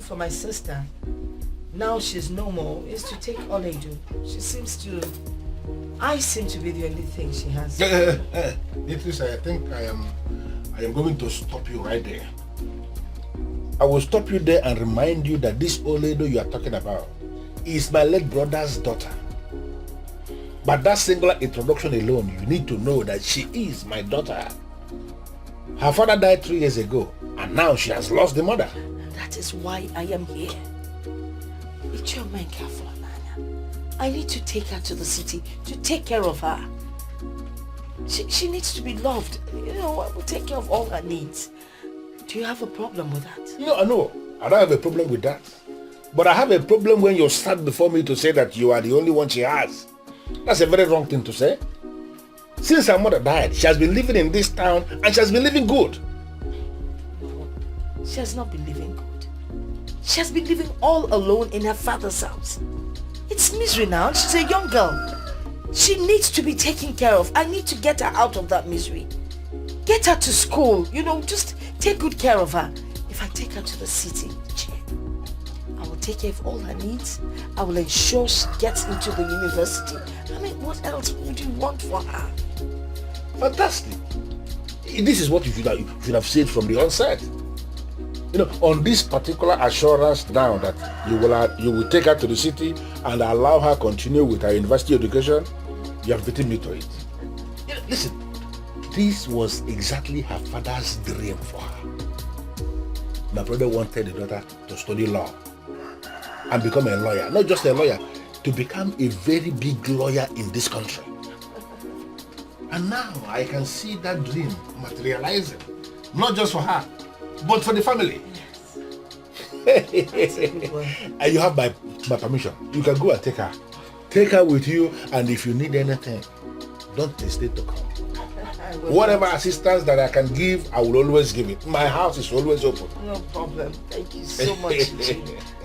for my sister, now she's no more, is to take Oledu. I seem to be the only thing she has. Beatrice, I think I am going to stop you right there. I will stop you there and remind you that this Oledu you are talking about is my late brother's daughter. But that singular introduction alone, you need to know that she is my daughter. Her father died 3 years ago, and now she has lost the mother. And that is why I am here. It's your man careful, Amanda. I need to take her to the city to take care of her. She needs to be loved. You know, I will take care of all her needs. Do you have a problem with that? No, I don't have a problem with that. But I have a problem when you stand before me to say that you are the only one she has. That's a very wrong thing to say. Since her mother died, she has been living in this town and she has been living good. No, she has not been living good. She has been living all alone in her father's house. It's misery now. She's a young girl. She needs to be taken care of. I need to get her out of that misery. Get her to school. You know, just take good care of her. If I take her to the city, I will take care of all her needs. I will ensure she gets into the university. I mean, what else would you want for her? Fantastic. This is what you should have said from the onset. You know, on this particular assurance now that you will take her to the city and allow her continue with her university education, you have beaten me to it. You know, listen, this was exactly her father's dream for her. My brother wanted the daughter to study law and become a lawyer. Not just a lawyer, to become a very big lawyer in this country. And now I can see that dream materializing. Not just for her, but for the family. Yes. And you have my permission. You can go and take her. Take her with you, and if you need anything, don't hesitate to come. Whatever assistance that I can give, I will always give it. My house is always open. No problem. Thank you so much.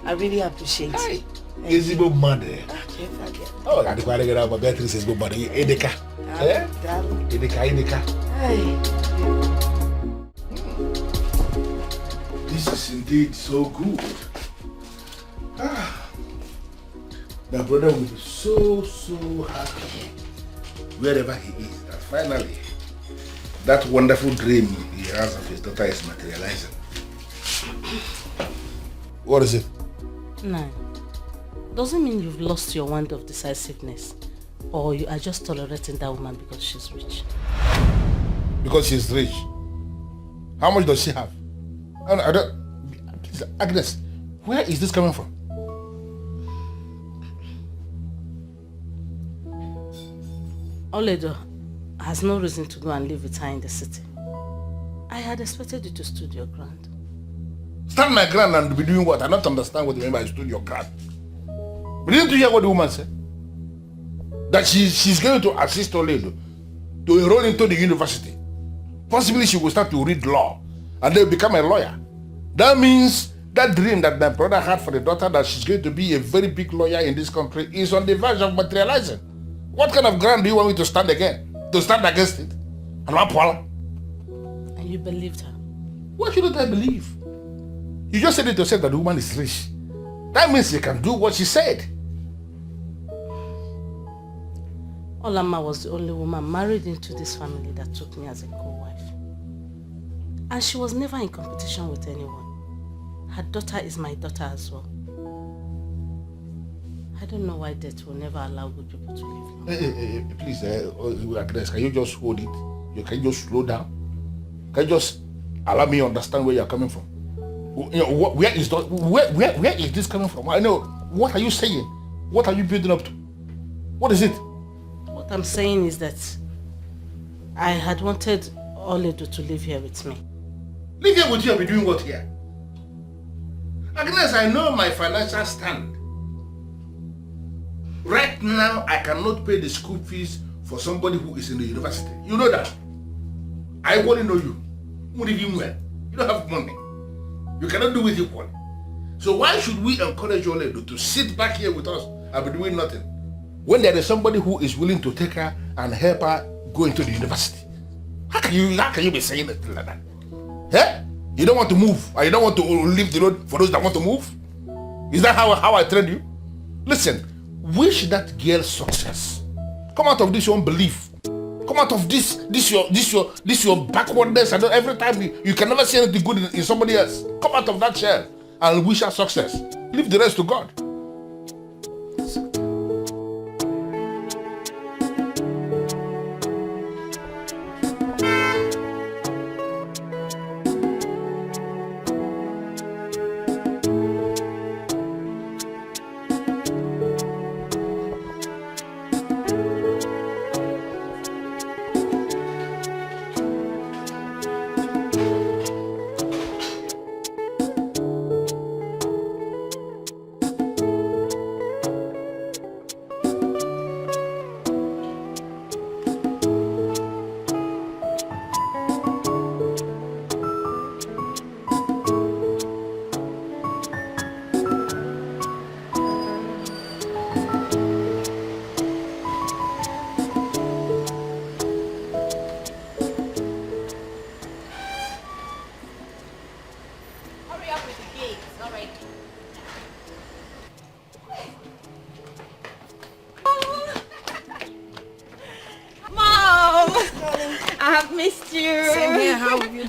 I really appreciate it. Is it good money? Okay, forget. Oh, I think I my Beatrice is good money. Edeka. Edeka. Hey. This is indeed so good. My brother will be so happy wherever he is that finally that wonderful dream he has of his daughter is materializing. What is it? No. Doesn't mean you've lost your wand of decisiveness, or you are just tolerating that woman because she's rich. Because she's rich? How much does she have? I don't. Agnes, where is this coming from? Oledo has no reason to go and live with her in the city. I had expected you to stood your ground. Stand my ground and be doing what? I don't understand what you mean by stood your ground. But didn't you hear what the woman said? That she's going to assist Oledo to enroll into the university. Possibly she will start to read law and then become a lawyer. That means that dream that my brother had for the daughter, that she's going to be a very big lawyer in this country, is on the verge of materializing. What kind of ground do you want me to stand again? To stand against it? And you believed her? Why shouldn't I believe? You just said it yourself that the woman is rich. That means you can do what she said. Olama was the only woman married into this family that took me as a co-wife. And she was never in competition with anyone. Her daughter is my daughter as well. I don't know why death will never allow good people to live. Please, Agnes, can you just hold it? Can you just slow down? Can you just allow me to understand where you're coming from? You know, where is this coming from? I know. What are you saying? What are you building up to? What is it? What I'm saying is that I had wanted Oledo to live here with me. Live here with you and be doing what here? Agnes, I know my financial stand. Right now, I cannot pay the school fees for somebody who is in the university. You know that. I only know you. You don't have money. You cannot do it equally. So why should we encourage Oledo to sit back here with us and be doing nothing, when there is somebody who is willing to take her and help her go into the university? How can you be saying it like that? Eh? You don't want to move, and you don't want to leave the road for those that want to move? Is that how I trained you? Listen, wish that girl success. Come out of this your unbelief. Come out of this your backwardness, and every time you can never see anything good in somebody else. Come out of that shell and wish her success. Leave the rest to God.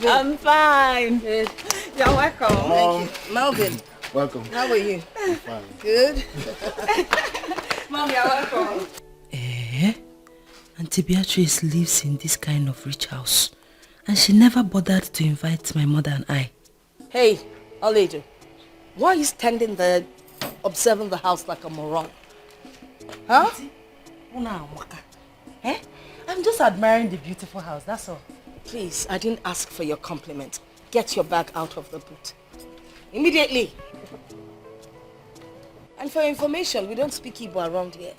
I'm fine. Good. You're welcome. Thank you. Melvin. Welcome. How are you? I'm fine. Good. Mom, you're welcome. Auntie Beatrice lives in this kind of rich house, and she never bothered to invite my mother and I. Hey, Aledo, why are you standing there observing the house like a moron? Huh? Eh? I'm just admiring the beautiful house, that's all. Please, I didn't ask for your compliment. Get your bag out of the boot. Immediately. And for your information, we don't speak Igbo around here.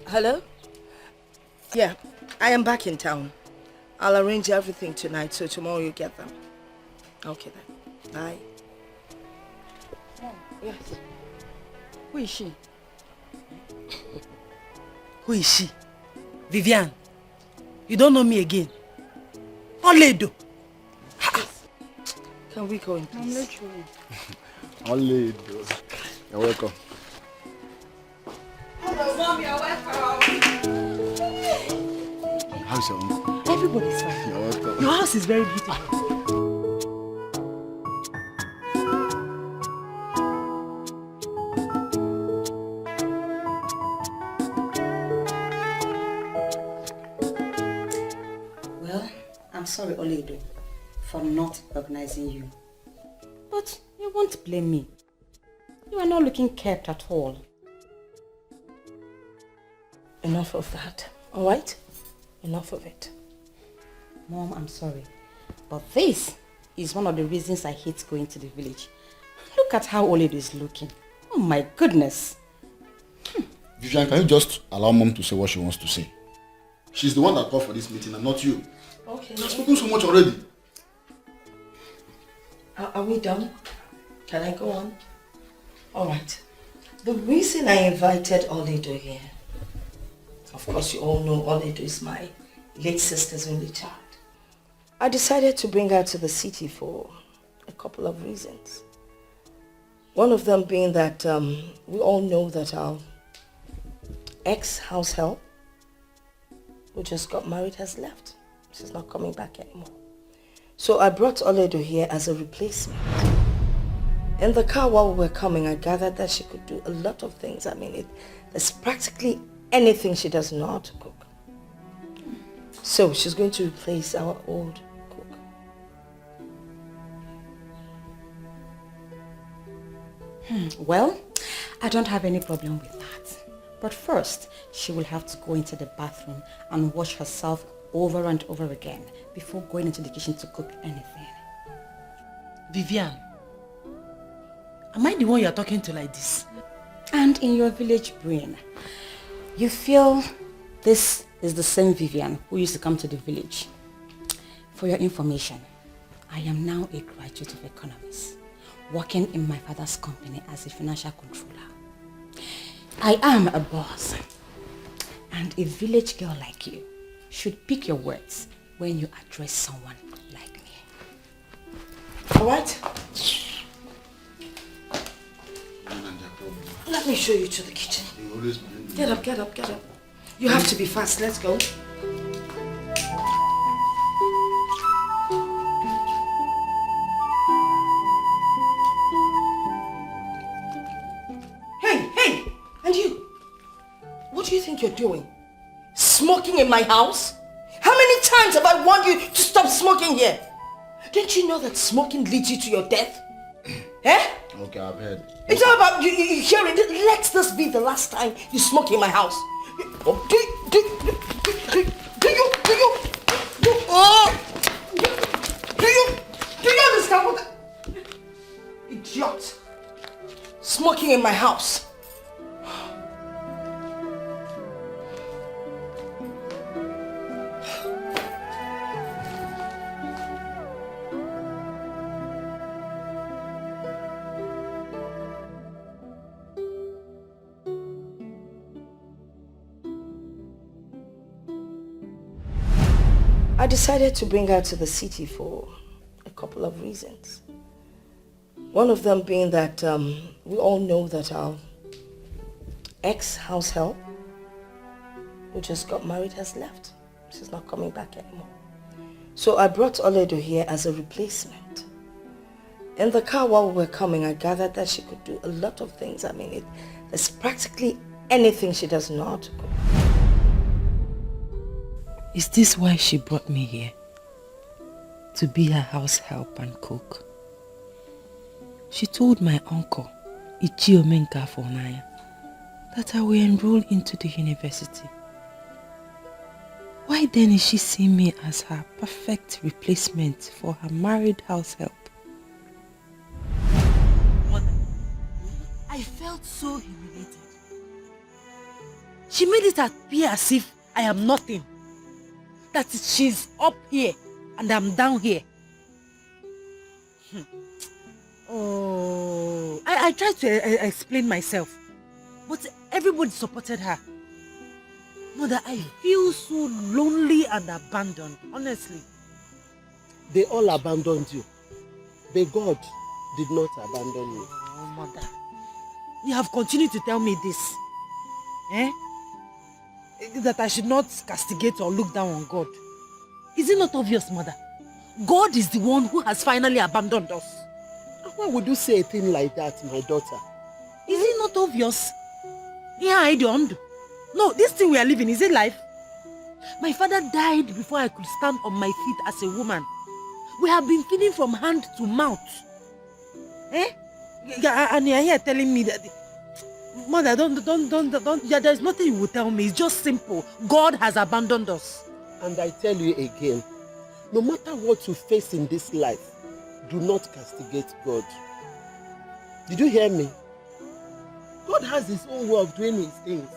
Hello? Yeah, I am back in town. I'll arrange everything tonight, so tomorrow you get them. Okay then. Bye. Yes. Who is she? Who is she? Vivian. You don't know me again. Oledo. Can we go in, please? I'm not sure. Oledo. You're welcome. Hello, Mom, you're welcome. How's your uncle? Everybody's fine. You're welcome. Your house is very beautiful. I'm sorry, Oledo, for not recognizing you. But you won't blame me. You are not looking kept at all. Enough of that, alright? Enough of it. Mom, I'm sorry. But this is one of the reasons I hate going to the village. Look at how Oledo is looking. Oh my goodness. Vivian, can you just allow Mom to say what she wants to say? She's the one that called for this meeting and not you. Okay. You've spoken so much already. Are we done? Can I go on? Alright. The reason I invited Oledo here, of course you all know Oledo is my late sister's only child. I decided to bring her to the city for a couple of reasons. One of them being that we all know that our ex-house help, who just got married, has left. She's not coming back anymore. So I brought Oledo here as a replacement. In the car while we were coming, I gathered that she could do a lot of things. I mean, there's practically anything she does know how to cook. So she's going to replace our old cook. Well, I don't have any problem with that. But first, she will have to go into the bathroom and wash herself over and over again before going into the kitchen to cook anything. Vivian, am I the one you're talking to like this? And in your village brain, you feel this is the same Vivian who used to come to the village. For your information, I am now a graduate of economics, working in my father's company as a financial controller. I am a boss. And a village girl like you should pick your words when you address someone like me. Alright? Let me show you to the kitchen. Get up, get up, get up. You have to be fast. Let's go. Hey! And you? What do you think you're doing? Smoking in my house? How many times have I warned you to stop smoking here? Don't you know that smoking leads you to your death? Eh? Okay, I've heard. It's all about you hearing. Let this be the last time you smoke in my house. Do you understand what? Idiot! Smoking in my house. I decided to bring her to the city for a couple of reasons. One of them being that we all know that our ex-house help, who just got married, has left. She's not coming back anymore. So I brought Oledo here as a replacement. In the car while we were coming, I gathered that she could do a lot of things. I mean, there's practically anything she does not. Is this why she brought me here? To be her house help and cook? She told my uncle, Ichiomenka Fonaya, that I will enroll into the university. Why then is she seeing me as her perfect replacement for her married house help? Mother, I felt so humiliated. She made it appear as if I am nothing. That she's up here and I'm down here. Oh, I tried to explain myself, but everybody supported her. Mother, I feel so lonely and abandoned, honestly. They all abandoned you, but God did not abandon you. Oh, Mother, you have continued to tell me this. Eh? That I should not castigate or look down on God. Is it not obvious, Mother? God is the one who has finally abandoned us. Why would you say a thing like that, my daughter? Is it not obvious? Yeah, no, this thing we are living, is it life? My father died before I could stand on my feet as a woman. We have been feeding from hand to mouth. Eh? And you're here telling me that... Mother, don't, there's nothing you will tell me. It's just simple. God has abandoned us. And I tell you again, no matter what you face in this life, do not castigate God. Did you hear me? God has his own way of doing his things,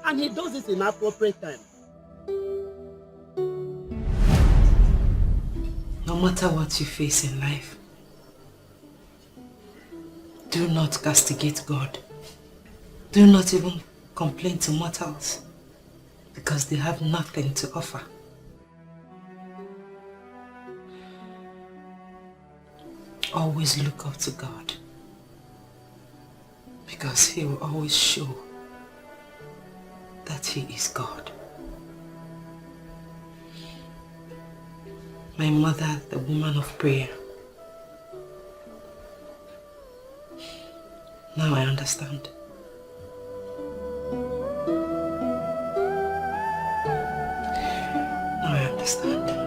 and he does it in appropriate time. No matter what you face in life, do not castigate God. Do not even complain to mortals, because they have nothing to offer. Always look up to God, because he will always show that he is God. My mother, the woman of prayer. Now I understand. Now I understand.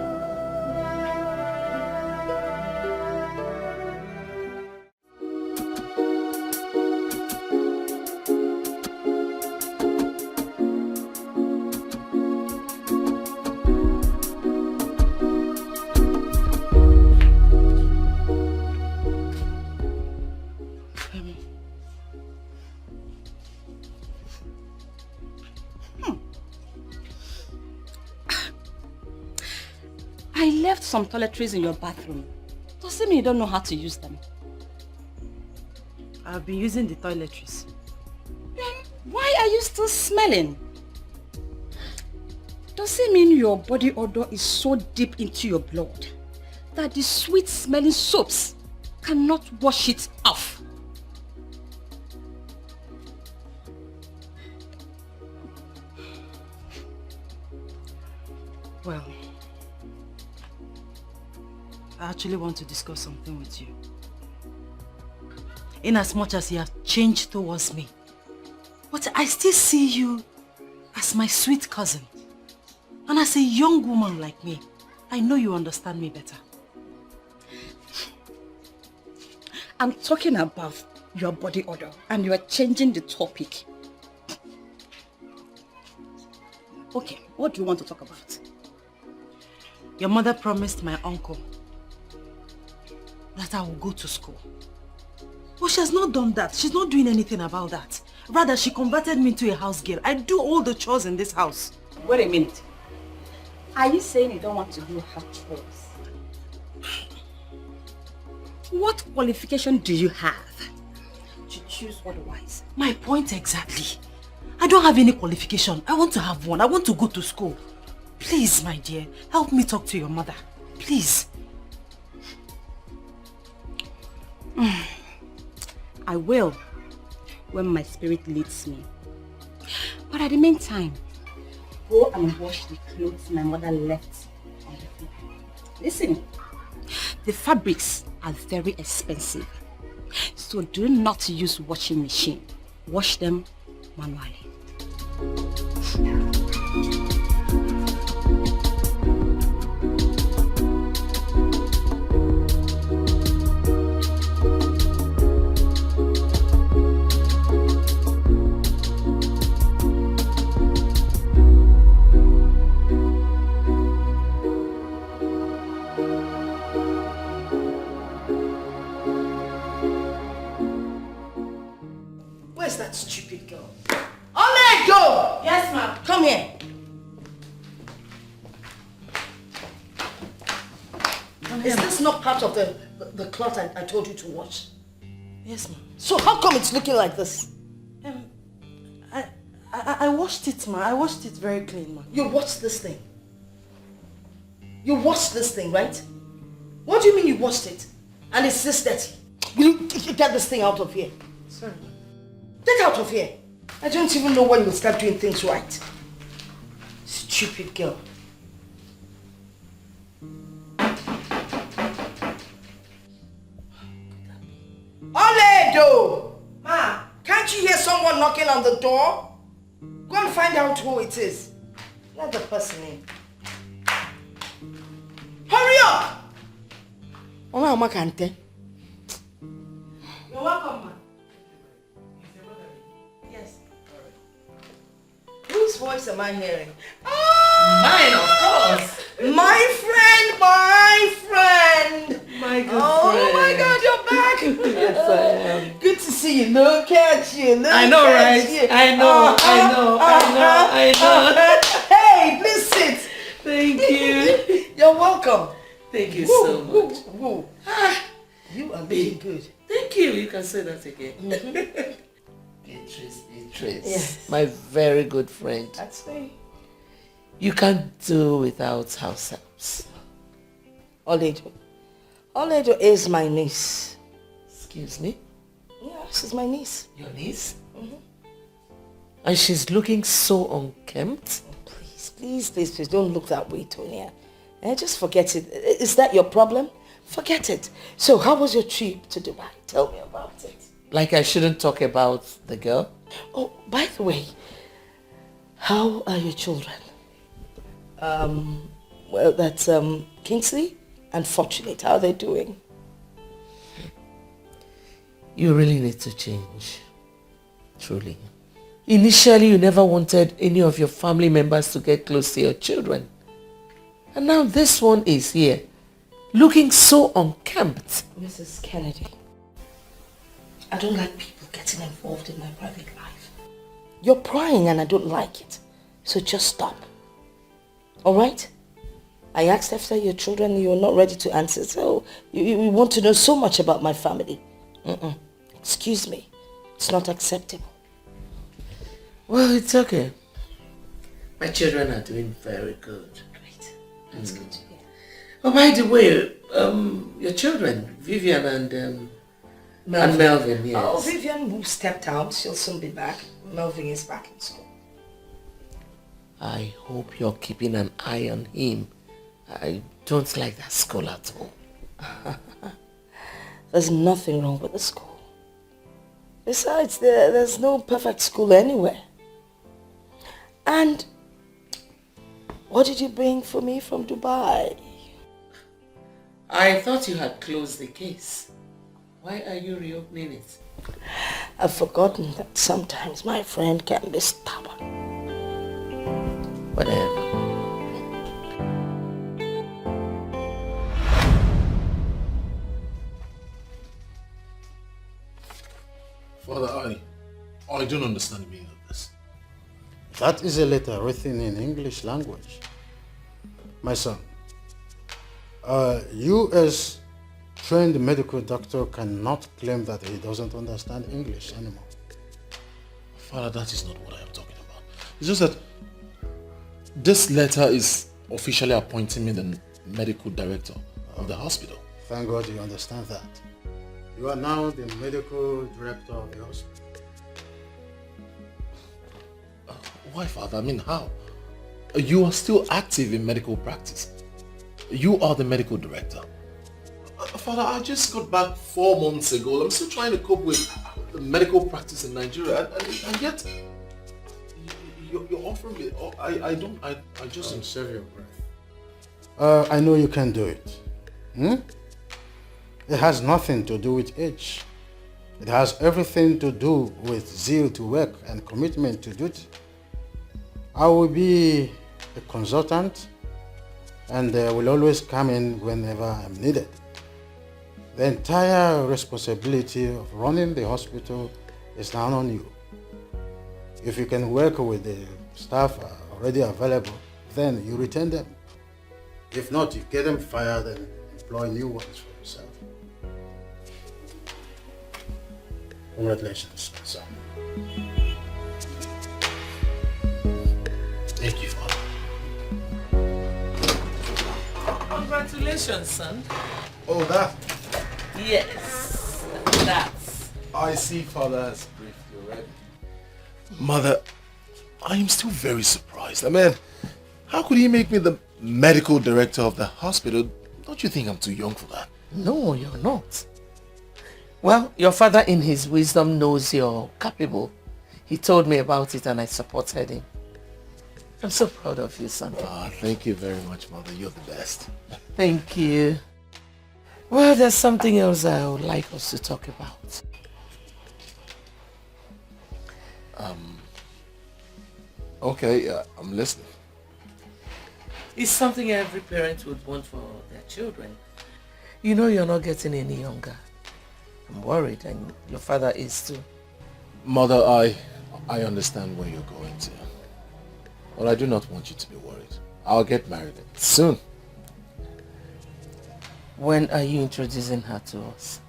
I left some toiletries in your bathroom. Does it mean you don't know how to use them? I've been using the toiletries. Then Why are you still smelling? Does it mean your body odor is so deep into your blood that the sweet smelling soaps cannot wash it off? Well, I actually want to discuss something with you. In as much as you have changed towards me, but I still see you as my sweet cousin. And as a young woman like me, I know you understand me better. I'm talking about your body odor and you are changing the topic. Okay, what do you want to talk about? Your mother promised my uncle that I will go to school. But she has not done that. She's not doing anything about that. Rather, she converted me into a house girl. I do all the chores in this house. Wait a minute. Are you saying you don't want to do her chores? What qualification do you have to choose otherwise? My point exactly. I don't have any qualification. I want to have one. I want to go to school. Please, my dear, help me talk to your mother. Please. I will, when my spirit leads me. But at the meantime, go and wash the clothes my mother left on the floor. Listen, the fabrics are very expensive, so do not use washing machine. Wash them manually. Where's that stupid girl? Ini Edo! Yes, ma'am. Come here. Is this not part of the cloth I told you to wash? Yes, ma'am. So how come it's looking like this? I washed it, ma. I washed it very clean, ma. You washed this thing? You washed this thing, right? What do you mean you washed it? And it's this dirty? Will you get this thing out of here? Sorry. Get out of here. I don't even know when you'll start doing things right. Stupid girl. Ini Edo! Ma, can't you hear someone knocking on the door? Go and find out who it is. Let the person in. Hurry up! Oma Kante. You're welcome, ma. Yes. Whose voice am I hearing? Mine, of course. My friend, my friend. My good Oh friend. my God, you're back. Yes, I am. Good to see you. Look at you. Look I know, at right? you. I know. Hey, please sit. Thank you. You're welcome. Thank you Woo, so woo, much. woo. You are looking good. Thank you. You can say that again. Beatrice, Yes. my very good friend. That's me. You can't do without house helps. Ini Edo. Ini Edo is my niece. Excuse me? Yeah, she's my niece. Your niece? And she's looking so unkempt. Please, don't look that way, Tonya. Just forget it. Is that your problem? Forget it. So, how was your trip to Dubai? Tell me about it. Like I shouldn't talk about the girl? Oh, by the way, how are your children? Well, that's Kingsley and Fortunate. How are they doing? You really need to change. Truly. Initially, you never wanted any of your family members to get close to your children. And now this one is here, looking so unkempt. Mrs. Kennedy, I don't like people getting involved in my private life. You're prying and I don't like it. So just stop. Alright? I asked after your children and you're not ready to answer. So you want to know so much about my family. Excuse me. It's not acceptable. Well, it's okay. My children are doing very good. Great. That's good to hear. Oh, by the way, your children, Vivian and Melvin, yes. Oh, Vivian who stepped out, she'll soon be back. Melvin is back in school. I hope you're keeping an eye on him. I don't like that school at all. There's nothing wrong with the school. Besides, there's no perfect school anywhere. And what did you bring for me from Dubai? I thought you had closed the case. Why are you reopening it? I've forgotten that sometimes my friend can be stubborn. Whatever. Father, I don't understand the meaning of this. That is a letter written in English language. My son, you as trained medical doctor cannot claim that he doesn't understand English anymore. Father, that is not what I am talking about. It's just that this letter is officially appointing me the medical director of the hospital. Thank God you understand that. You are now the medical director of the hospital. Why, Father? I mean, how? You are still active in medical practice. You are the medical director. Father, I just got back 4 months ago. I'm still trying to cope with the medical practice in Nigeria, and yet you're offering me. I just don't save your breath. I know you can do it. It has nothing to do with age. It has everything to do with zeal to work and commitment to duty. I will be a consultant and will always come in whenever I'm needed. The entire responsibility of running the hospital is now on you. If you can work with the staff already available, then you retain them. If not, you get them fired and employ new ones for yourself. Congratulations, son. Thank you, Father. Congratulations, son. Oh, that? Yes, that's. I see Father has briefed you already. Mother, I am still very surprised. I mean, how could he make me the medical director of the hospital? Don't you think I'm too young for that? No, you're not. Well, your father in his wisdom knows you're capable. He told me about it and I supported him. I'm so proud of you, son. Thank you very much, Mother. You're the best. Thank you. Well, there's something else I would like us to talk about. Okay, I'm listening. It's something every parent would want for their children. You know you're not getting any younger. I'm worried, and your father is too. Mother, I understand where you're going to. But I do not want you to be worried. I'll get married soon. When are you introducing her to us?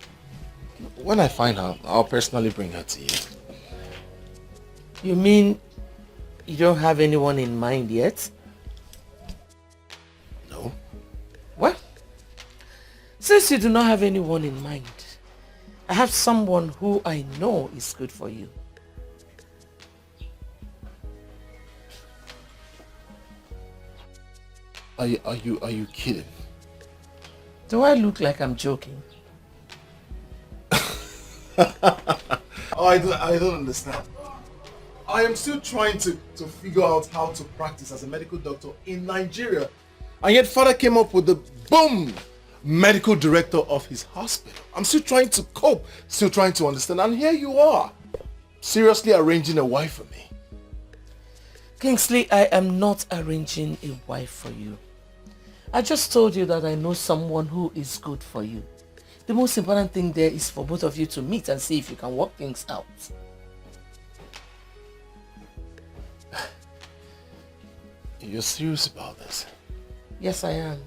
When I find her, I'll personally bring her to you. You mean you don't have anyone in mind yet? No. Well, since you do not have anyone in mind, I have someone who I know is good for you. Are you kidding? Do I look like I'm joking? I don't understand. I am still trying to figure out how to practice as a medical doctor in Nigeria. And yet Father came up with the boom medical director of his hospital. I'm still trying to cope, still trying to understand. And here you are, seriously arranging a wife for me. Kingsley, I am not arranging a wife for you. I just told you that I know someone who is good for you. The most important thing there is for both of you to meet and see if you can work things out. You're serious about this? Yes, I am.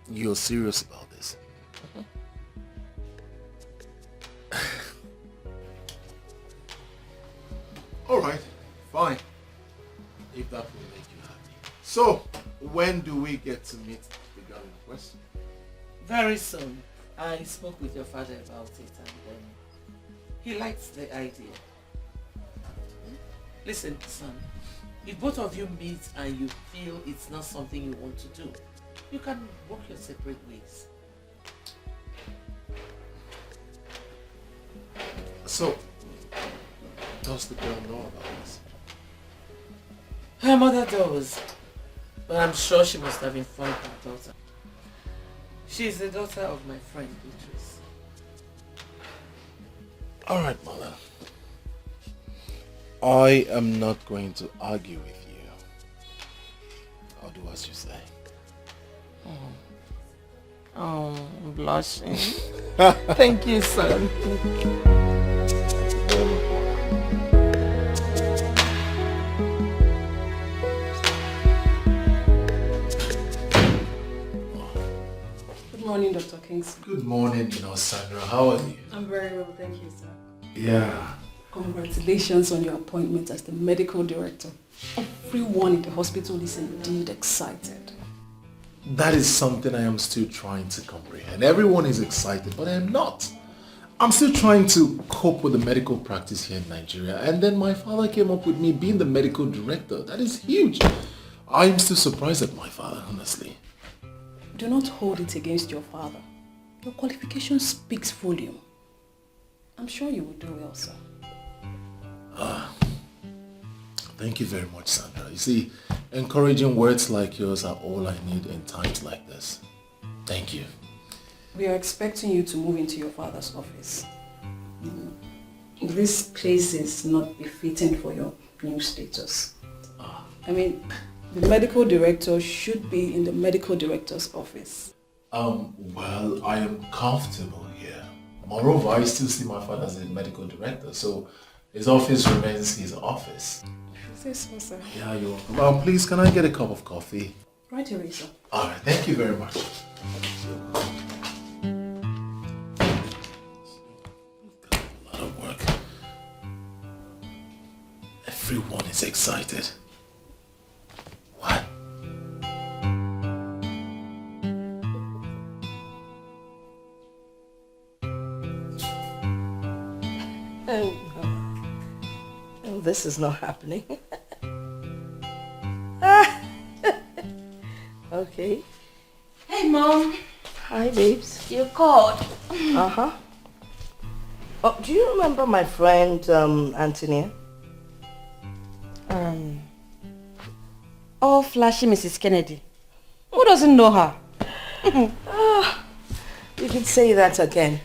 You're serious about this? you happy. So, when do we get to meet the girl in question? Very soon. I spoke with your father about it and he likes the idea. Listen, son, if both of you meet and you feel it's not something you want to do, you can walk your separate ways. So, does the girl know about this? Her mother does, but I'm sure she must have informed her daughter. She's the daughter of my friend Beatrice. Alright, mother. I am not going to argue with you. I'll do as you say. Oh, I'm blushing. Thank you, son. Good morning, Dr. Kingsley. Good morning, Sandra. How are you? I'm very well, thank you, sir. Yeah. Congratulations on your appointment as the medical director. Everyone in the hospital is indeed excited. That is something I am still trying to comprehend. Everyone is excited, but I am not. I'm still trying to cope with the medical practice here in Nigeria, and then my father came up with me being the medical director. That is huge. I am still surprised at my father, honestly. Do not hold it against your father. Your qualification speaks volume. I'm sure you will do well, sir. Thank you very much, Sandra. You see, encouraging words like yours are all I need in times like this. Thank you. We are expecting you to move into your father's office. This place is not befitting for your new status. I mean, the medical director should be in the medical director's office. Well, I am comfortable here. Moreover, I still see my father as a medical director, so his office remains his office. Is this so, sir? Yeah, you're welcome. Please, can I get a cup of coffee? Right away, sir. Alright, thank you very much. A lot of work. Everyone is excited. What? Oh, this is not happening. Okay. Hey, Mom. Hi, babes. You called. Uh-huh. Oh, do you remember my friend, Antonia? Oh, flashy Mrs. Kennedy. Who doesn't know her? You can say that again.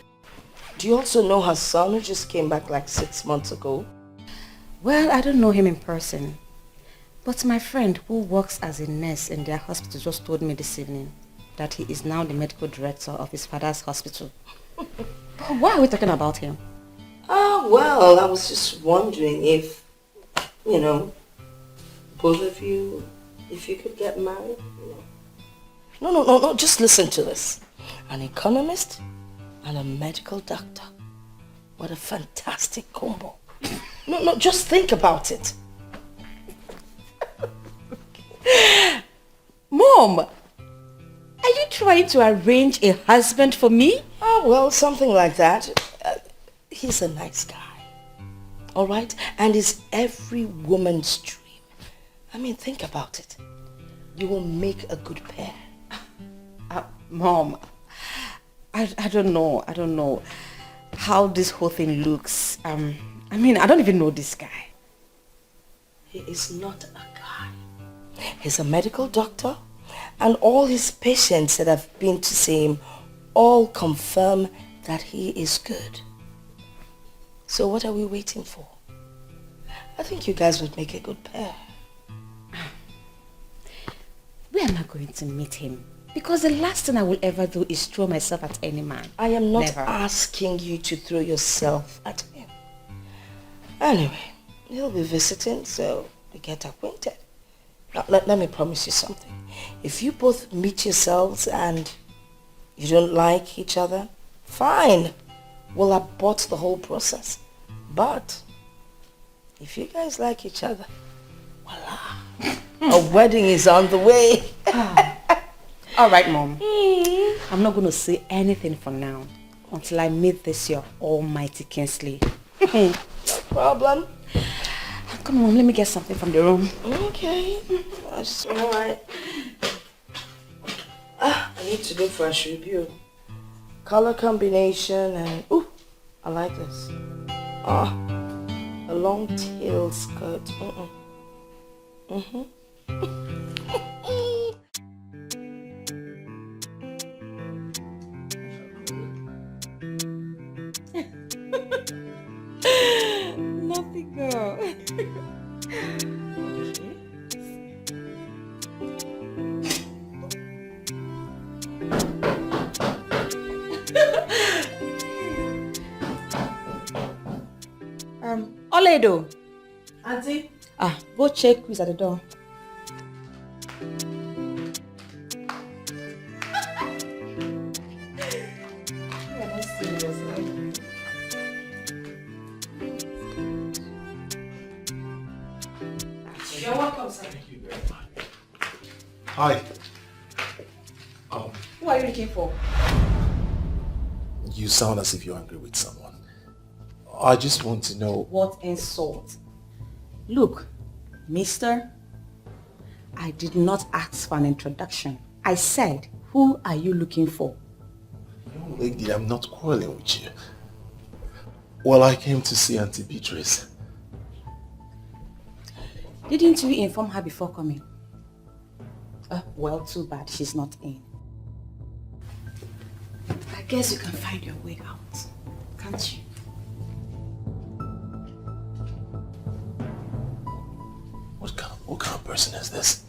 Do you also know her son who just came back like 6 months ago? Well, I don't know him in person. But my friend who works as a nurse in their hospital just told me this evening that he is now the medical director of his father's hospital. But why are we talking about him? Well, I was just wondering if, both of you, if you could get married. No, just listen to this. An economist and a medical doctor. What a fantastic combo. No, just think about it. Mom, are you trying to arrange a husband for me? Well, something like that. He's a nice guy. All right? And he's every woman's dream. I mean, think about it. You will make a good pair. Mom, I don't know how this whole thing looks. I don't even know this guy. He is not a guy. He's a medical doctor, and all his patients that have been to see him all confirm that he is good. So what are we waiting for? I think you guys would make a good pair. Where am I going to meet him? Because the last thing I will ever do is throw myself at any man. I am not Never. asking you to throw yourself at him. Anyway, he'll be visiting, so we get acquainted. Now, let me promise you something. If you both meet yourselves and you don't like each other, fine. We'll abort the whole process. But if you guys like each other, voila. A wedding is on the way. All right, Mom. I'm not going to say anything for now until I meet this your almighty Kingsley. No problem. Come on, let me get something from the room. Okay. That's all right. I need to look for a review. Color combination and... Ooh, I like this. A long tail skirt. Nothing, girl. Oledo. Auntie? Go check who's at the door. You're welcome, sir. Thank you very much. Hi. Who are you looking for? You sound as if you're angry with someone. I just want to know... What insult? Look, mister, I did not ask for an introduction. I said, who are you looking for? Young lady, I'm not quarreling with you. Well, I came to see Auntie Beatrice. Didn't you inform her before coming? Well, too bad she's not in. I guess you can find your way out, can't you? What kind of person is this?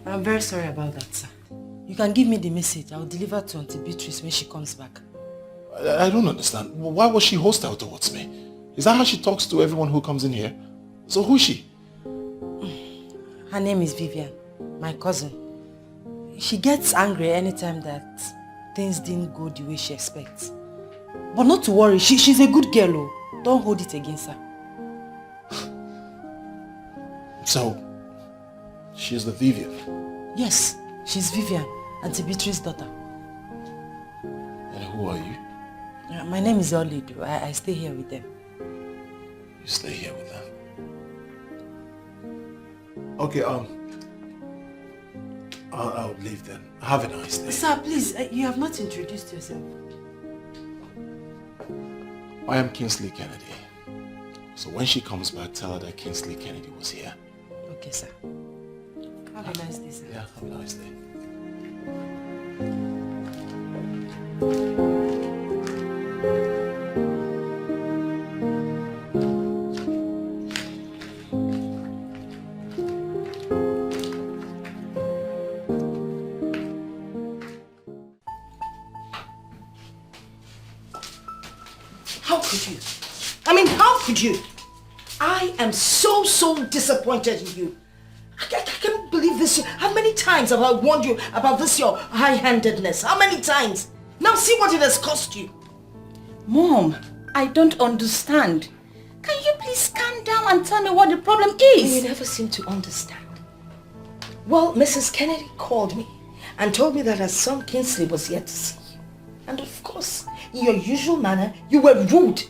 I'm very sorry about that, sir. You can give me the message. I'll deliver to Auntie Beatrice when she comes back. I don't understand. Why was she hostile towards me? Is that how she talks to everyone who comes in here? So who's she? Her name is Vivian, my cousin. She gets angry anytime that things didn't go the way she expects. But not to worry, she's a good girl. Oh. Don't hold it against her. So, she's the Vivian? Yes, she's Vivian, Auntie Beatrice's daughter. And who are you? My name is Oledo. I stay here with them. You stay here with them? Okay, I'll leave then. Have a nice day. Sir, please, you have not introduced yourself. I am Kingsley Kennedy. So when she comes back, tell her that Kingsley Kennedy was here. Okay, sir. Have a nice day, sir. Yeah, have a nice day. How could you? I mean, how could you? I am so disappointed in you. I can't believe this. How many times have I warned you about this, your high-handedness? How many times? Now see what it has cost you. Mom, I don't understand. Can you please calm down and tell me what the problem is? You never seem to understand. Well, Mrs. Kennedy called me and told me that her son Kingsley was here to see you. And of course, in your usual manner, you were rude.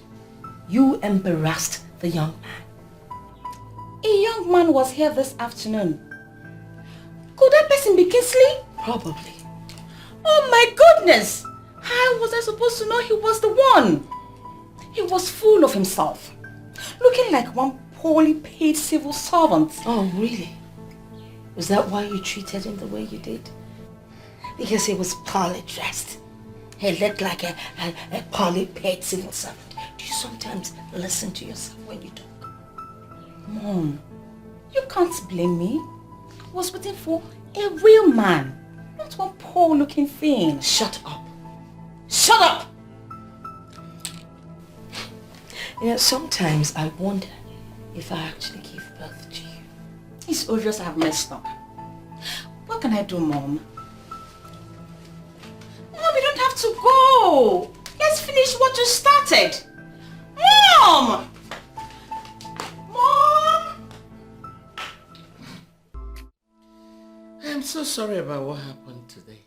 You embarrassed the young man. A young man was here this afternoon. Could that person be Kingsley? Probably. Oh my goodness! How was I supposed to know he was the one? He was full of himself. Looking like one poorly paid civil servant. Oh, really? Was that why you treated him the way you did? Because he was poorly dressed. He looked like a poorly paid civil servant. Do you sometimes listen to yourself when you talk? Mom, you can't blame me. I was waiting for a real man, not one poor-looking thing. Shut up. Shut up! You know, sometimes I wonder if I actually gave birth to you. It's obvious I have messed up. What can I do, Mom? Mom, you don't have to go. Let's finish what you started. so sorry about what happened today.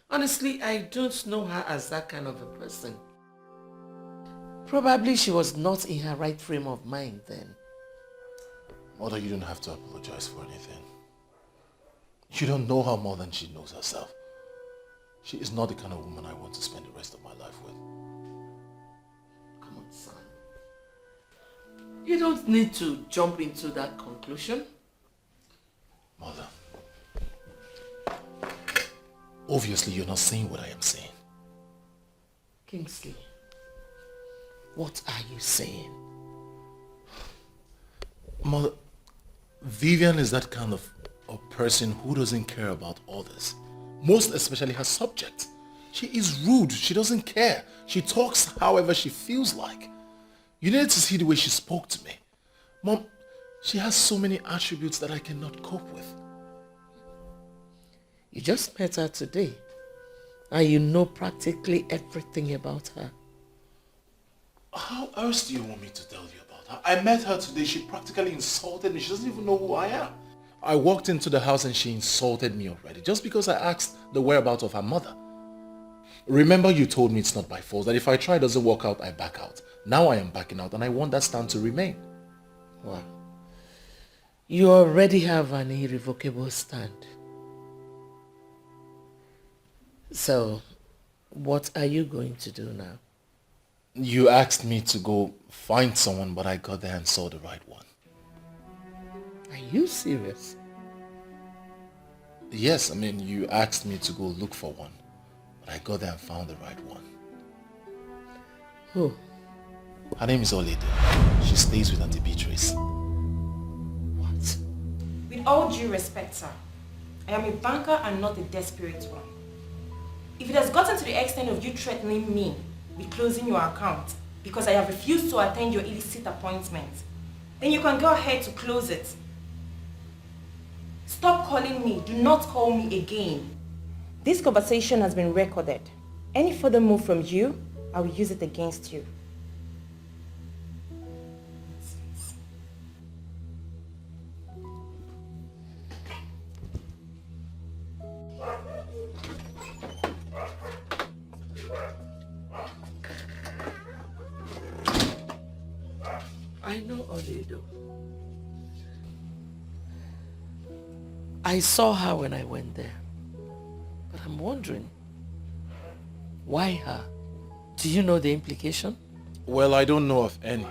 Honestly, I don't know her as that kind of a person. Probably she was not in her right frame of mind then. Mother, you don't have to apologize for anything. You don't know her more than she knows herself. She is not the kind of woman I want to spend the rest of my life with. Come on, son. You don't need to jump into that conclusion. Mother, obviously you're not saying what I am saying. Kingsley, what are you saying? Mother, Vivian is that kind of a person who doesn't care about others. Most especially her subject. She is rude. She doesn't care. She talks however she feels like. You need to see the way she spoke to me. Mom, she has so many attributes that I cannot cope with. You just met her today, and you know practically everything about her. How else do you want me to tell you about her? I met her today. She practically insulted me. She doesn't even know who I am. I walked into the house and she insulted me already just because I asked the whereabouts of her mother. Remember you told me it's not by force, that if I try it doesn't work out, I back out. Now I am backing out and I want that stand to remain. Wow. You already have an irrevocable stand. So, what are you going to do now? You asked me to go find someone, but I got there and saw the right one. Are you serious? Yes, I mean, you asked me to go look for one, but I got there and found the right one. Who? Her name is Ini Edo. She stays with Auntie Beatrice. What? With all due respect, sir, I am a banker and not a desperate one. If it has gotten to the extent of you threatening me with closing your account because I have refused to attend your illicit appointment, then you can go ahead to close it. Stop calling me. Do not call me again. This conversation has been recorded. Any further move from you, I will use it against you. I know Ini Edo. I saw her when I went there. But I'm wondering, why her? Do you know the implication? Well, I don't know of any.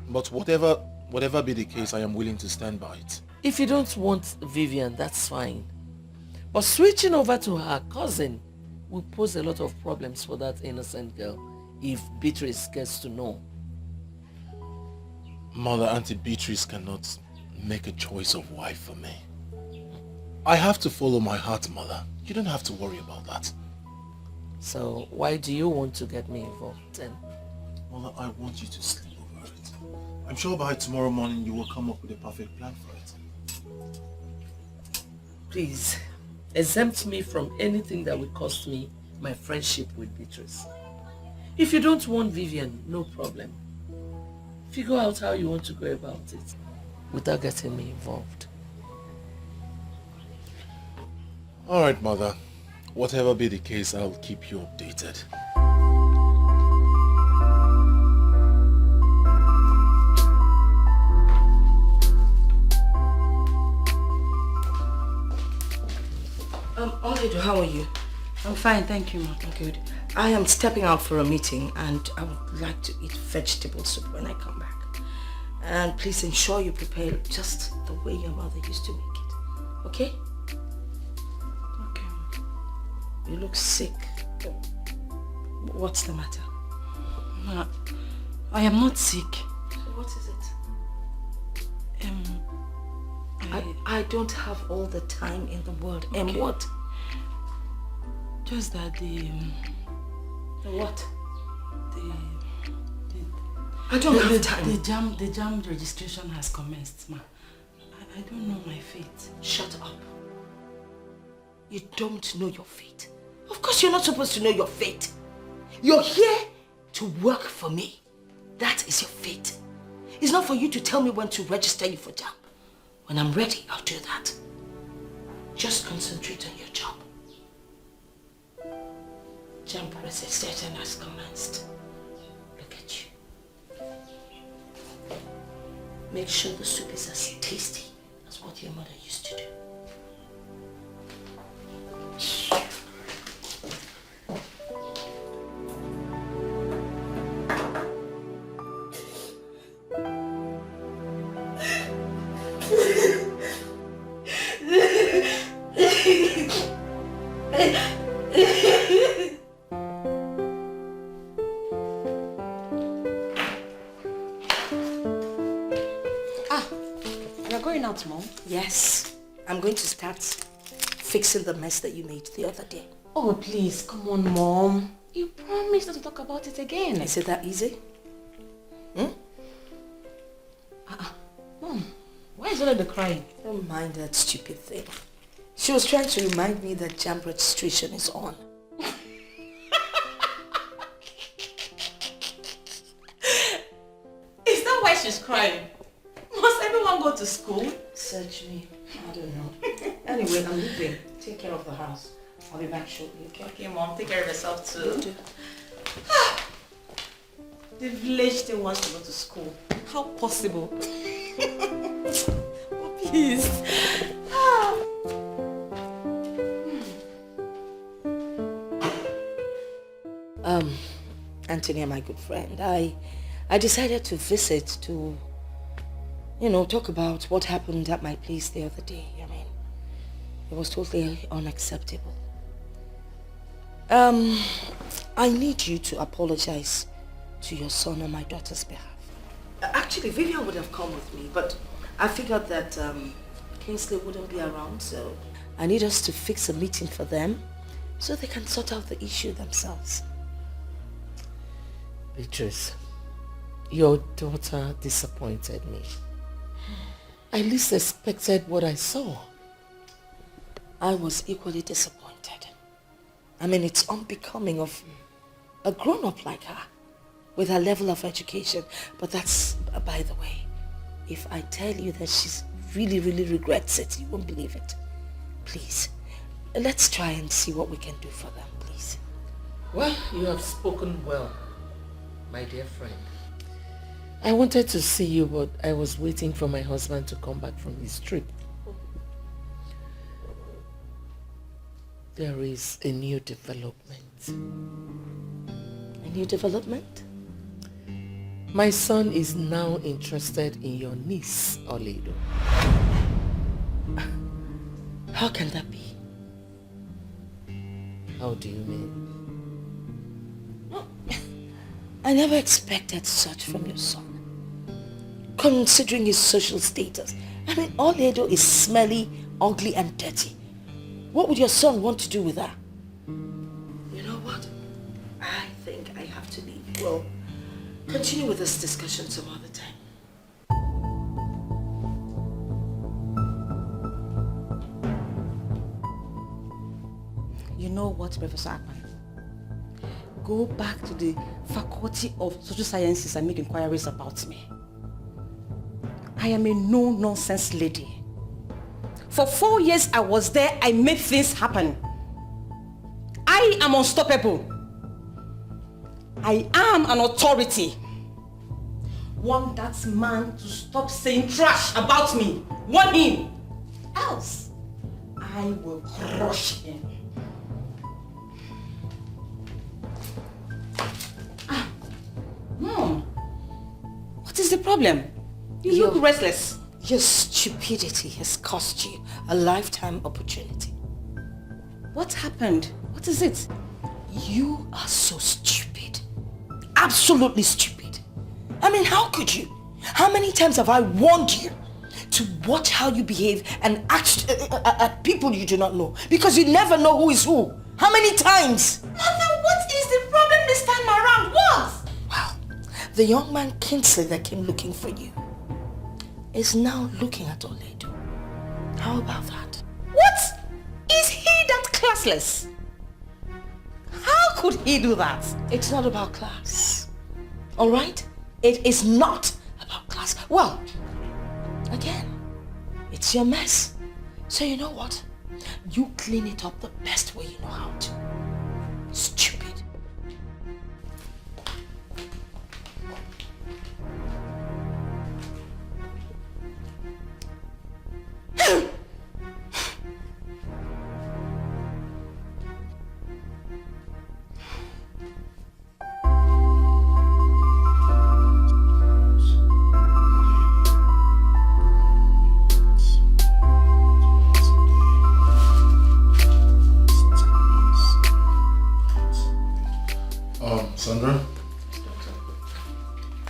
But whatever be the case, I am willing to stand by it. If you don't want Vivian, that's fine. But switching over to her cousin will pose a lot of problems for that innocent girl if Beatrice gets to know. Mother, Auntie Beatrice cannot make a choice of wife for me. I have to follow my heart, Mother. You don't have to worry about that. So why do you want to get me involved then? Mother, I want you to sleep over it. I'm sure by tomorrow morning you will come up with a perfect plan for it. Please, exempt me from anything that will cost me my friendship with Beatrice. If you don't want Vivian, no problem. Figure out how you want to go about it without getting me involved. Alright, Mother. Whatever be the case, I'll keep you updated. Ini Edo, how are you? I'm fine, thank you, Ma. Good. I am stepping out for a meeting and I would like to eat vegetable soup when I come back. And please ensure you prepare just the way your mother used to make it. Okay? Okay. You look sick. What's the matter? Ma, I am not sick. What is it? I don't have all the time in the world. Okay. And what? Just that The what? I don't have time. The jam registration has commenced, Ma. I don't know my fate. Shut up. You don't know your fate. Of course you're not supposed to know your fate. You're here to work for me. That is your fate. It's not for you to tell me when to register you for jam. When I'm ready, I'll do that. Just concentrate on your job. Jump resistation has commenced. Look at you. Make sure the soup is as tasty as what your mother used to do. Mom? Yes, I'm going to start fixing the mess that you made the other day. Oh, please, come on, Mom. You promised not to talk about it again. Is it that easy? Mom, why is Olede crying? Don't mind that stupid thing. She was trying to remind me that jam registration is on. Is that why she's crying? Must everyone go to school? Search me. I don't know. Anyway, I'm leaving. Take care of the house. I'll be back shortly, okay? Okay, Mom, take care of yourself too. Will do. The village still wants to go to school. How possible? Oh, please. Anthony, my good friend, I decided to visit to, talk about what happened at my place the other day. I mean, it was totally unacceptable. I need you to apologize to your son on my daughter's behalf. Actually, Vivian would have come with me, but I figured that Kingsley wouldn't be around, so I need us to fix a meeting for them so they can sort out the issue themselves. Beatrice, your daughter disappointed me. I least expected what I saw. I was equally disappointed. I mean, it's unbecoming of a grown-up like her with her level of education. But that's by the way. If I tell you that she's really, really regrets it, you won't believe it. Please, let's try and see what we can do for them, please. Well, you have spoken well, my dear friend. I wanted to see you, but I was waiting for my husband to come back from his trip. There is a new development. A new development? My son is now interested in your niece, Oledo. How can that be? How do you mean? I never expected such from your son. Considering his social status. I mean, Oledo is smelly, ugly and dirty. What would your son want to do with her? You know what? I think I have to leave. We'll continue with this discussion some other time. You know what, Professor Akpan? Go back to the Faculty of Social Sciences and make inquiries about me. I am a no-nonsense lady. For 4 years I was there, I made things happen. I am unstoppable. I am an authority. Want that man to stop saying trash about me. Want him. Else, I will crush him. Mom, what is the problem? You look restless. Your stupidity has cost you a lifetime opportunity. What happened? What is it? You are so stupid. Absolutely stupid. I mean, how could you? How many times have I warned you to watch how you behave and act at people you do not know? Because you never know who is who. How many times? Mother, what is the problem this time around? What? Well, the young man Kingsley that came looking for you is now looking at Oledo. How about that? What? Is he that classless? How could he do that? It's not about class. Alright? It is not about class. Well, again, it's your mess. So you know what? You clean it up the best way you know how to. Stupid. Sandra,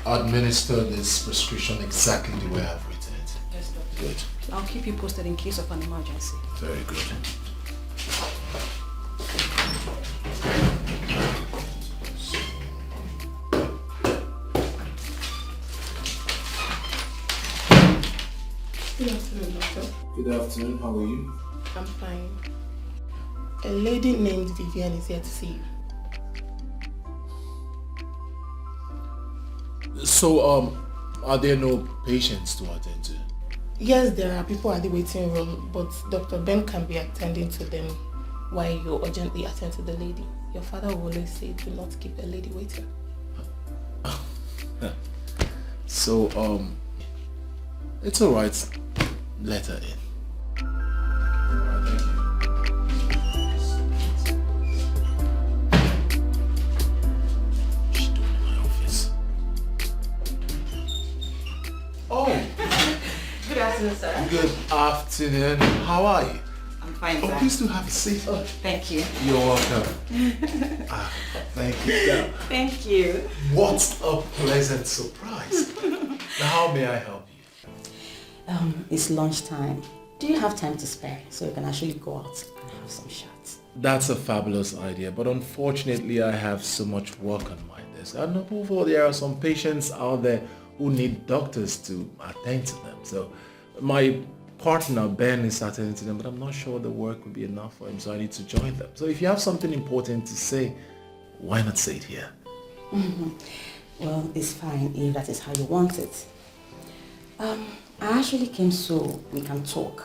administer this prescription exactly the way I've written it. Yes, doctor. Good. I'll keep you posted in case of an emergency. Very good. Good afternoon, doctor. Good afternoon, how are you? I'm fine. A lady named Vivian is here to see you. So, are there no patients to attend to? Yes, there are people at the waiting room, but Dr. Ben can be attending to them while you urgently attend to the lady. Your father will always say, do not keep a lady waiting. So, it's alright. Let her in. Good afternoon, sir. Good afternoon. How are you? I'm fine, sir. Please do have a seat. Oh, thank you. You're welcome. Thank you. Yeah. Thank you. What a pleasant surprise. Now, how may I help you? It's lunchtime. Do you have time to spare so we can actually go out and have some shots? That's a fabulous idea, but unfortunately I have so much work on my desk. And above all, there are some patients out there who need doctors to attend to them. So my partner Ben is attending to them, but I'm not sure the work will be enough for him, so I need to join them. So if you have something important to say, why not say it here? Well, it's fine if that is how you want it. I actually came so we can talk.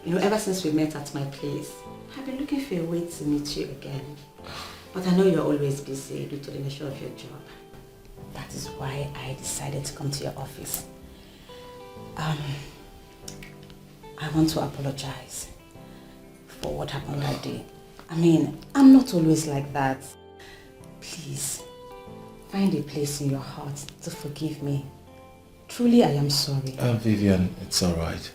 You know, ever since we met at my place, I've been looking for a way to meet you again. But I know you're always busy due to the nature of your job. That is why I decided to come to your office. I want to apologize for what happened that day. I mean, I'm not always like that. Please, find a place in your heart to forgive me. Truly, I am sorry. Vivian, it's alright.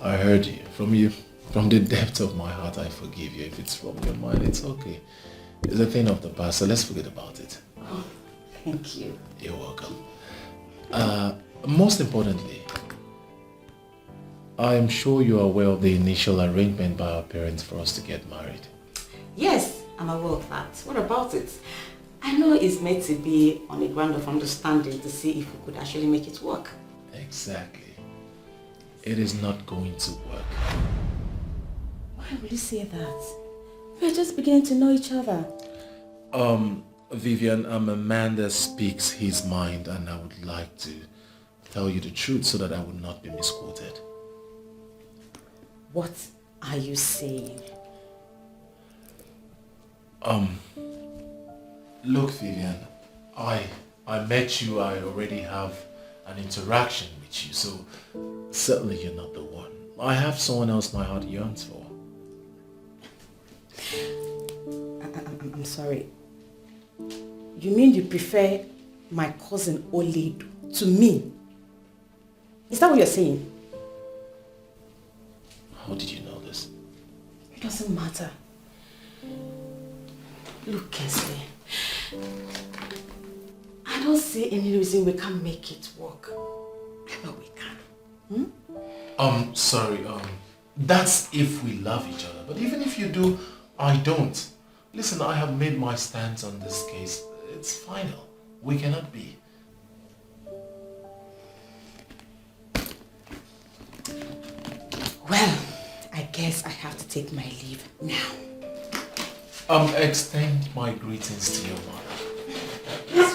I heard you. From the depth of my heart, I forgive you. If it's from your mind, it's okay. It's a thing of the past, so let's forget about it. Oh, thank you. You're welcome. Most importantly, I am sure you are aware of the initial arrangement by our parents for us to get married. Yes, I'm aware of that. What about it? I know it's meant to be on a ground of understanding to see if we could actually make it work. Exactly. It is not going to work. Why would you say that? We're just beginning to know each other. Vivian, I'm a man that speaks his mind, and I would like to tell you the truth so that I would not be misquoted. What are you saying? Look, Vivian, I met you, I already have an interaction with you, so certainly you're not the one. I have someone else my heart yearns for. I'm sorry. You mean you prefer my cousin Oledu to me? Is that what you're saying? How did you know this? It doesn't matter. Look, Kesley, I don't see any reason we can't make it work. I know we can. Sorry, that's if we love each other. But even if you do, I don't. Listen, I have made my stance on this case. It's final. We cannot be. Well, I guess I have to take my leave now. Extend my greetings to your mother. That's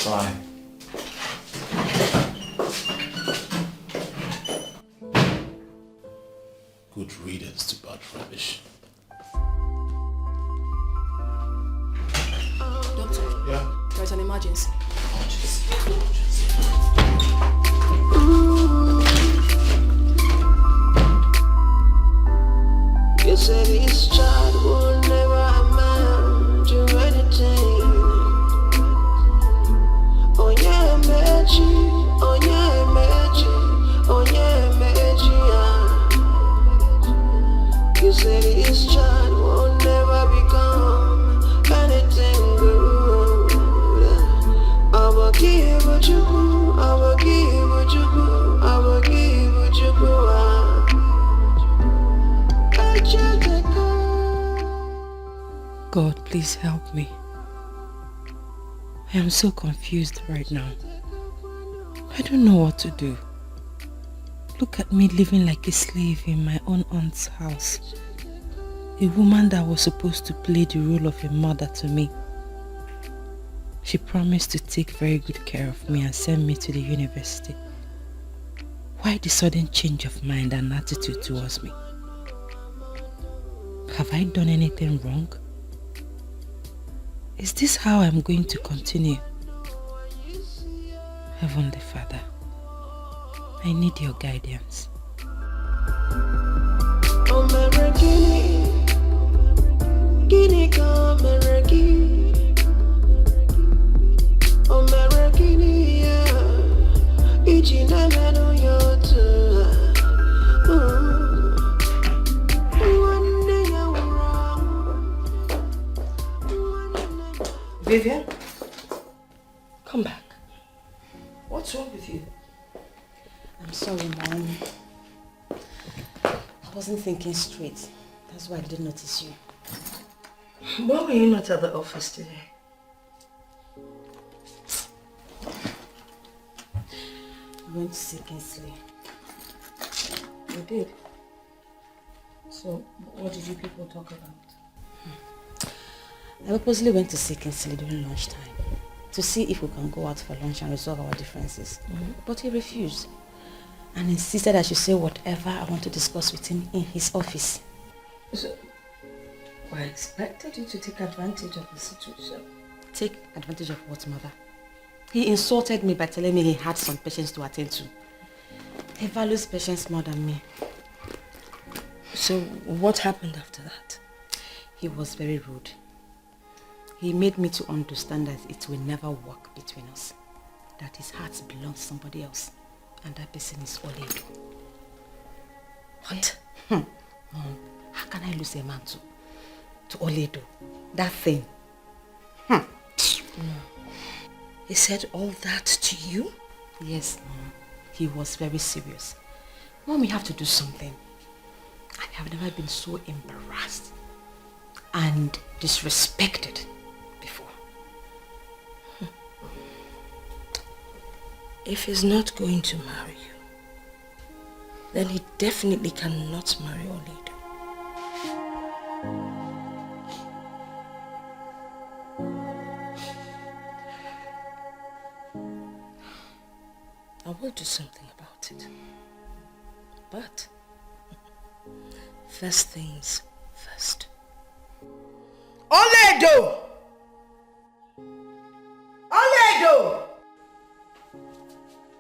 fine. Bye. there's an emergency. You said this child will never amount to anything. Oh yeah, magic. Oh yeah, magic. Oh yeah, magic. You said this child will never become anything good. I will give what you go. I will give what you go. I will give what you go. God, please help me. I am so confused right now. I don't know what to do. Look at me living like a slave in my own aunt's house. A woman that was supposed to play the role of a mother to me. She promised to take very good care of me and send me to the university. Why the sudden change of mind and attitude towards me? Have I done anything wrong? Is this how I'm going to continue? Heavenly Father, I need your guidance. Vivian, come back. What's wrong with you? I'm sorry, Mom. I wasn't thinking straight. That's why I didn't notice you. Why were you not at the office today? We went to see Kingsley. You did? So, what did you people talk about? I purposely went to see Kingsley during lunchtime to see if we can go out for lunch and resolve our differences. But he refused and insisted I should say whatever I want to discuss with him in his office. So, I expected you to take advantage of the situation. Take advantage of what, Mother? He insulted me by telling me he had some patients to attend to. He values patients more than me. So, what happened after that? He was very rude. He made me to understand that it will never work between us. That his heart belongs to somebody else. And that person is Ini Edo. What? Mom, how can I lose a man to Ini Edo? That thing. No. He said all that to you? Yes, Mom. He was very serious. Mom, we have to do something. I have never been so embarrassed and disrespected before. If he's not going to marry you, then he definitely cannot marry Ini Edo. I will do something about it. But first things first. Ini Edo! Ini Edo!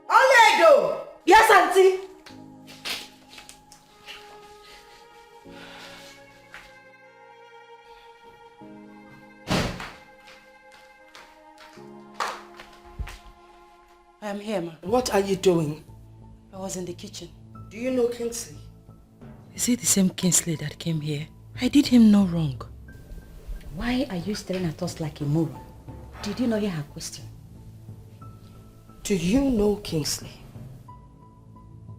Ini Edo! Yes, Auntie. I am here, Ma. What are you doing? I was in the kitchen. Do you know Kingsley? Is it the same Kingsley that came here? I did him no wrong. Why are you staring at us like a moron? Did you not hear her question? Do you know Kingsley?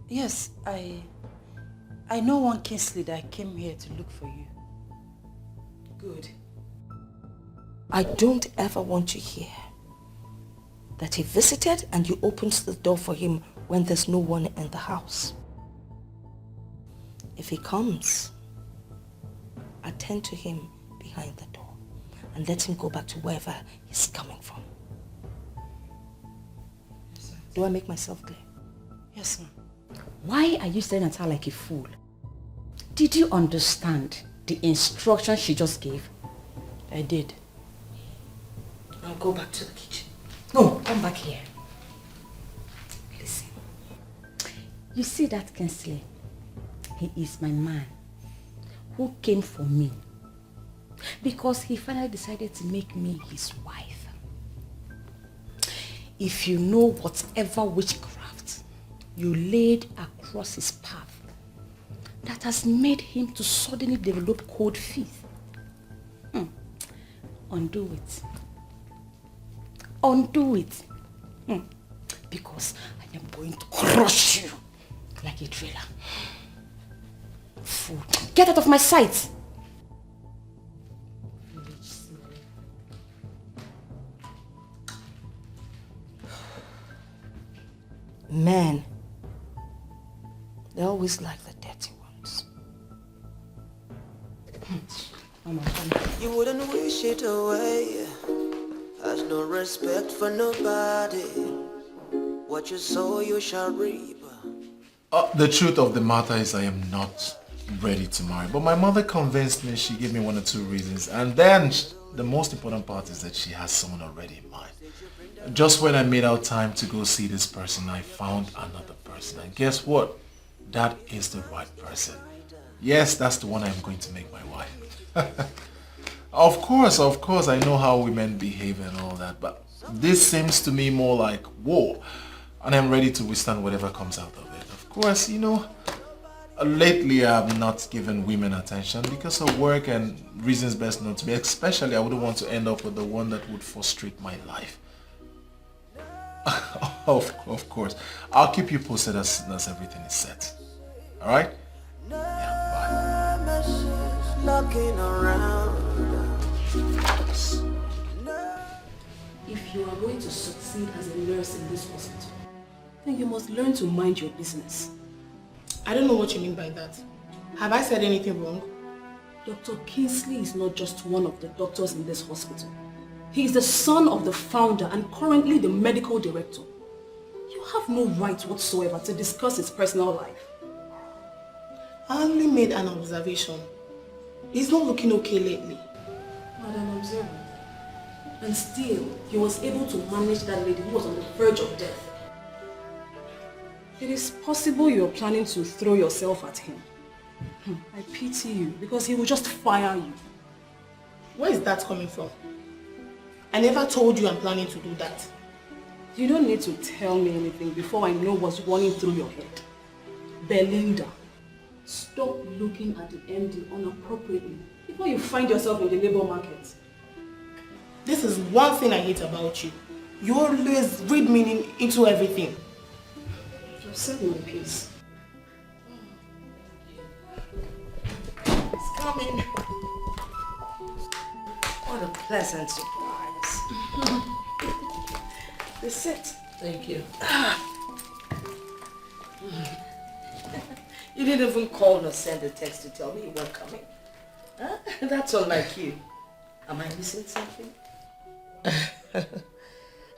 Yes, I know one Kingsley that came here to look for you. Good. I don't ever want to hear that he visited and you opened the door for him when there's no one in the house. If he comes, attend to him behind the door and let him go back to wherever he's coming from. Do I make myself clear? Yes, ma'am. Why are you staring at her like a fool? Did you understand the instruction she just gave? I did. I'll go back to the kitchen. No, come back here. Listen. You see that Kingsley? He is my man who came for me because he finally decided to make me his wife. If you know whatever witchcraft you laid across his path that has made him to suddenly develop cold feet, undo it. Undo it. Because I am going to crush you like a trailer. Fool. Get out of my sight. Men, they always like the dirty ones. You wouldn't wish it away. Has no respect for nobody. What you sow, you shall reap. The truth of the matter is I am not ready to marry. But my mother convinced me. She gave me 1 or 2 reasons. And then the most important part is that she has someone already in mind. Just when I made out time to go see this person, I found another person. And guess what? That is the right person. Yes, that's the one I'm going to make my wife. Of course, I know how women behave and all that, but this seems to me more like war, and I'm ready to withstand whatever comes out of it. Of course, you know, lately I've not given women attention because of work and reasons best known to me. Especially, I wouldn't want to end up with the one that would frustrate my life. Of course, I'll keep you posted as soon as everything is set. All right? Yeah, bye. Knocking around. If you are going to succeed as a nurse in this hospital, then you must learn to mind your business. I don't know what you mean by that. Have I said anything wrong? Dr. Kingsley is not just one of the doctors in this hospital. He is the son of the founder and currently the medical director. You have no right whatsoever to discuss his personal life. I only made an observation. He's not looking okay lately. Madam Observer. And still, he was able to manage that lady who was on the verge of death. It is possible you're planning to throw yourself at him. I pity you because he will just fire you. Where is that coming from? I never told you I'm planning to do that. You don't need to tell me anything before I know what's running through your head. Belinda, stop looking at the MD inappropriately before you find yourself in the labor market. This is one thing I hate about you. You always read meaning into everything. Just set me in peace. It's coming. What a pleasant surprise. This sit. Thank you. You didn't even call or send a text to tell me you weren't coming. Huh? That's unlike you. Am I missing something?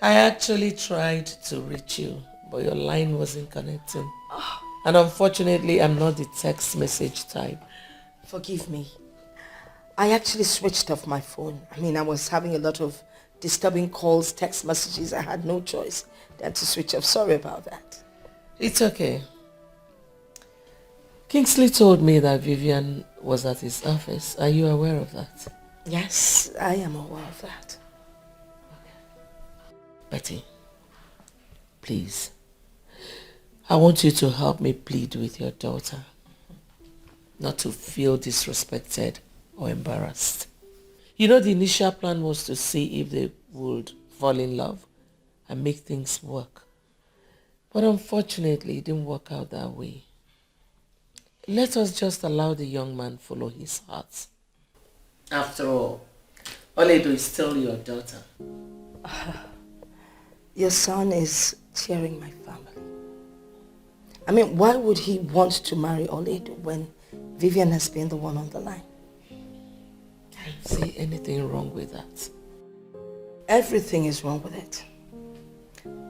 I actually tried to reach you, but your line wasn't connecting. And unfortunately, I'm not the text message type. Forgive me. I actually switched off my phone. I was having a lot of disturbing calls, text messages. I had no choice than to switch off. Sorry about that. It's okay. Kingsley told me that Vivian was at his office. Are you aware of that? Yes, I am aware of that. Betty, please, I want you to help me plead with your daughter not to feel disrespected or embarrassed. You know, the initial plan was to see if they would fall in love and make things work. But unfortunately, it didn't work out that way. Let us just allow the young man follow his heart. After all, Oledo is still your daughter. Your son is cheering my family. Why would he want to marry Oledo when Vivian has been the one on the line? I don't see anything wrong with that. Everything is wrong with it.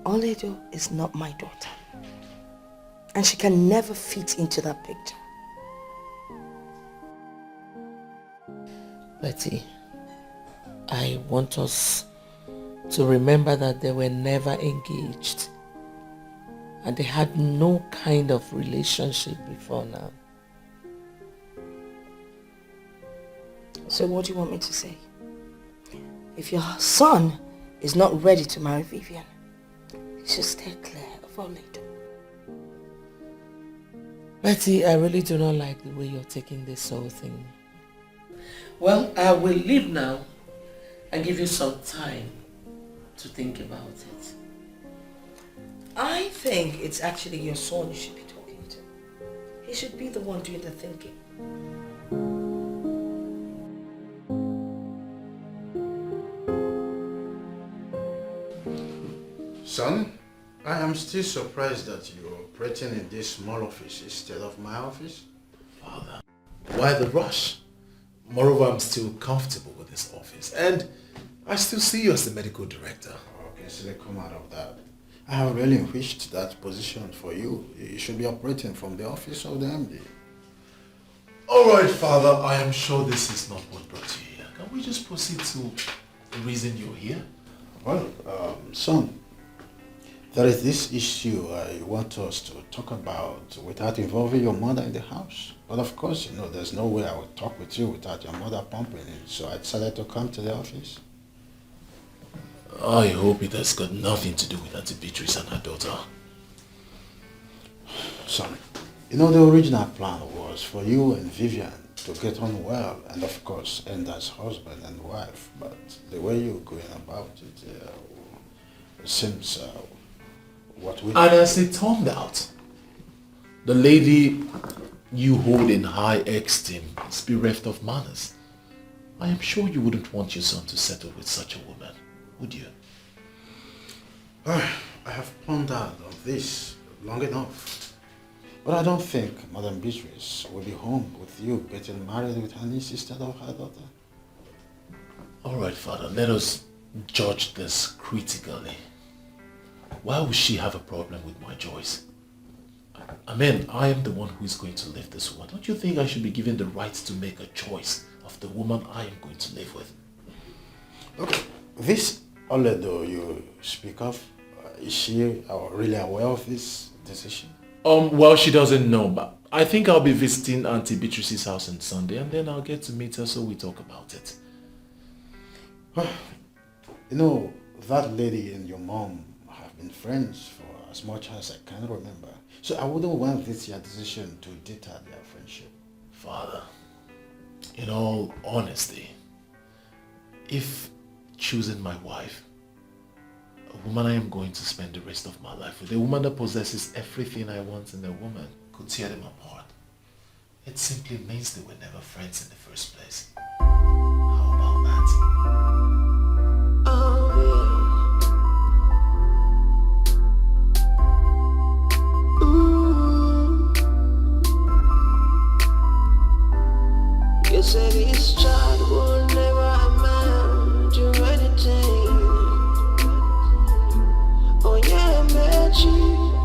Oledo is not my daughter. And she can never fit into that picture. Betty, I want us to remember that they were never engaged and they had no kind of relationship before now. So what do you want me to say? If your son is not ready to marry Vivian, he should stay clear of our lady. Betty, I really do not like the way you're taking this whole thing. Well, I will leave now and give you some time to think about it. I think it's actually your son you should be talking to. He should be the one doing the thinking. Son, I am still surprised that you're operating in this small office instead of my office. Father, why the rush? Moreover, I'm still comfortable with this office and I still see you as the medical director. Okay, so they come out of that. I have really wished that position for you. You should be operating from the office of the MD. Alright, Father, I am sure this is not what brought you here. Can we just proceed to the reason you're here? Well, son, there is this issue I want us to talk about without involving your mother in the house. But of course, you know, there's no way I would talk with you without your mother pumping it. So I decided to come to the office. I hope it has got nothing to do with Auntie Beatrice and her daughter. Son, you know, the original plan was for you and Vivian to get on well and of course end as husband and wife. But the way you're going about it seems what we... And as it turned out, the lady you hold in high esteem is bereft of manners. I am sure you wouldn't want your son to settle with such a woman, would you? I have pondered on this long enough. But I don't think Madam Beatrice will be home with you getting married with her niece instead of her daughter. Alright, Father, let us judge this critically. Why would she have a problem with my choice? I mean, I am the one who is going to live this woman. Don't you think I should be given the right to make a choice of the woman I am going to live with? Okay, this Oledo you speak of, is she really aware of this decision? Well, she doesn't know, but I think I'll be visiting Auntie Beatrice's house on Sunday and then I'll get to meet her so we talk about it. You know, that lady and your mom have been friends for as much as I can remember. So I wouldn't want this your decision to deter their friendship. Father, in all honesty, if choosing my wife, a woman I am going to spend the rest of my life with, a woman that possesses everything I want in a woman, could tear them apart, it simply means they were never friends in the first place. How about that? You said this child will never amount to anything. Oh yeah, magic.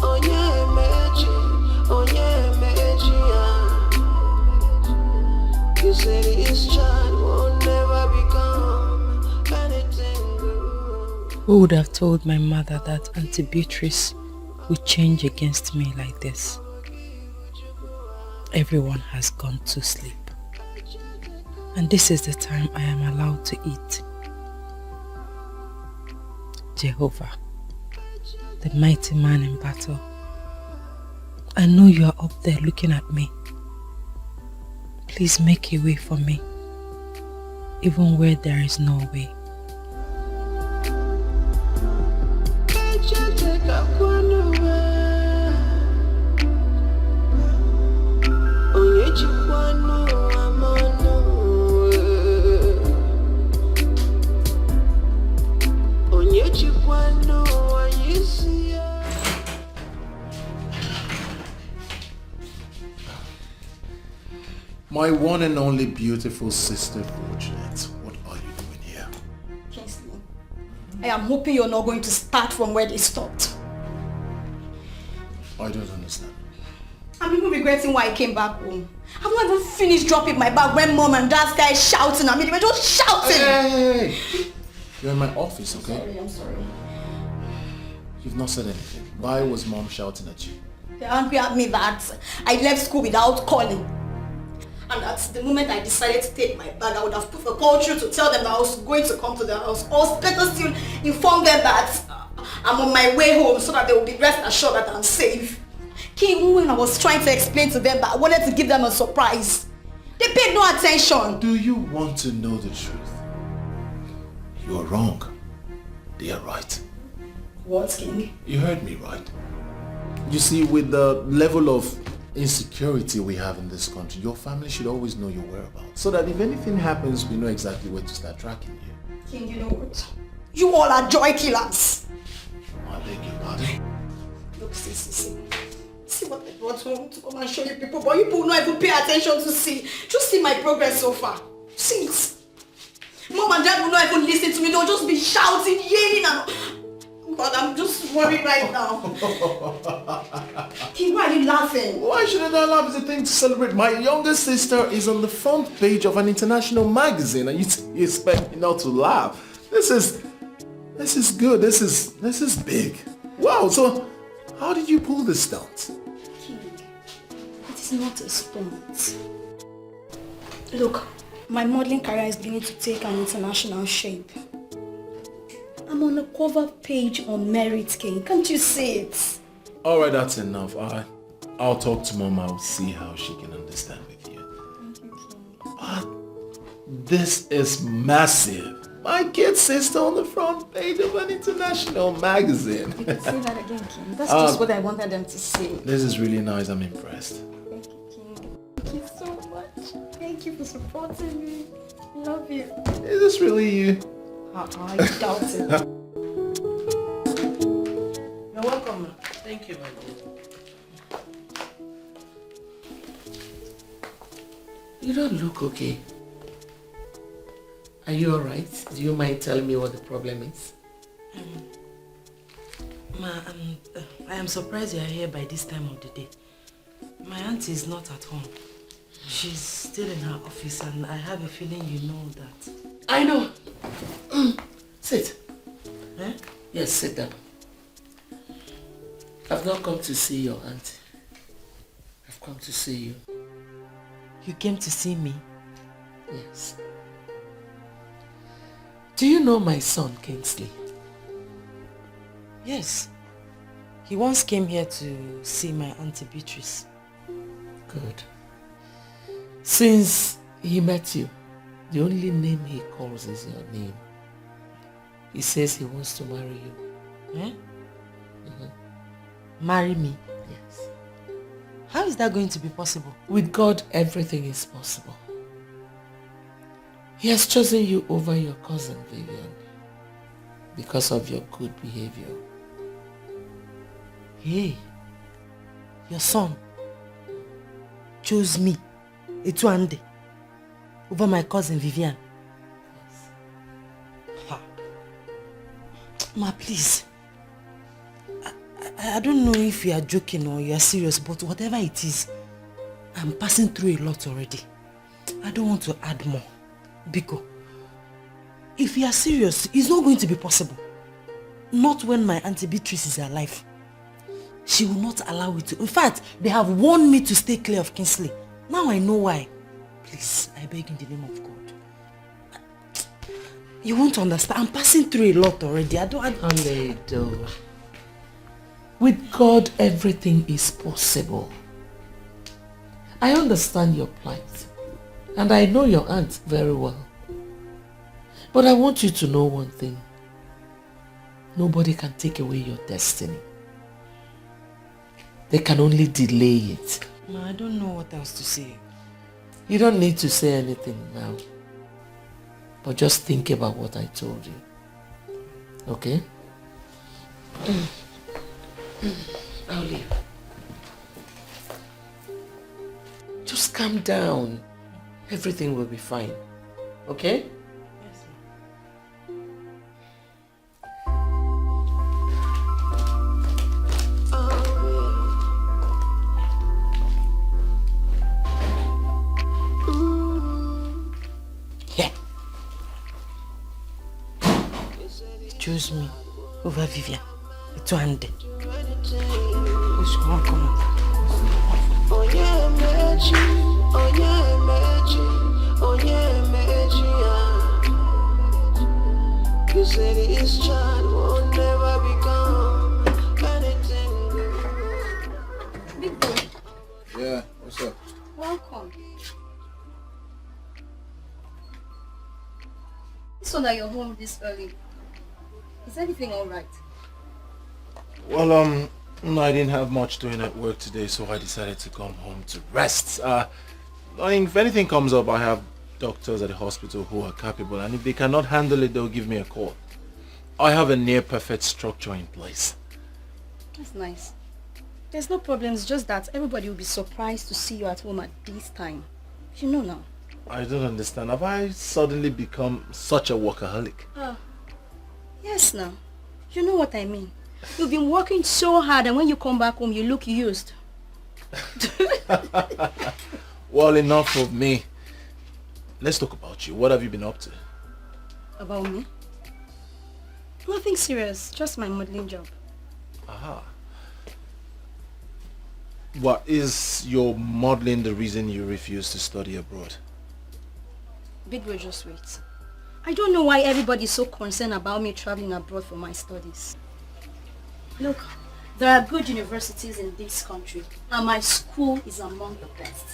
Oh yeah, magic. Oh yeah, magic. You said this child will never become anything good. Who would have told my mother that Auntie Beatrice would change against me like this? Everyone has gone to sleep. And this is the time I am allowed to eat. Jehovah, the mighty man in battle, I know you are up there looking at me. Please make a way for me, even where there is no way. My one and only beautiful sister, Fortunate, what are you doing here? Kingsley, I am hoping you're not going to start from where they stopped. I don't understand. I'm even regretting why I came back home. I've not even finished dropping my bag when mom and dad started shouting at me. They were just shouting! Hey! You're in my office, okay? I'm sorry. You've not said anything. Why was mom shouting at you? They're angry at me that I left school without calling. And at the moment I decided to take my bag, I would have put a call through to tell them that I was going to come to their house. Or better still, inform them that I'm on my way home so that they will be rest assured that I'm safe. Even when I was trying to explain to them that I wanted to give them a surprise, they paid no attention. Do you want to know the truth? You are wrong. They are right. What, King? You heard me right. You see, with the level of insecurity we have in this country, your family should always know your whereabouts. So that if anything happens, we know exactly where to start tracking you. King, you know what? You all are joy killers. I beg your pardon. Look, see. See what I brought home to come and show you people, but you people don't even pay attention to see. Just see my progress so far. See it. Mom and Dad will not even listen to me. They'll just be shouting, yelling, and... God, I'm just worried right now. King, why are you laughing? Why shouldn't I laugh? It's a thing to celebrate. My younger sister is on the front page of an international magazine, and you expect me not to laugh. This is good. This is big. Wow. So, how did you pull this stunt? King, it is not a stunt. Look, my modeling career is beginning to take an international shape. I'm on a cover page on Merit, King. Can't you see it? All right, that's enough. I'll talk to Mom. I'll see how she can understand with you. Thank you, King. But this is massive. My kid sister on the front page of an international magazine. You can say that again, King. That's just what I wanted them to see. This is really nice. I'm impressed. Thank you, King. Thank you so much. Thank you for supporting me. Love you. Is this really you? I doubt it. You're welcome. Thank you, my dear. You don't look okay. Are you alright? Do you mind telling me what the problem is? Ma, I am surprised you are here by this time of the day. My auntie is not at home. She's still in her office, and I have a feeling you know that. I know. Sit. Eh? Yes, sit down. I've not come to see your auntie. I've come to see you. You came to see me? Yes. Do you know my son, Kingsley? Yes. He once came here to see my auntie Beatrice. Good. Since he met you, the only name he calls is your name. He says he wants to marry you. Eh? Marry me? Yes. How is that going to be possible? With God, everything is possible. He has chosen you over your cousin, Vivian, because of your good behavior. Hey, your son chose me, Etuande, over my cousin Vivian. Ha. Ma, please. I don't know if you are joking or you are serious, but whatever it is, I'm passing through a lot already. I don't want to add more. Biko, if you are serious, it's not going to be possible. Not when my auntie Beatrice is alive. She will not allow it to. In fact, they have warned me to stay clear of Kingsley. Now I know why. Please, I beg in the name of God. You won't understand. I'm passing through a lot already. I don't... Ini Edo. With God, everything is possible. I understand your plight. And I know your aunt very well. But I want you to know one thing. Nobody can take away your destiny. They can only delay it. Ma, I don't know what else to say. You don't need to say anything now. But just think about what I told you. Okay? I'll leave. Just calm down. Everything will be fine. Okay? Yes, choose me over Vivian. It's one day. Come on, come on. Oh yeah, magic. Oh yeah, magic. Oh yeah, magic. You said this child will never become anything good. Big boy, Yeah, what's up? welcome. So that you're home this early. Is everything alright? Well, no, I didn't have much doing at work today, so I decided to come home to rest. If anything comes up, I have doctors at the hospital who are capable, and if they cannot handle it, they'll give me a call. I have a near-perfect structure in place. That's nice. There's no problem, it's just that everybody will be surprised to see you at home at this time. You know now. I don't understand. Have I suddenly become such a workaholic? Yes now. You know what I mean. You've been working so hard and when you come back home you look used. Well, enough of me. Let's talk about you. What have you been up to? About me? Nothing serious, just my modeling job. Aha. What is your modeling the reason you refuse to study abroad? Big Boy, just wait. I don't know why everybody's so concerned about me traveling abroad for my studies. Look, there are good universities in this country and my school is among the best.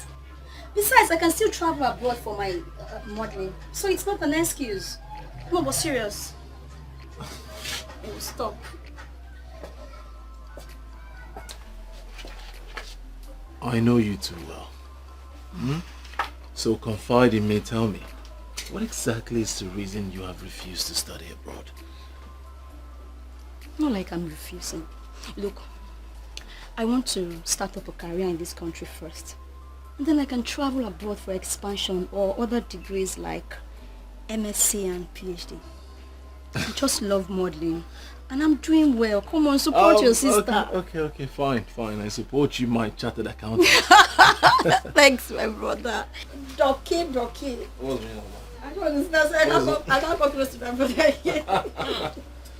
Besides, I can still travel abroad for my modeling, so it's not an excuse. No, but serious. Oh, stop. I know you too well. So confide in me, tell me. What exactly is the reason you have refused to study abroad? Not like I'm refusing. Look, I want to start up a career in this country first. And then I can travel abroad for expansion or other degrees like MSc and PhD. I just love modeling. And I'm doing well. Come on, support your sister. Okay, fine. I support you, my chartered accountant. Thanks, my brother. Dikeh. What's going on? I don't understand. I can't come close to my brother again.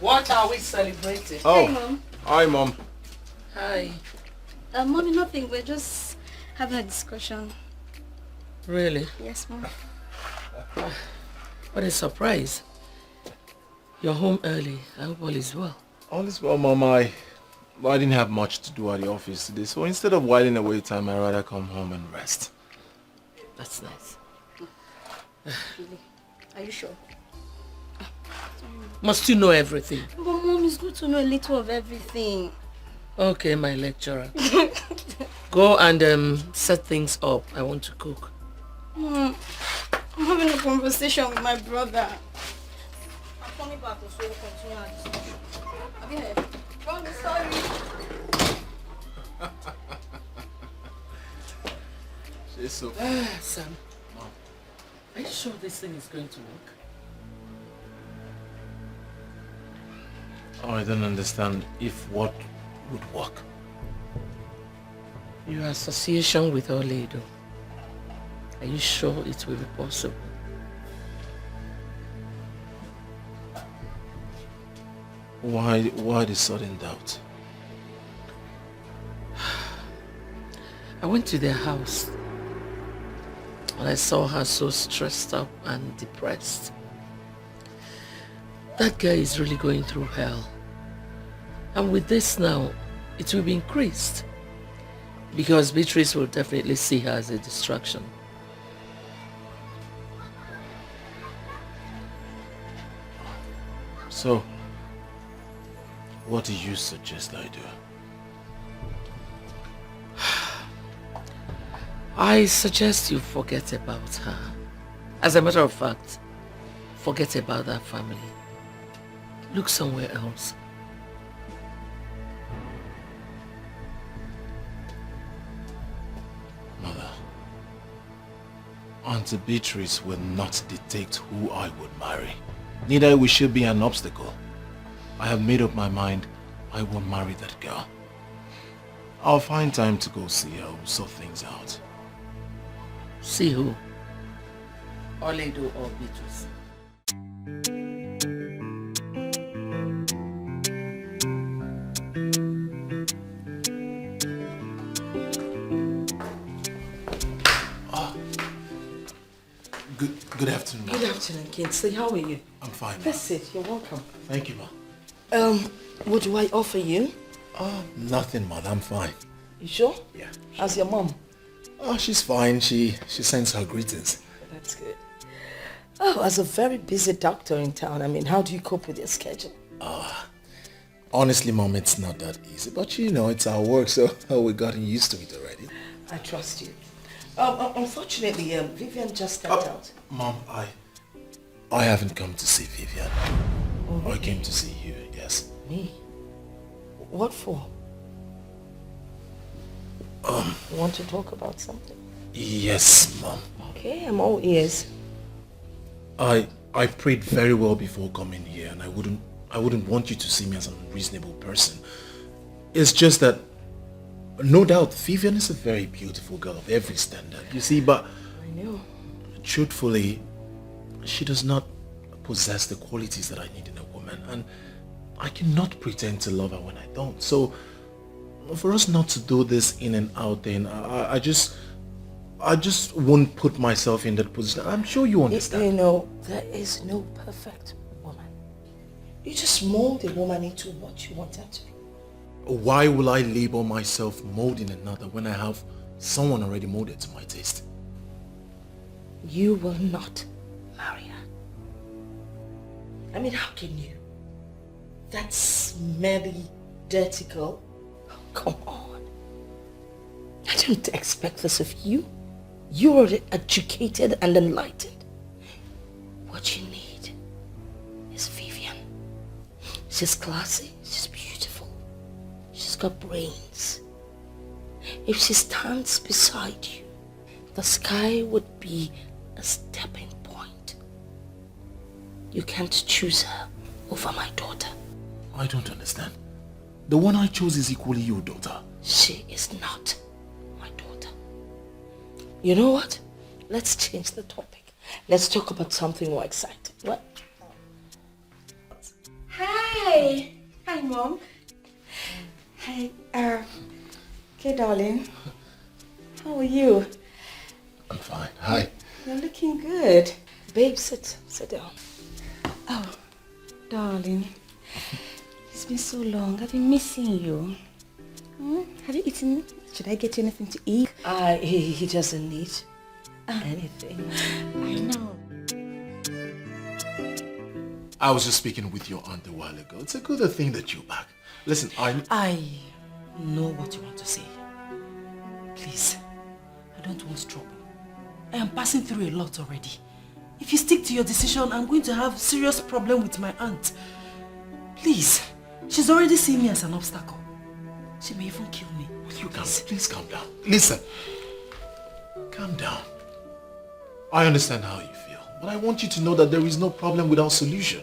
What are we celebrating? Oh, Hey, Mom. Hi, Mom. Hi. Mommy, nothing. We're just having a discussion. Really? Yes, Mom. What a surprise. You're home early. I hope all is well. All is well, Mom. I didn't have much to do at the office today, so instead of whiling away time, I'd rather come home and rest. That's nice. Really? Are you sure? Must you know everything? But Mom, it's good to know a little of everything. Okay, my lecturer. Go and set things up. I want to cook. I'm having a conversation with my brother. I'm coming back so we'll continue our discussion. Have you heard? Mom, sorry. She's so... Sam, Mom, are you sure this thing is going to work? I don't understand if what would work. Your association with Ini Edo. Are you sure it will be possible? Why the sudden doubt? I went to their house and I saw her so stressed up and depressed. That guy is really going through hell. And with this now, it will be increased. Because Beatrice will definitely see her as a distraction. So, what do you suggest I do? I suggest you forget about her. As a matter of fact, forget about that family. Look somewhere else. Mother, Auntie Beatrice will not dictate who I would marry. Neither will she be an obstacle. I have made up my mind I will marry that girl. I'll find time to go see her. We'll sort things out. See who? Ini Edo or Beatrice? Good afternoon, Ma. Good afternoon, Kingsley. How are you? I'm fine, Ma. Let's sit. You're welcome. Thank you, Ma. What do I offer you? Nothing, Ma. I'm fine. You sure? Yeah. How's your mom? Oh, she's fine. She sends her greetings. That's good. Oh, as a very busy doctor in town, I mean, how do you cope with your schedule? Honestly, Mom, it's not that easy. But you know, it's our work, so we've gotten used to it already. I trust you. Unfortunately, Vivian just stepped out. Mom, I haven't come to see Vivian. Oh, really? I came to see you, yes. Me? What for? You want to talk about something? Yes, Mom. Okay, I'm all ears. I prayed very well before coming here, and I wouldn't want you to see me as an unreasonable person. It's just that, no doubt, Vivian is a very beautiful girl of every standard, you see, but I know. Truthfully, she does not possess the qualities that I need in a woman, and I cannot pretend to love her when I don't. So, for us not to do this in and out, then I just won't put myself in that position. I'm sure you understand. You know, there is no perfect woman. You just mold a woman into what you want her to be. Why will I label myself molding another when I have someone already molded to my taste? You will not marry her. I mean, how can you? That smelly, dirty girl? Oh, come on. I don't expect this of you. You are educated and enlightened. What you need is Vivian. She's classy, she's beautiful, she's got brains. If she stands beside you, the sky would be a stepping point. You can't choose her over my daughter. I don't understand. The one I chose is equally your daughter. She is not my daughter. You know what? Let's change the topic. Let's talk about something more exciting. What? Hi! Hi, Mom. Hi, okay, darling. How are you? I'm fine. Hi. You're looking good. Babe, sit down. Oh, darling. It's been so long. I've been missing you. Have you eaten? Should I get you anything to eat? He doesn't need anything. I know. I was just speaking with your aunt a while ago. It's a good thing that you're back. Listen, I know what you want to say. Please, I don't want trouble. I am passing through a lot already. If you stick to your decision, I'm going to have serious problem with my aunt. Please, she's already seen me as an obstacle. She may even kill me. Please calm down. Listen, calm down. I understand how you feel, but I want you to know that there is no problem without solution.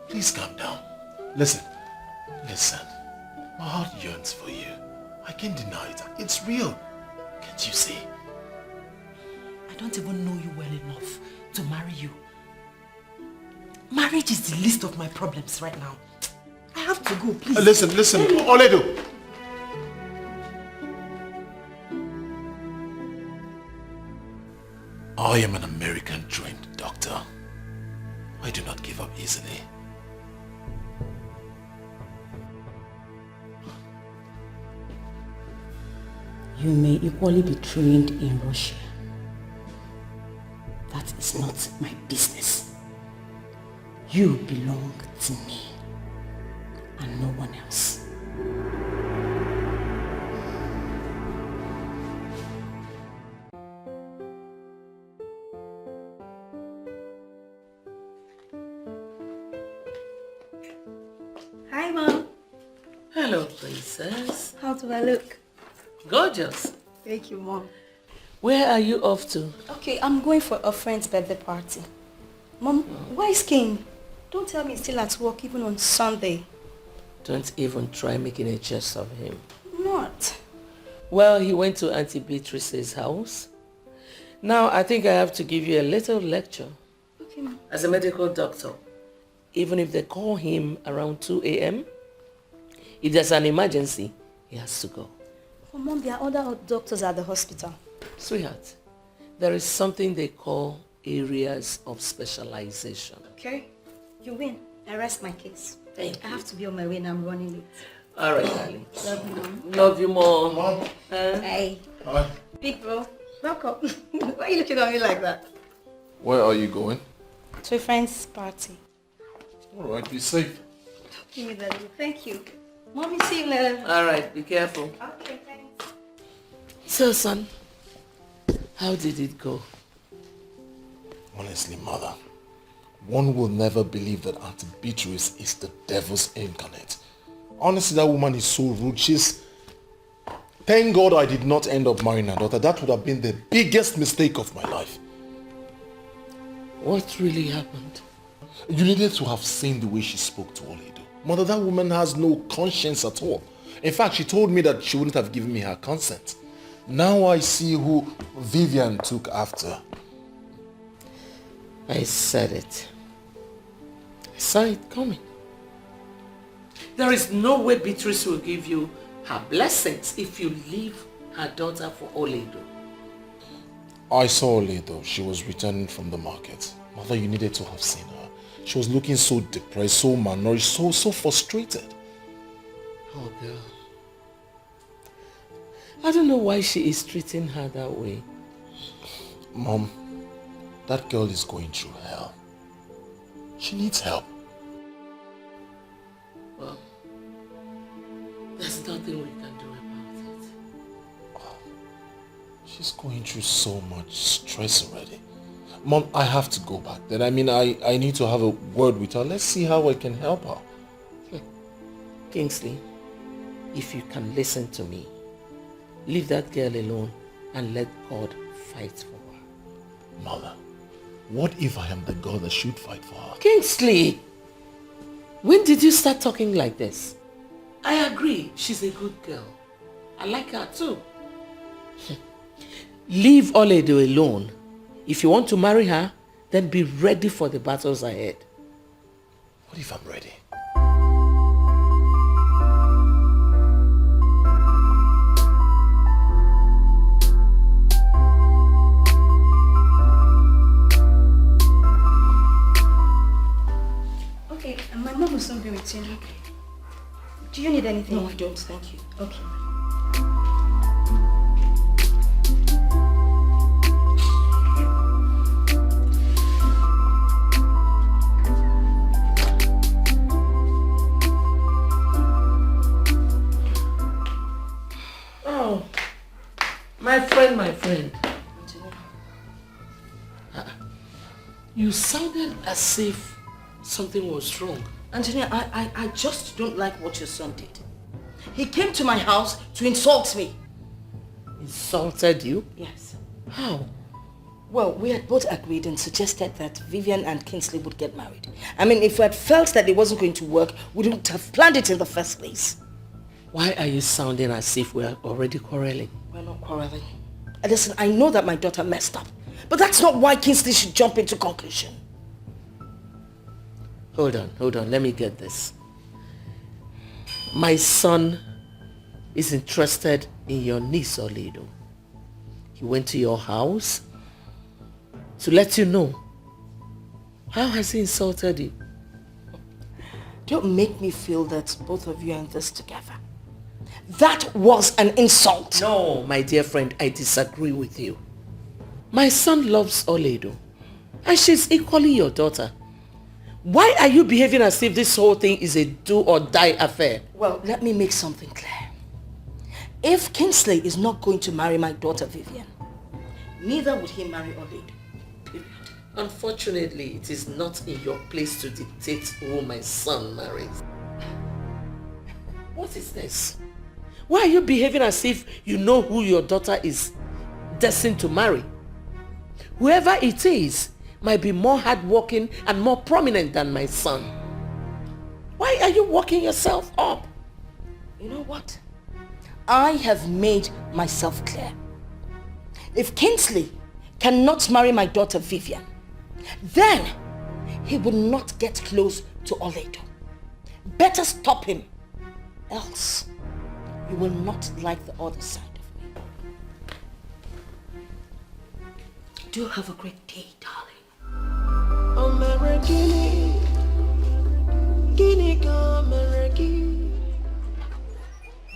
Please calm down. Listen. My heart yearns for you. I can't deny it. It's real. Can't you see? I don't even know you well enough to marry you. Marriage is the least of my problems right now. I have to go, please. Listen, Oledo. I am an American-trained doctor. I do not give up easily. You may equally be trained in Russia. That is not my business. You belong to me and no one else. Hi, Mom. Hello, princess. How do I look? Gorgeous. Thank you, Mom. Where are you off to? Okay, I'm going for a friend's birthday party. Mom, why is King? Don't tell me he's still at work even on Sunday. Don't even try making a jest of him. Not. Well, he went to Auntie Beatrice's house. Now, I think I have to give you a little lecture. Okay, Mom. As a medical doctor, even if they call him around 2 a.m., if there's an emergency, he has to go. Oh, Mom, there are other doctors at the hospital. Sweetheart, there is something they call areas of specialization. Okay, you win. I rest my case. Thank I you. have to be on my way and I'm running late. All right, darling. Love you, Mom. Love you more. Mom. Hey. Hi. Big bro, welcome. Why are you looking at me like that? Where are you going? To a friend's party. All right, be safe. Give me that. Thank you. Mommy, see you later. All right, be careful. Okay, thanks. So, son, how did it go? Honestly, Mother, one will never believe that Auntie Beatrice is the devil's incarnate. Honestly, that woman is so rude. Thank God I did not end up marrying her daughter. That would have been the biggest mistake of my life. What really happened? You needed to have seen the way she spoke to Oledo. Mother, that woman has no conscience at all. In fact, she told me that she wouldn't have given me her consent. Now I see who Vivian took after. I said it. I saw it coming. There is no way Beatrice will give you her blessings if you leave her daughter for Oledo. I saw Oledo. She was returning from the market. Mother, you needed to have seen her. She was looking so depressed, so malnourished, so frustrated. Oh, girl. I don't know why she is treating her that way. Mom, that girl is going through hell. She needs help. Well, there's nothing we can do about it. She's going through so much stress already. Mom, I have to go back then. I mean, I need to have a word with her. Let's see how I can help her. Kingsley, if you can listen to me, leave that girl alone and let God fight for her. Mother, what if I am the God that should fight for her? Kingsley, when did you start talking like this? I agree, she's a good girl. I like her too. Leave Oledo alone. If you want to marry her, then be ready for the battles ahead. What if I'm ready? Okay, and my mom will soon be with you. Okay. Do you need anything? No, I don't, thank you. Okay. Oh, my friend. You sounded as if something was wrong. Antonia, I just don't like what your son did. He came to my house to insult me. Insulted you? Yes. How? Well, we had both agreed and suggested that Vivian and Kingsley would get married. I mean, if we had felt that it wasn't going to work, we wouldn't have planned it in the first place. Why are you sounding as if we are already quarreling? We're not quarreling. Listen, I know that my daughter messed up, but that's not why Kingsley should jump into conclusion. Hold on, let me get this. My son is interested in your niece, Oledo. He went to your house to let you know. How has he insulted you? Don't make me feel that both of you are in this together. That was an insult. No, my dear friend, I disagree with you. My son loves Oledo, and she's equally your daughter. Why are you behaving as if this whole thing is a do-or-die affair? Well, let me make something clear. If Kingsley is not going to marry my daughter Vivian, neither would he marry Oledo. Period. Unfortunately, it is not in your place to dictate who my son marries. What is this? Why are you behaving as if you know who your daughter is destined to marry? Whoever it is might be more hardworking and more prominent than my son. Why are you working yourself up? You know what? I have made myself clear. If Kingsley cannot marry my daughter Vivian, then he will not get close to Oledo. Better stop him, else you will not like the other side of me. Do have a great day, darling.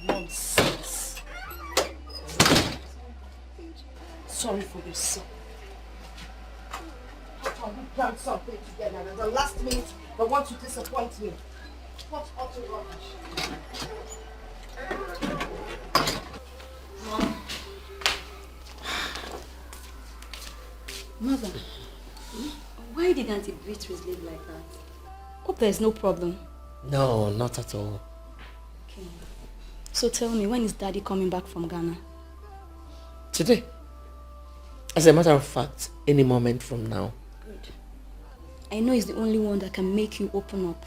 Nonsense. Sorry for your son. How can we plan something together and at the last minute they want to disappoint me? What utter rubbish. Mom. Mother, why did Auntie Beatrice live like that? Hope there's no problem. No, not at all. Okay. So tell me, when is Daddy coming back from Ghana? Today. As a matter of fact, any moment from now. Good. I know he's the only one that can make you open up.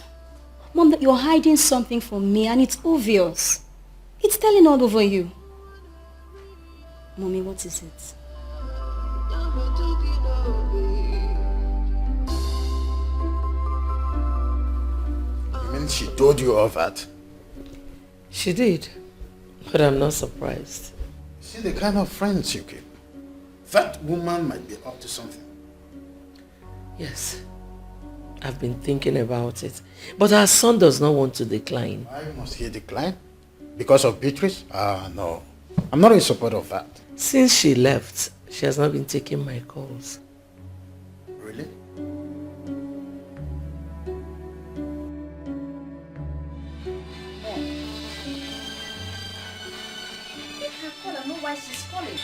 Mom, that you're hiding something from me and it's obvious. It's telling all over you. Mommy, what is it? You mean she told you all that? She did, but I'm not surprised. See the kind of friends you keep. That woman might be up to something. Yes, I've been thinking about it, but our son does not want to decline. Why must he decline? Because of Beatrice? No. I'm not in support of that. Since she left, she has not been taking my calls. Really? Make her call and know why she's calling.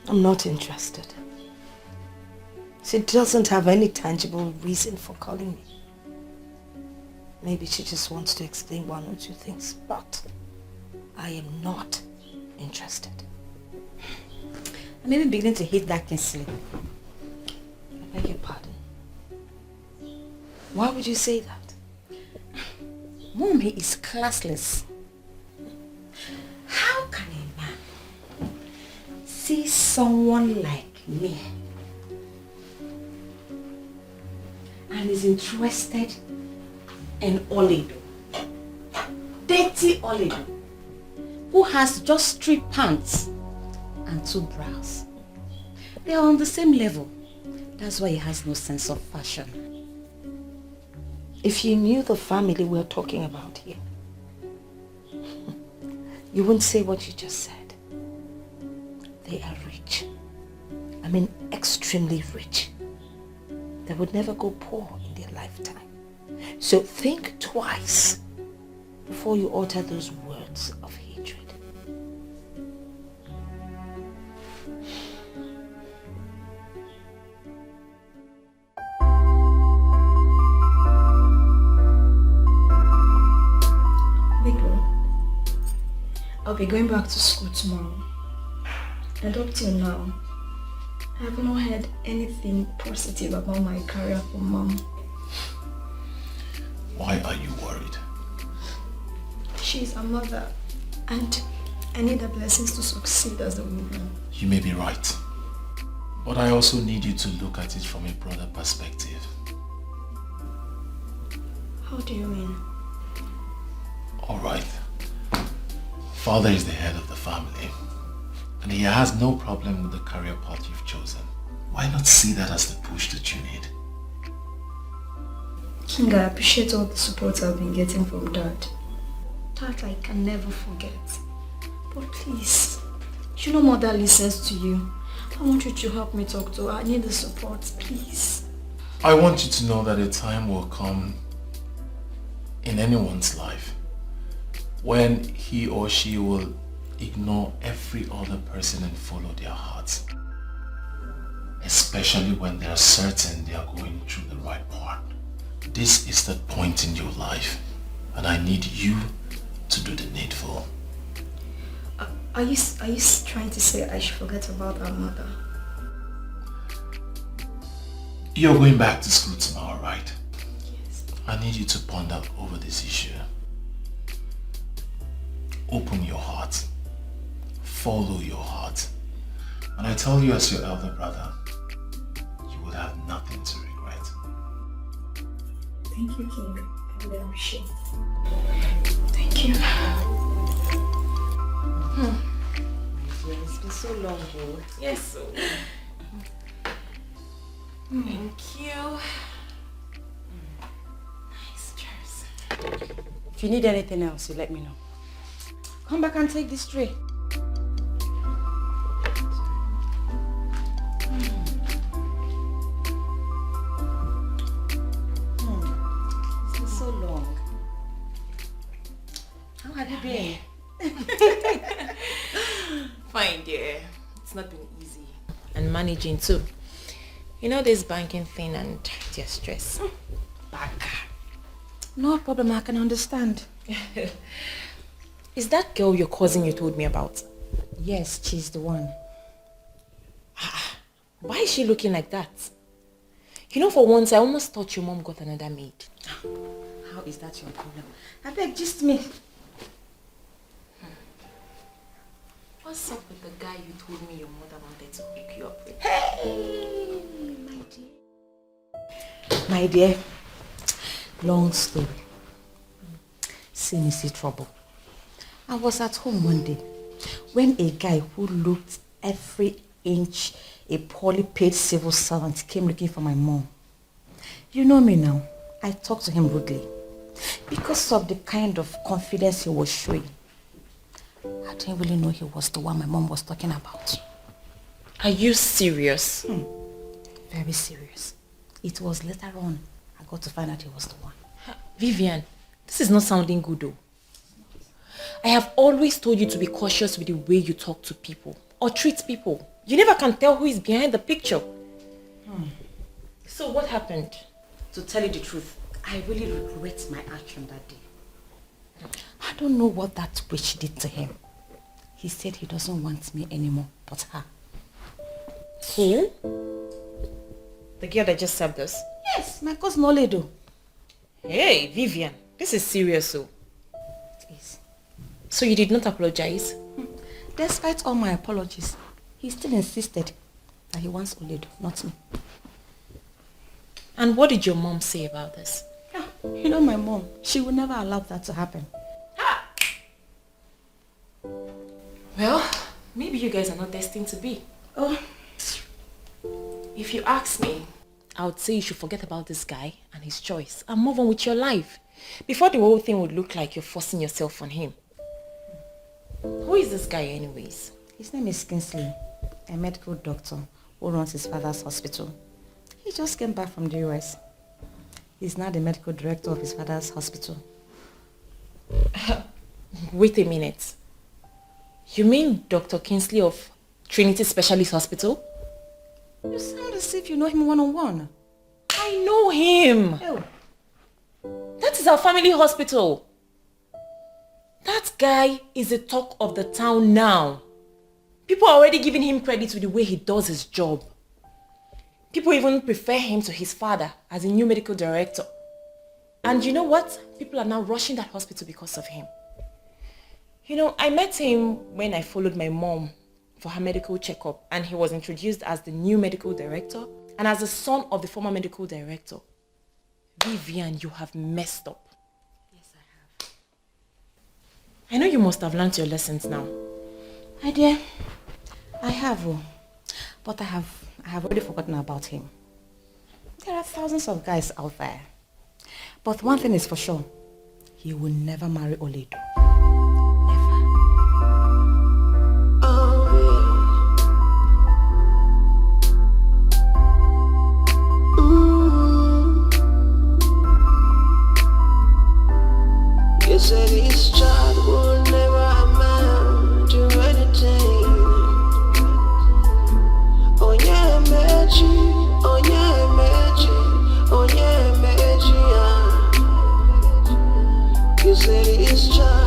I'm not interested. She doesn't have any tangible reason for calling me. Maybe she just wants to explain one or two things, but I am not interested. I'm even beginning to hate that Kingsley. I beg your pardon. Why would you say that? Mom, he is classless. How can a man see someone like me and is interested in Olido, dirty Olido, who has just 3 pants and 2 bras? They are on the same level. That's why he has no sense of fashion. If you knew the family we're talking about here, you wouldn't say what you just said. They are rich. I mean, extremely rich. They would never go poor in their lifetime. So think twice before you utter those words of hatred. I'll be going back to school tomorrow. And up till now, I have not heard anything positive about my career from Mom. Why are you worried? She's a mother, and I need the blessings to succeed as a woman. You may be right. But I also need you to look at it from a broader perspective. How do you mean? Alright. Father is the head of the family, and he has no problem with the career path you've chosen. Why not see that as the push that you need? King, I appreciate all the support I've been getting from Dad. That I can never forget. But please, you know Mother listens to you. I want you to help me talk to her. I need the support, please. I want you to know that a time will come in anyone's life when he or she will ignore every other person and follow their hearts. Especially when they are certain they are going through the right path. This is the point in your life, and I need you to do the needful. Are you trying to say I should forget about our mother? You're going back to school tomorrow, right? Yes. I need you to ponder over this issue. Open your heart. Follow your heart. And I tell you as your elder brother, you will have nothing to regret. Thank you, King. I really appreciate it. Thank you. so long, though. Yes, so. Thank you. Nice, cheers. If you need anything else, you let me know. Come back and take this tray. It's been so long. How have you been? Fine, dear. It's not been easy. And managing too. You know this banking thing and their stress. Banker. No problem, I can understand. Is that girl your cousin you told me about? Yes, she's the one. Why is she looking like that? You know, for once, I almost thought your mom got another maid. How is that your problem? I beg, just me. What's up with the guy you told me your mother wanted to hook you up with? Hey, my dear. My dear, long story. See trouble. I was at home one day when a guy who looked every inch a poorly paid civil servant came looking for my mom. You know me now. I talked to him rudely because of the kind of confidence he was showing. I didn't really know he was the one my mom was talking about. Are you serious? Very serious. It was later on I got to find out he was the one. Vivian, this is not sounding good though. I have always told you to be cautious with the way you talk to people or treat people. You never can tell who is behind the picture. So what happened? To tell you the truth, I really regret my action that day. I don't know what that witch did to him. He said he doesn't want me anymore, but her. Who? The girl that just served us? Yes, my cousin Ini Edo. Hey, Vivian, this is serious, so. It is. So you did not apologize? Despite all my apologies, he still insisted that he wants Ini Edo, not me. And what did your mom say about this? You know my mom, she would never allow that to happen. Well, maybe you guys are not destined to be. Oh. If you ask me, I would say you should forget about this guy and his choice and move on with your life before the whole thing would look like you're forcing yourself on him. Who is this guy anyways? His name is Kingsley, a medical doctor who runs his father's hospital. He just came back from the US. He's now the medical director of his father's hospital. Wait a minute. You mean Dr. Kingsley of Trinity Specialist Hospital? You sound as if you know him one-on-one. I know him. Oh. That is our family hospital. That guy is the talk of the town now. People are already giving him credit with the way he does his job. People even prefer him to his father as a new medical director. And you know what? People are now rushing that hospital because of him. You know, I met him when I followed my mom for her medical checkup, and he was introduced as the new medical director and as the son of the former medical director. Vivian, you have messed up. Yes, I have. I know you must have learned your lessons now. My dear, I have, but I have already forgotten about him. There are thousands of guys out there. But one thing is for sure, he will never marry Ini Edo. You said this child will never amount to anything. Oh yeah, magic. Oh yeah, magic. Oh yeah, magic. You said this child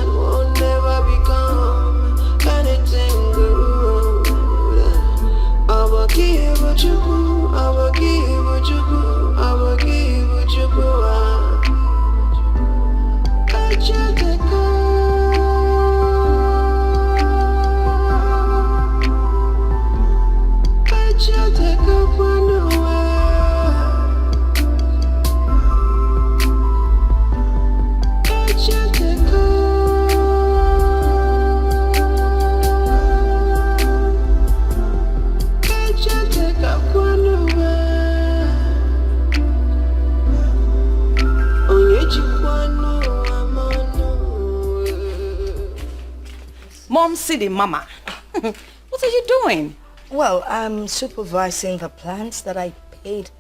come see the mama. What are you doing? Well, I'm supervising the plants that I paid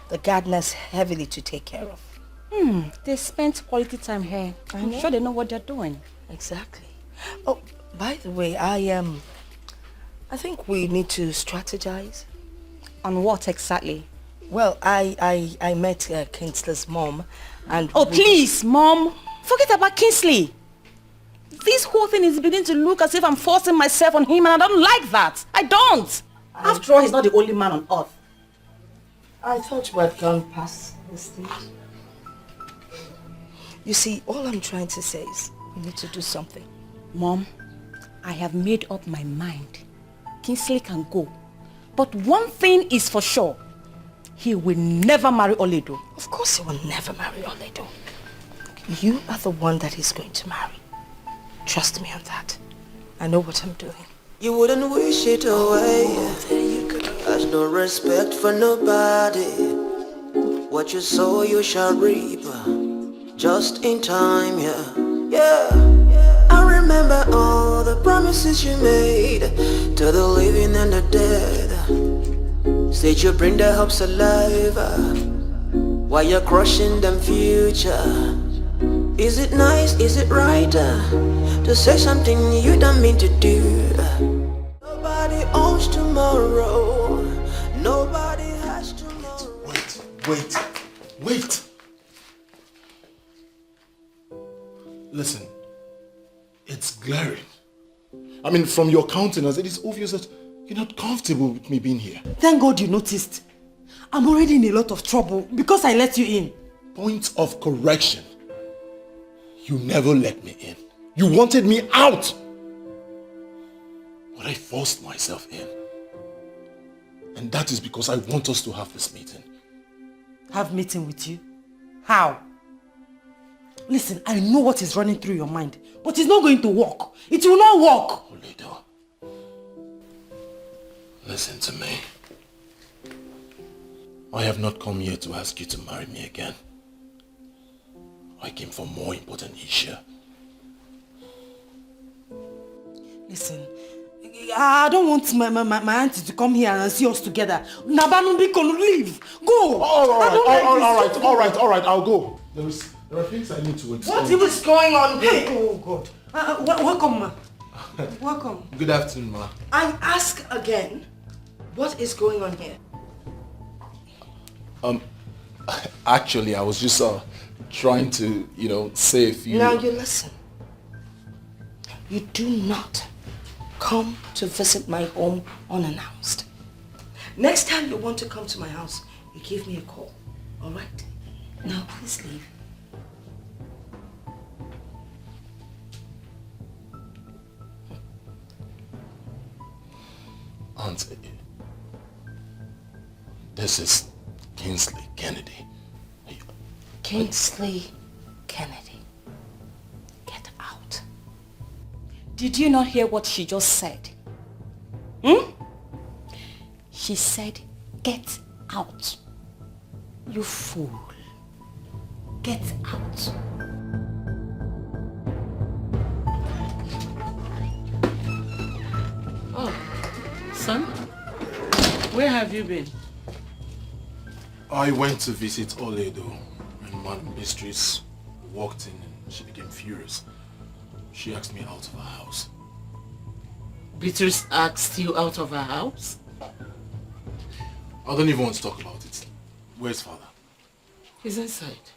the gardeners heavily to take care of. They spent quality time here. I'm sure they know what they're doing. Exactly. Oh, by the way, I think we need to strategize. On what exactly? Well, I met Kingsley's mom and... Oh, please, Mom. Forget about Kingsley. This whole thing is beginning to look as if I'm forcing myself on him, and I don't like that. I don't. After all, he's not the only man on earth. I thought we had gone past this stage. You see, all I'm trying to say is we need to do something. Mom, I have made up my mind. Kingsley can go. But one thing is for sure. He will never marry Oledo. Of course he will never marry Oledo. You are the one that he's going to marry. Trust me on that. I know what I'm doing. You wouldn't wish it away. Has no respect for nobody. What you sow you shall reap. Just in time, yeah. I remember all the promises you made to the living and the dead. Said you bring their hopes alive while you're crushing them future. Is it nice, is it right to say something you don't mean to do? Nobody owns tomorrow. Nobody has tomorrow. Wait. Listen, it's glaring. I mean, from your countenance, it is obvious that you're not comfortable with me being here. Thank God you noticed. I'm already in a lot of trouble because I let you in. Point of correction. You never let me in. You wanted me out. But I forced myself in. And that is because I want us to have this meeting. Have meeting with you? How? Listen, I know what is running through your mind, but it's not going to work. It will not work. Oledo, listen to me. I have not come here to ask you to marry me again. I came for more important issue. Listen, I don't want my auntie to come here and see us together. Nabanubiko, leave. Go. All right, I'll go. There are things I need to explain. What is going on? Hey, oh God. Welcome, ma. Welcome. Good afternoon, ma. I ask again, what is going on here? Actually, I was just trying to, say a few... Now you listen. You do not come to visit my home unannounced. Next time you want to come to my house, you give me a call. All right? Now please leave. Auntie, this is Kingsley Kennedy. Kingsley Kennedy. Get out. Did you not hear what she just said? She said, get out. You fool. Get out. Oh, son, where have you been? I went to visit Oledo, and Madam Mistress walked in and she became furious. She asked me out of her house. Beatrice asked you out of her house? I don't even want to talk about it. Where's father? He's inside.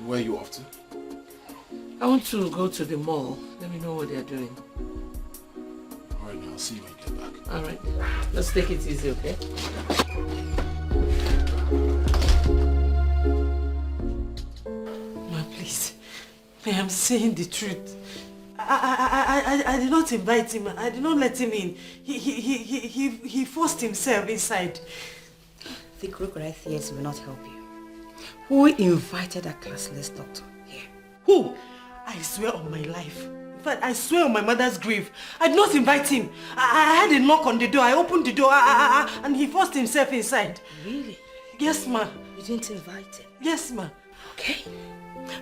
Where are you off to? I want to go to the mall. Let me know what they're doing. Alright, now I'll see you when you get back. Alright. Let's take it easy, okay? Ma, please. I am saying the truth. I did not invite him. I did not let him in. He forced himself inside. The crocodile tears will not help you. Who invited that classless doctor here? Who? I swear on my life. In fact, I swear on my mother's grave. I did not invite him. I had a knock on the door. I opened the door and he forced himself inside. Really? Yes, ma. You didn't invite him? Yes, ma. Okay.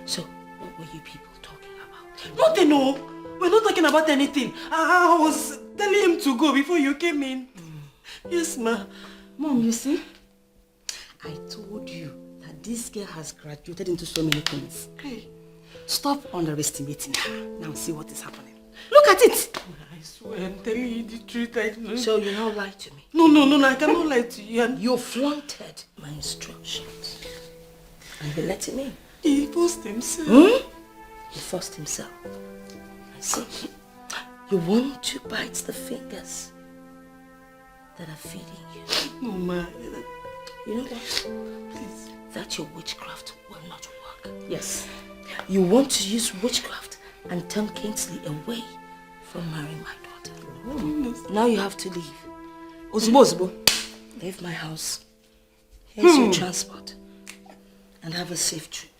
So, what were you people talking about? Nothing, no. We're not talking about anything. I was telling him to go before you came in. Yes, ma. Mom, you see? I told you that this girl has graduated into so many things. Hey. Stop underestimating her. Now see what is happening. Look at it! I swear I'm telling you the truth. I know. So you now lie to me? No, I cannot lie to you. You flaunted my instructions. And you let him in. He forced himself. He forced himself. I see. You want to bite the fingers that are feeding you. No, ma. You know what? Please. That your witchcraft will not work. Yes. You want to use witchcraft and turn Kingsley away from marrying my daughter. Now you have to leave. Ozubo. Leave my house. Here's your transport. And have a safe trip.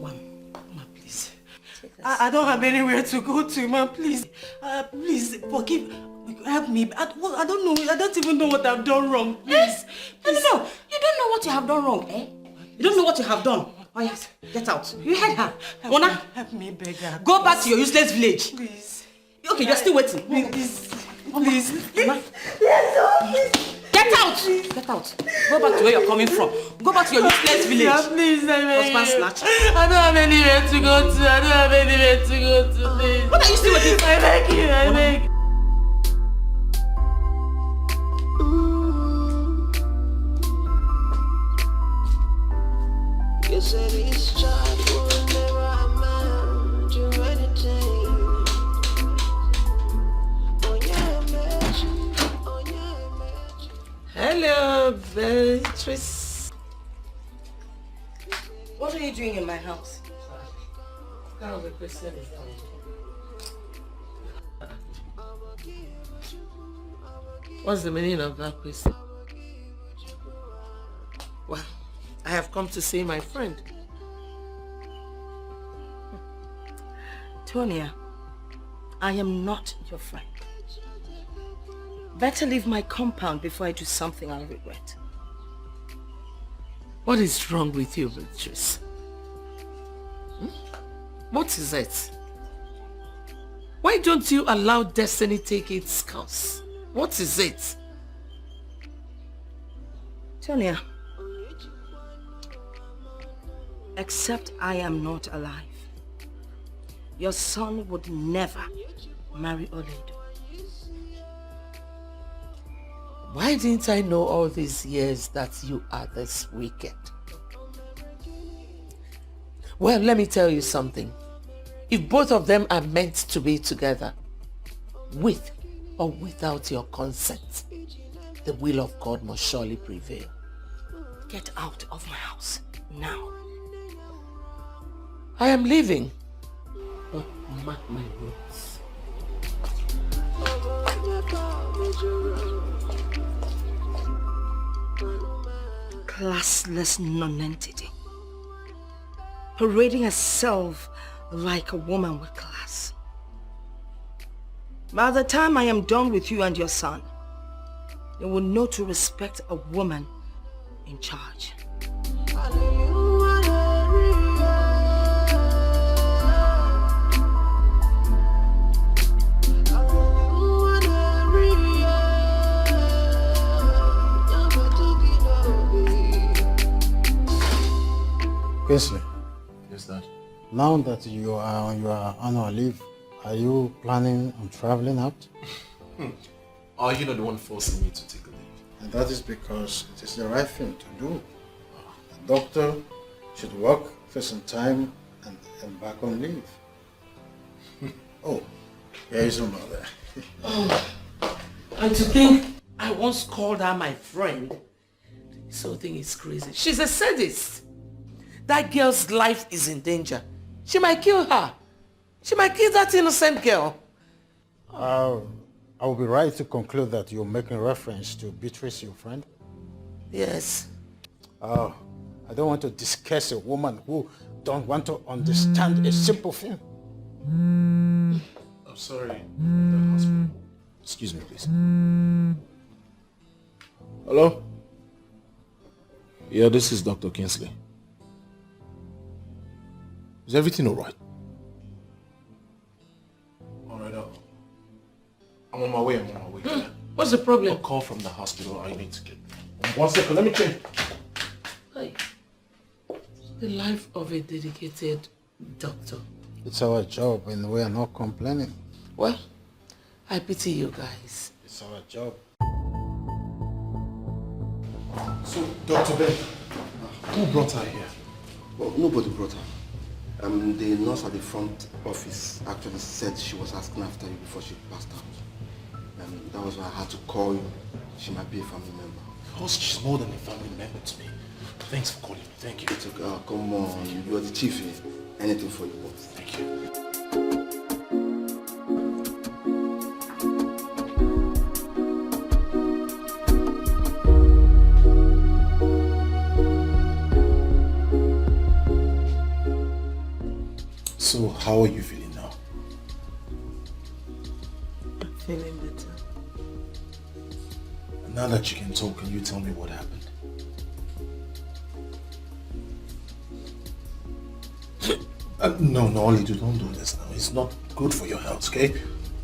Ma, please. I don't have anywhere to go to, ma. Please. Please, forgive. Help me. I don't know. I don't even know what I've done wrong. Please. No. You don't know what you have done wrong, eh? You don't know what you have done. Oh yes, get out. You heard her. Mona, help me, beg her. Go back to your useless village. Please. Okay, you're still waiting. Please. Mama. Get out! Get out. Go back to where you're coming from. Go back to your useless village. Yeah, please, Husband snatcher. I don't have anywhere to go to. Please. What are you still waiting for? I beg you, I beg. You said this child will never amount to anything. Hello, Beatrice. What are you doing in my house? What's the meaning of that question? Well, I have come to see my friend. Tonia, I am not your friend. Better leave my compound before I do something I'll regret. What is wrong with you, Beatrice? What is it? Why don't you allow destiny take its course? What is it? Tonia, except I am not alive, your son would never marry Oledo. Why didn't I know all these years that you are this wicked? Well, let me tell you something. If both of them are meant to be together, with or without your consent, the will of God must surely prevail. Get out of my house now. I am leaving. But mark my words. Classless nonentity, parading herself like a woman with class. By the time I am done with you and your son, you will know to respect a woman in charge. Kingsley. Yes, Dad. Now that you are on your annual leave, are you planning on traveling out? Are you not the one forcing me to take a leave? And that is because it is the right thing to do. The doctor should work for some time and embark on leave. Oh, here is your mother. And to think I once called her my friend. This whole thing is crazy. She's a sadist. That girl's life is in danger. She might kill her. She might kill that innocent girl. I will be right to conclude that you're making reference to Beatrice, your friend? Yes. I don't want to discuss a woman who don't want to understand a simple thing. I'm sorry, the hospital. Excuse me, please. Hello? Yeah, this is Dr. Kingsley. Is everything all right? I'm on my way. What's the problem? A call from the hospital. I need to get. 1 second, let me change. Hey. The life of a dedicated doctor. It's our job and we are not complaining. Well, I pity you guys. It's our job. So, Dr. Ben, who brought her here? Well, nobody brought her. The nurse at the front office actually said she was asking after you before she passed out. That was why I had to call you. She might be a family member. Because she's more than a family member to me. Thanks for calling me. Thank you. It's okay. Come on. You are the chief here. Anything for you both. Thank you. So, how are you feeling now? I'm feeling better. Now that you can talk, can you tell me what happened? No, Olidu, don't do this now. It's not good for your health, okay?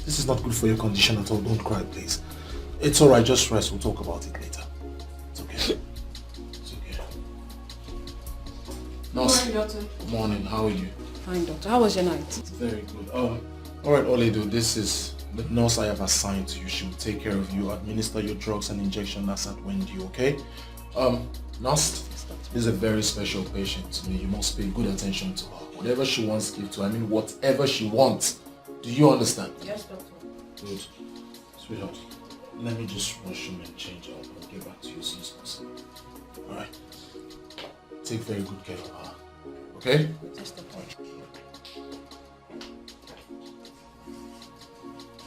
This is not good for your condition at all. Don't cry, please. It's alright, just rest. We'll talk about it later. It's okay. It's okay. Nurse. Good morning, doctor. Good morning. How are you? Fine, doctor. How was your night? Very good. Alright, Olidu, this is the nurse I have assigned to you. She will take care of you, administer your drugs and injection as at when due, okay? Nurse, this is a very special patient to me. You must pay good attention to her. Whatever she wants, give to her. I mean, whatever she wants. Do you understand? Yes, doctor. Good. Sweetheart, let me just wash him and change up. I'll get back to you as soon as possible. Alright? Take very good care of her. Okay? Yes, doctor.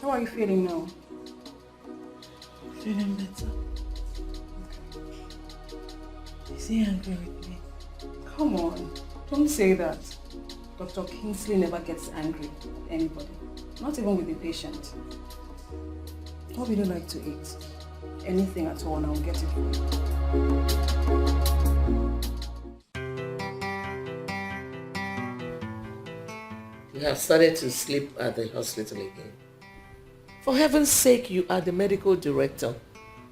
How are you feeling now? Feeling better. Is he angry with me? Come on. Don't say that. Dr. Kingsley never gets angry at anybody. Not even with the patient. What would you like to eat? Anything at all and I'll get it for you. You have started to sleep at the hospital again. For heaven's sake, you are the medical director.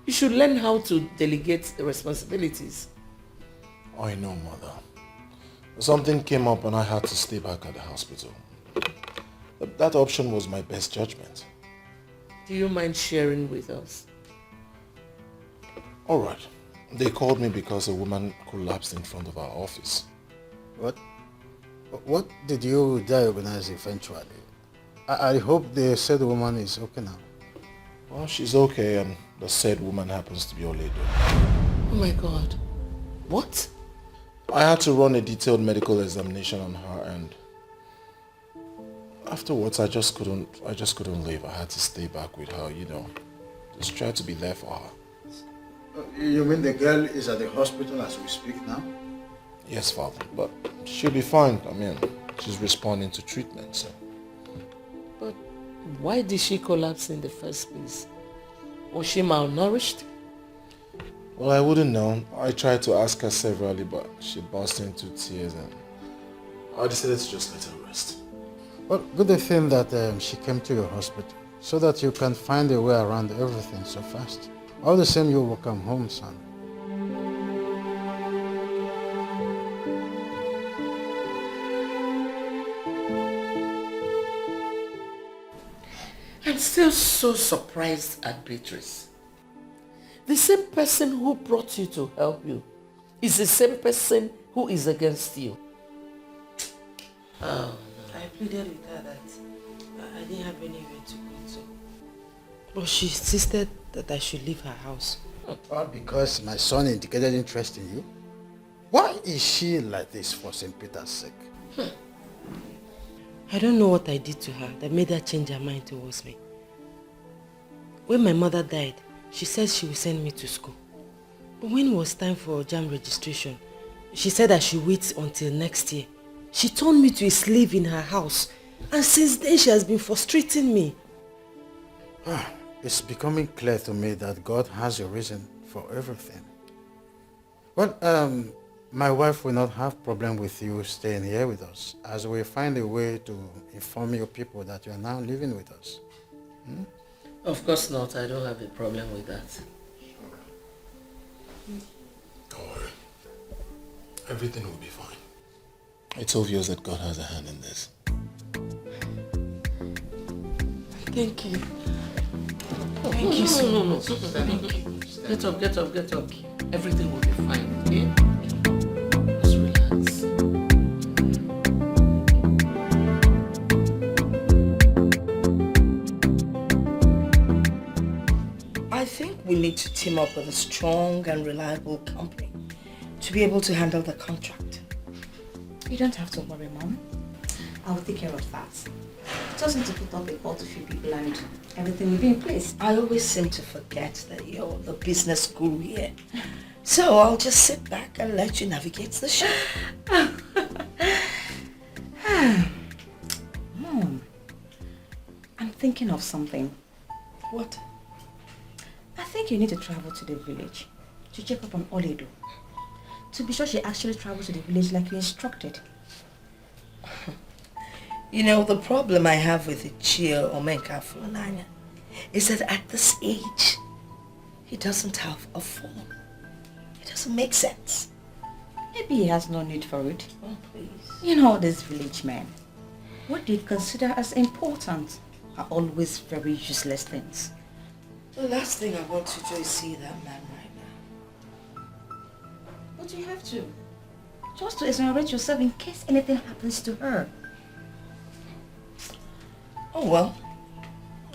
You should learn how to delegate the responsibilities. I know, Mother. Something came up and I had to stay back at the hospital. That option was my best judgment. Do you mind sharing with us? Alright. They called me because a woman collapsed in front of our office. What did you diagnose eventually? I hope the said woman is okay now. Well, she's okay and the said woman happens to be Oledo. Oh my God. What? I had to run a detailed medical examination on her and afterwards I just couldn't leave. I had to stay back with her, you know. Just try to be there for her. You mean the girl is at the hospital as we speak now? Yes, Father, but she'll be fine. I mean, she's responding to treatment, so. But why did she collapse in the first place? Was she malnourished? Well, I wouldn't know. I tried to ask her severally, but she burst into tears and I decided to just let her rest. Well, good thing that she came to your hospital so that you can find a way around everything so fast. All the same, you will come home, son. I'm still so surprised at Beatrice. The same person who brought you to help you is the same person who is against you. I pleaded with her that I didn't have anywhere to go to. But she insisted that I should leave her house. All because my son indicated interest in you? Why is she like this for St. Peter's sake? I don't know what I did to her that made her change her mind towards me. When my mother died, she said she would send me to school. But when it was time for JAM registration, she said I should wait until next year. She turned me to a slave in her house, and since then she has been frustrating me. It's becoming clear to me that God has a reason for everything. Well, my wife will not have problem with you staying here with us, as we find a way to inform your people that you are now living with us. Of course not. I don't have a problem with that. Don't worry. Everything will be fine. It's obvious that God has a hand in this. Thank you. Oh, Thank you so much. Thank you. Get up, get up, get up. Everything will be fine, okay? Just relax. I think we need to team up with a strong and reliable company to be able to handle the contract. You don't have to worry, Mom. I will take care of that. Just need to put up a call to few people and everything will be in place. I always seem to forget that you're the business guru here. So I'll just sit back and let you navigate the show. Mom, I'm thinking of something. What? I think you need to travel to the village to check up on Ini Edo. To be sure she actually traveled to the village like you instructed. You know, the problem I have with Ichie Omenka Funanya is that at this age, he doesn't have a phone. It doesn't make sense. Maybe he has no need for it. Oh, please. You know, these village men, what they consider as important are always very useless things. The last thing I want to do is see that man right now. But you have to. Just to exonerate yourself in case anything happens to her. Oh well,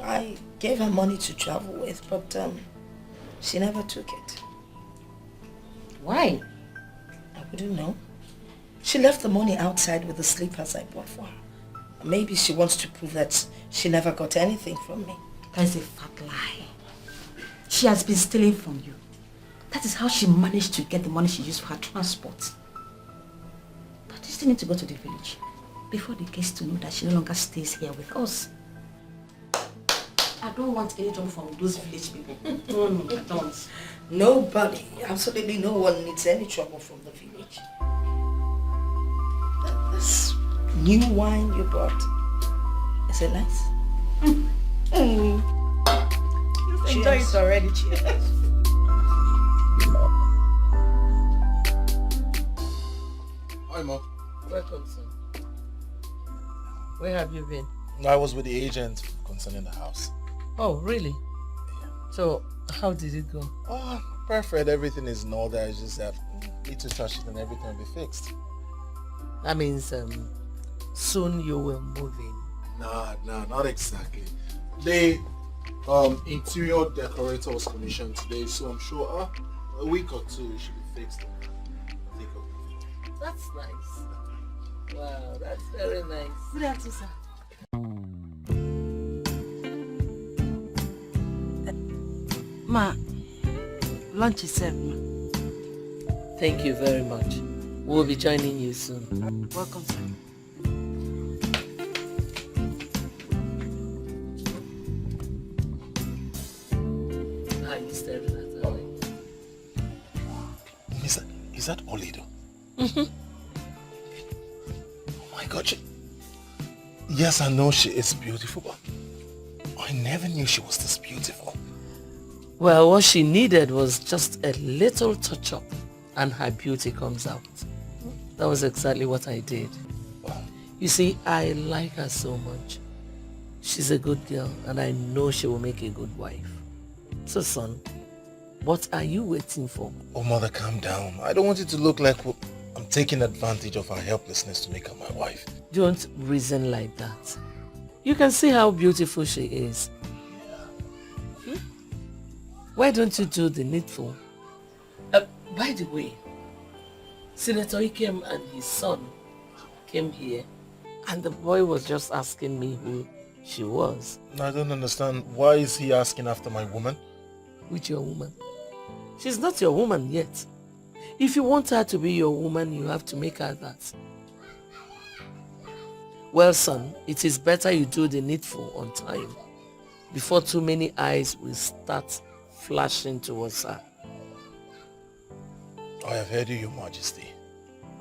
I gave her money to travel with, but she never took it. Why? I wouldn't know. She left the money outside with the slippers I bought for her. Maybe she wants to prove that she never got anything from me. That is a fat lie. She has been stealing from you. That is how she managed to get the money she used for her transport. But you still need to go to the village before they get to know that she no longer stays here with us. I don't want any trouble from those village people. No, I don't. Nobody, absolutely no one needs any trouble from the village. This new wine you brought, is it nice? You've enjoyed it already. Cheers. Hi, Mom. Welcome, son. Where have you been? I was with the agent concerning the house. Oh, really? So, how did it go? Oh, perfect. Everything is in order. It's just that need to touch it and everything will be fixed. That means soon you will move in. Nah, not exactly. The interior decorator was commissioned today, so I'm sure a week or two it should be fixed. That's nice. Wow, that's very nice. Good afternoon, sir. Ma, lunch is served, ma. Thank you very much. We'll be joining you soon. Welcome, sir. Are you staring at her? Is that Ini Edo? Mm-hmm. Oh my God. Yes, I know she is beautiful, but I never knew she was this beautiful. Well, what she needed was just a little touch-up and her beauty comes out. That was exactly what I did. You see, I like her so much. She's a good girl and I know she will make a good wife. So son, what are you waiting for? Oh mother, calm down. I don't want it to look like I'm taking advantage of her helplessness to make her my wife. Don't reason like that. You can see how beautiful she is. Why don't you do the needful? By the way, Senator Ikem and his son came here and the boy was just asking me who she was. I don't understand. Why is he asking after my woman? Which your woman? She's not your woman yet. If you want her to be your woman, you have to make her that. Well, son, it is better you do the needful on time before too many eyes will start flashing towards her. I have heard you, Your Majesty.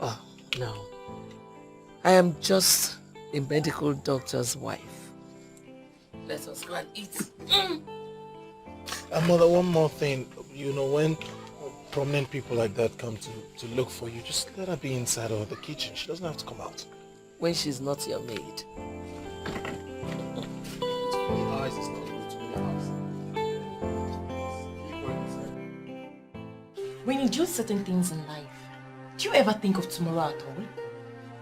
Oh, no. I am just a medical doctor's wife. Let us go and eat. Mother, one more thing. You know, when prominent people like that come to look for you, just let her be inside or the kitchen. She doesn't have to come out. When she's not your maid. When you do certain things in life, do you ever think of tomorrow at all?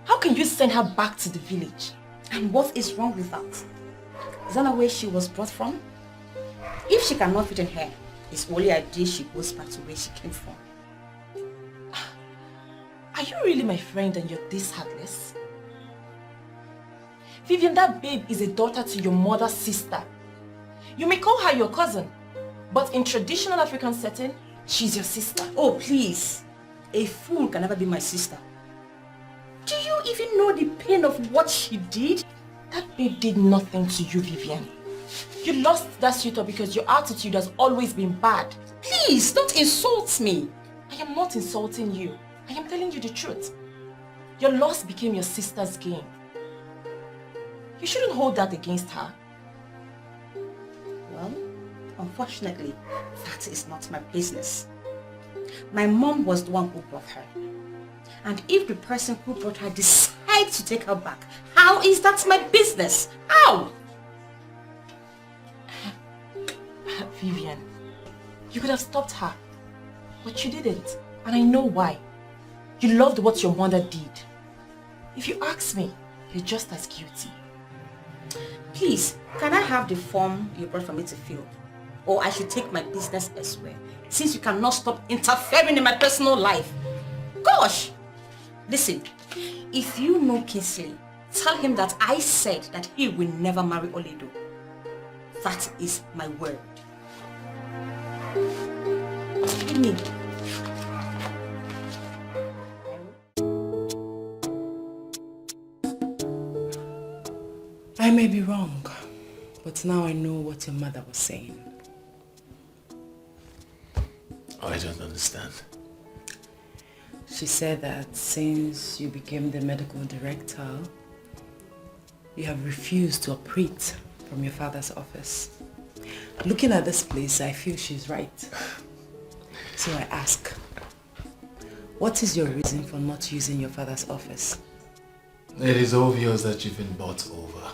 How can you send her back to the village? And what is wrong with that? Is that not where she was brought from? If she cannot fit in here, it's only ideal she goes back to where she came from. Are you really my friend and you're this heartless? Vivian, that babe is a daughter to your mother's sister. You may call her your cousin, but in traditional African setting, she's your sister. Oh, please. A fool can never be my sister. Do you even know the pain of what she did? That babe did nothing to you, Vivian. You lost that suitor because your attitude has always been bad. Please, don't insult me. I am not insulting you. I am telling you the truth. Your loss became your sister's gain. You shouldn't hold that against her. Well, unfortunately, that is not my business. My mom was the one who brought her. And if the person who brought her decides to take her back, how is that my business? How? Vivian, you could have stopped her, but you didn't. And I know why. You loved what your mother did. If you ask me, you're just as guilty. Please, can I have the form you brought for me to fill? Or I should take my business elsewhere, since you cannot stop interfering in my personal life. Gosh! Listen, if you know Kingsley, tell him that I said that he will never marry Oledo. That is my word. Give me. I may be wrong, but now I know what your mother was saying. I don't understand. She said that since you became the medical director, you have refused to operate from your father's office. Looking at this place, I feel she's right. So I ask, what is your reason for not using your father's office? It is obvious that you've been bought over.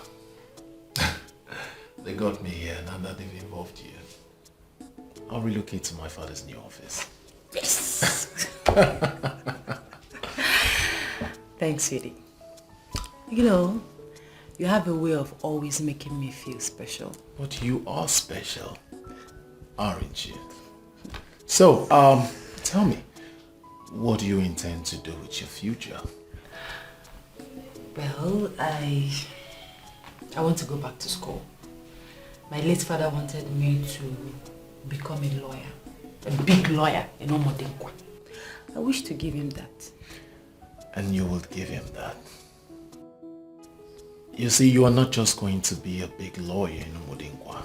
They got me here, now that they've involved you. I'll relocate to my father's new office. Yes! Thanks, sweetie. You know, you have a way of always making me feel special. But you are special, aren't you? So, tell me, what do you intend to do with your future? Well, I want to go back to school. My late father wanted me to become a lawyer, a big lawyer in Omodinkwa. I wish to give him that. And you will give him that. You see, you are not just going to be a big lawyer in Omodinkwa.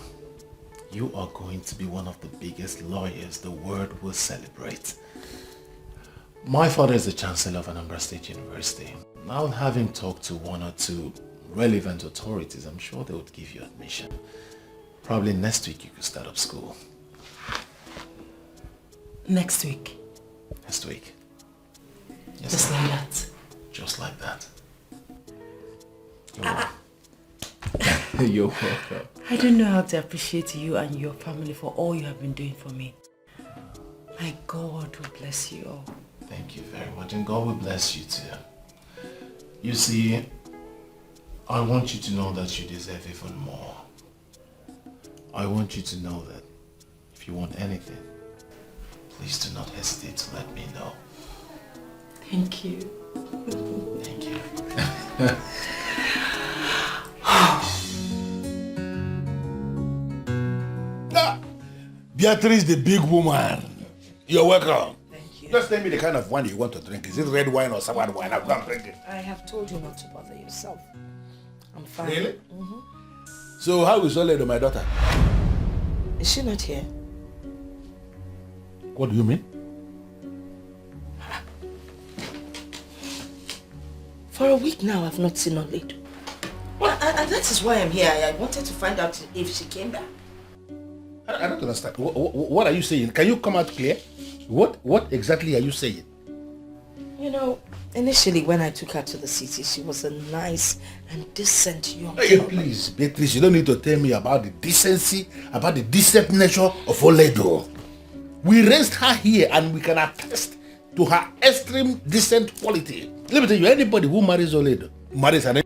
You are going to be one of the biggest lawyers the world will celebrate. My father is the Chancellor of Anambra State University. I'll have him talk to one or two relevant authorities. I'm sure they would give you admission. Probably next week you could start up school. Next week? Next week. Yes, just like that? Just like that. You're welcome. I don't know how to appreciate you and your family for all you have been doing for me. My God will bless you all. Thank you very much, and God will bless you too. You see, I want you to know that you deserve even more. I want you to know that if you want anything, please do not hesitate to let me know. Thank you. Thank you. Beatrice, the big woman. You're welcome. Thank you. Just tell me the kind of wine you want to drink. Is it red wine or sour wine? I'm not drinking. I have told you not to bother yourself. I'm fine. Really? So how is Oledo, my daughter? Is she not here? What do you mean? For a week now, I've not seen Oledo. And that is why I'm here. I wanted to find out if she came back. I don't understand. What are you saying? Can you come out clear? What exactly are you saying? You know, initially when I took her to the city, she was a nice and decent young girl. Please, Beatrice, you don't need to tell me about the decency, about the decent nature of Oledo. We raised her here and we can attest to her extreme decent quality. Let me tell you, anybody who marries Oledo marries an...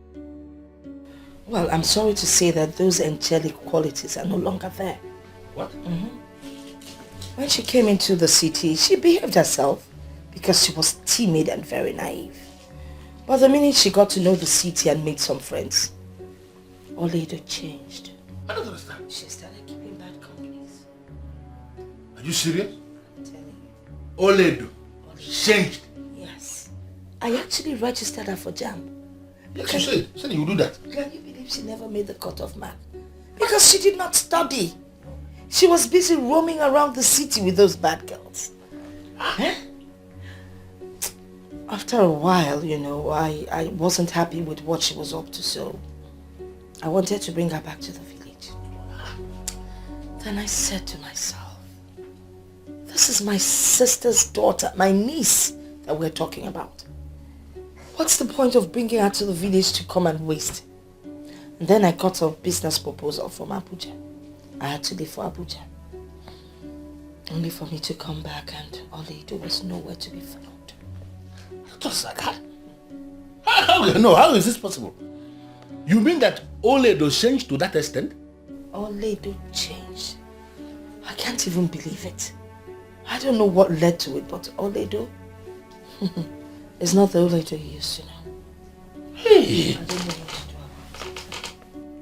Well, I'm sorry to say that those angelic qualities are no longer there. What? When she came into the city, she behaved herself because she was timid and very naive. But the minute she got to know the city and made some friends, Oledo changed. I don't understand. She started keeping bad companies. Are you serious? I'm telling you. Oledo changed. Yes. I actually registered her for JAMB. Yes, you said you would do that. Can you believe she never made the cutoff mark? Because she did not study. She was busy roaming around the city with those bad girls. Huh? After a while, you know, I wasn't happy with what she was up to, so I wanted to bring her back to the village. Then I said to myself, this is my sister's daughter, my niece that we're talking about. What's the point of bringing her to the village to come and waste? And then I got a business proposal from Abuja. I had to leave for Abuja. Only for me to come back and Oledo was nowhere to be found. Just like that. How is this possible? You mean that Oledo changed to that extent? Oledo changed. I can't even believe it. I don't know what led to it, but Oledo is not the Oledo you used to know. Hey! I don't know what to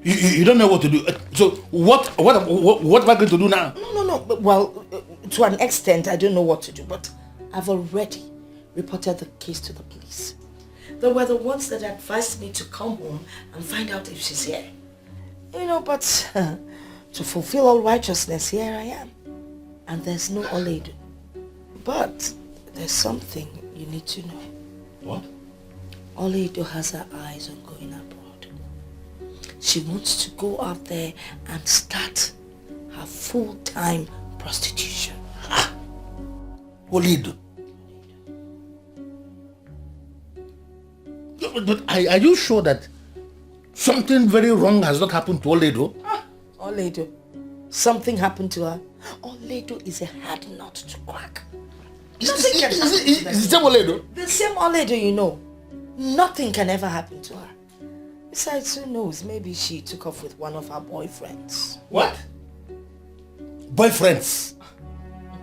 do. You don't know what to do. So what am I going to do now? No. Well, to an extent, I don't know what to do, but I've already reported the case to the police. They were the ones that advised me to come home and find out if she's here. You know, but to fulfill all righteousness, here I am. And there's no Oledo. But there's something you need to know. What? Oledo has her eyes on going abroad. She wants to go out there and start her full-time prostitution. Oledo. But are you sure that something very wrong has not happened to Oledo? Oledo. Something happened to her. Oledo is a hard nut to crack. Is the same Oledo? The same Oledo, you know. Nothing can ever happen to her. Besides, who knows? Maybe she took off with one of her boyfriends. What? Boyfriends?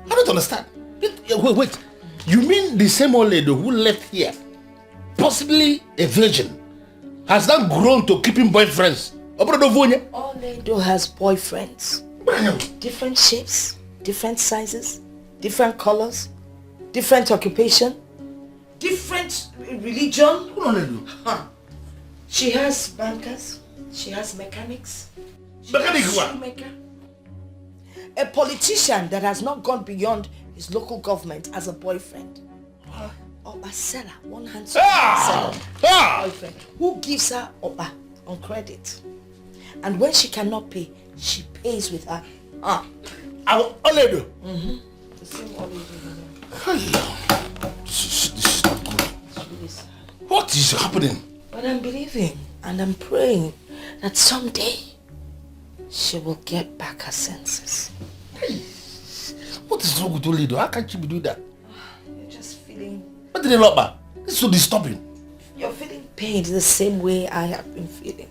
I don't understand. Wait. You mean the same Oledo who left here, possibly a virgin, has now grown to keeping boyfriends? Oledo has boyfriends. Different shapes, different sizes, different colors, different occupation, different religion. Huh. She has bankers, she has mechanics. Mechanics what? A politician that has not gone beyond his local government as a boyfriend. Or a seller, one handsome seller. Boyfriend who gives her Oba on credit. And when she cannot pay, she pays with her. Our Oledo. The same Oledo. This is not good. What is happening? But I'm believing and I'm praying that someday she will get back her senses. What is wrong with Oledo? How can't you be doing that? You're just feeling... What did they look back? This is so disturbing. You're feeling pain the same way I have been feeling.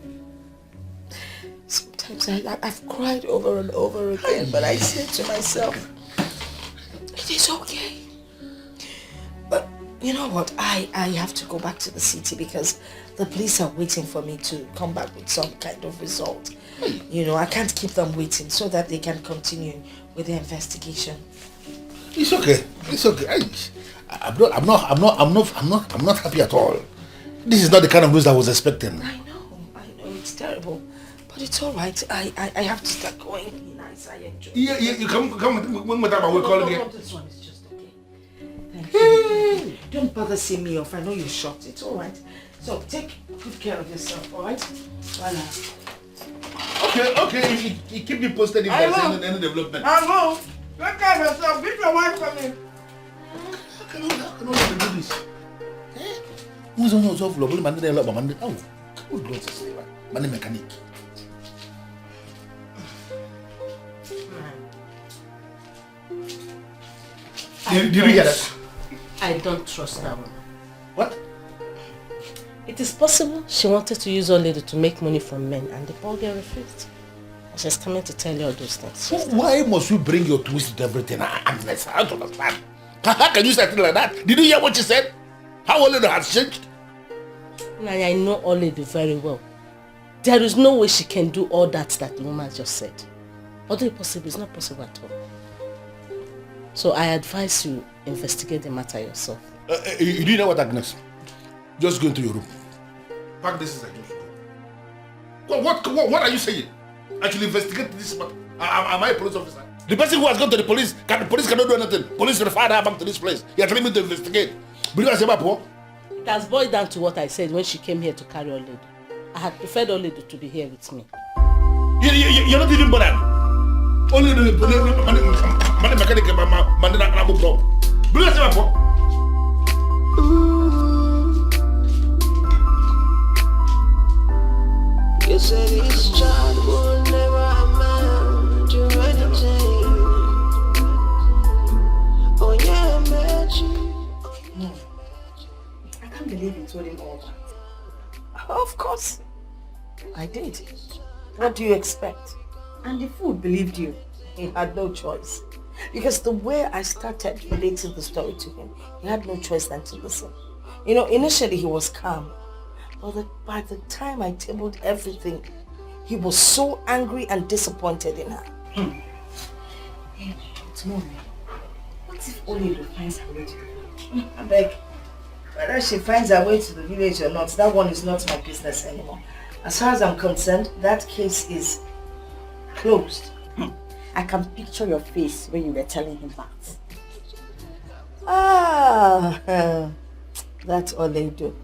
Sometimes I've cried over and over again, but I say to myself, it is okay. But you know what? I have to go back to the city because the police are waiting for me to come back with some kind of result. You know, I can't keep them waiting so that they can continue with the investigation. It's okay. It's okay. I'm not happy at all. This is not the kind of news I was expecting. I know, it's terrible. But it's all right. I have to start going. Nice, I enjoy it. Yeah, you come with that, we'll call again. No, this one is just okay. Thank you. Don't bother seeing me off. I know you're shocked. It's all right. So take good care of yourself, alright? Voila. Okay, you keep me posted if there's any development. I will. Take care of yourself. Beat your wife for me. How can you do this? Who's on your soft floor? Oh, good Lord, man, mechanic. Did you hear that? I don't trust that woman. What? It is possible she wanted to use old lady to make money from men and the poor girl refused. And she's coming to tell you all those things. Why must you bring your twist to everything? I don't understand. How can you say things like that? Did you hear what she said? How old lady has changed? I know old lady very well. There is no way she can do all that the woman just said. Although it's possible, it's not possible at all. So I advise you investigate the matter yourself. You do know what, Agnes? Just go into your room. Pack this is What are you saying? I should investigate this matter. Am I a police officer? The person who has gone to the police, the police cannot do anything. Police referred her back to this place. You are telling me to investigate. It has boiled down to what I said when she came here to carry old lady. I had preferred old lady to be here with me. You're not even bothered. Only the mechanic You said this child will never amount to anything. Oh yeah, No. I can't believe you told him all that. Of course. I did. What do you expect? And the fool believed you. He had no choice. Because the way I started relating the story to him, he had no choice than to listen. You know, initially he was calm. But by the time I tabled everything, he was so angry and disappointed in her. Hey, but mommy, what if Olido finds her way to the village? I beg, whether she finds her way to the village or not, that one is not my business anymore. As far as I'm concerned, that case is closed. I can picture your face when you were telling him that. That's all they do.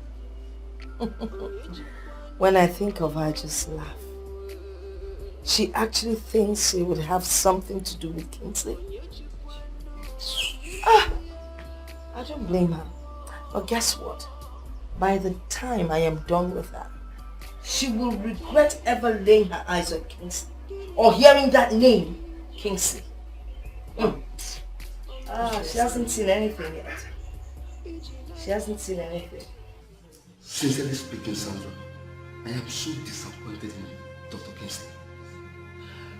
When I think of her, I just laugh. She actually thinks she would have something to do with Kingsley. I don't blame her. But guess what? By the time I am done with her, she will regret ever laying her eyes on Kingsley or hearing that name, Kingsley. She hasn't seen anything yet. She hasn't seen anything. Sincerely speaking, Sandra, I am so disappointed in Dr. Kingsley.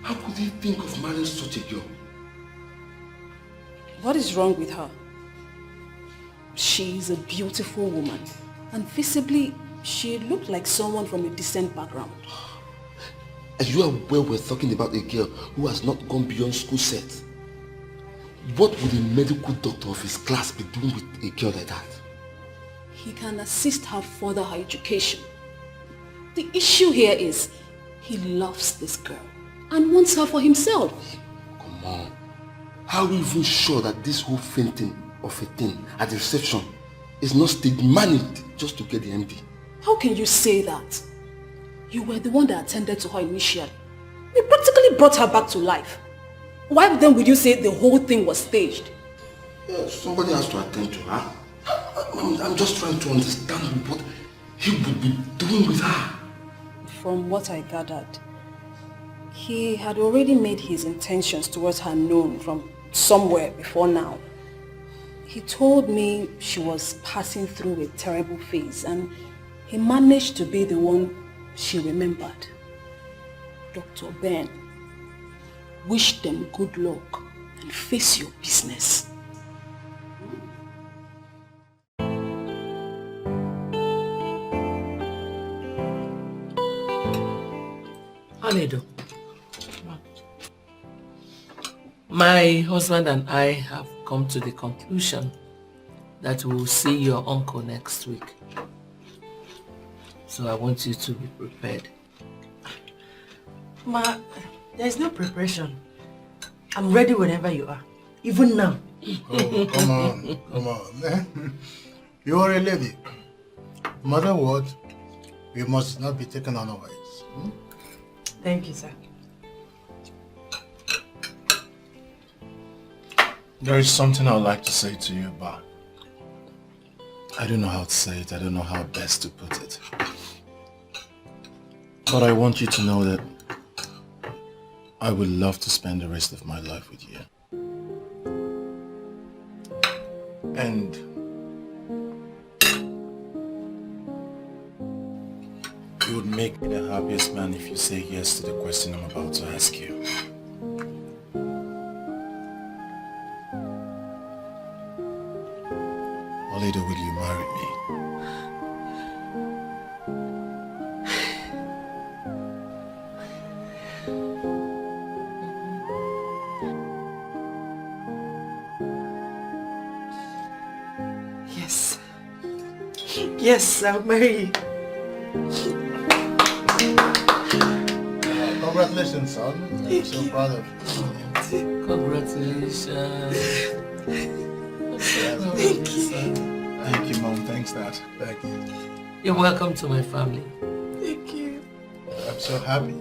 How could he think of marrying such a girl? What is wrong with her? She is a beautiful woman, and visibly, she looked like someone from a decent background. And you are aware we're talking about a girl who has not gone beyond school set. What would a medical doctor of his class be doing with a girl like that? He can assist her further her education. The issue here is, he loves this girl and wants her for himself. Come on. How are we even sure that this whole fainting of a thing at the reception is not staged managed just to get the MD? How can you say that? You were the one that attended to her initially. We practically brought her back to life. Why then would you say the whole thing was staged? Yeah, somebody has to attend to her. I'm just trying to understand what he would be doing with her. From what I gathered, he had already made his intentions towards her known from somewhere before now. He told me she was passing through a terrible phase and he managed to be the one she remembered. Dr. Ben, wish them good luck and face your business. Ini Edo, my husband and I have come to the conclusion that we will see your uncle next week. So I want you to be prepared. Ma, there is no preparation. I'm ready whenever you are. Even now. Oh, come on. You are a lady. No matter what, we must not be taken unawares. Thank you, sir. There is something I would like to say to you, but I don't know how to say it. I don't know how best to put it. But I want you to know that I would love to spend the rest of my life with you. And you would make me the happiest man if you say yes to the question I'm about to ask you. Oledo, will you marry me? Yes. Yes, I'll marry you. Congratulations, son. I'm so proud of you. Congratulations. Thank you. Thank you, Mom. Thanks, Dad. Thank you. You're welcome to my family. Thank you. I'm so happy.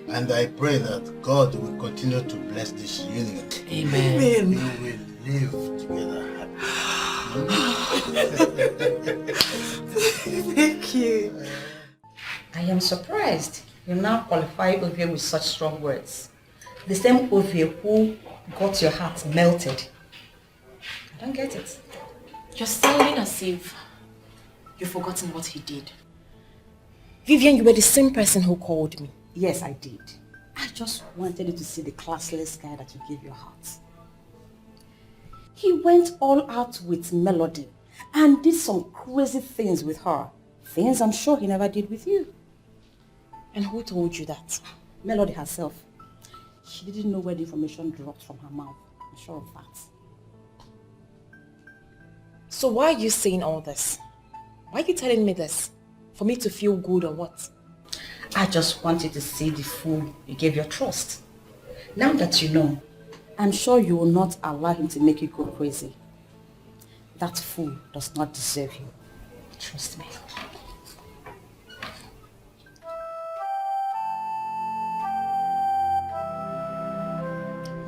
And I pray that God will continue to bless this union. Amen. We will live together happy. Thank you. I am surprised you now qualify Ovie with such strong words. The same Ovie who got your heart melted. I don't get it. You're sounding as if you've forgotten what he did. Vivian, you were the same person who called me. Yes, I did. I just wanted you to see the classless guy that you gave your heart. He went all out with Melody and did some crazy things with her. Things I'm sure he never did with you. And who told you that? Melody herself. She didn't know where the information dropped from her mouth. I'm sure of that. So why are you saying all this? Why are you telling me this? For me to feel good or what? I just wanted to see the fool you gave your trust. Now that you know, I'm sure you will not allow him to make you go crazy. That fool does not deserve you. Trust me.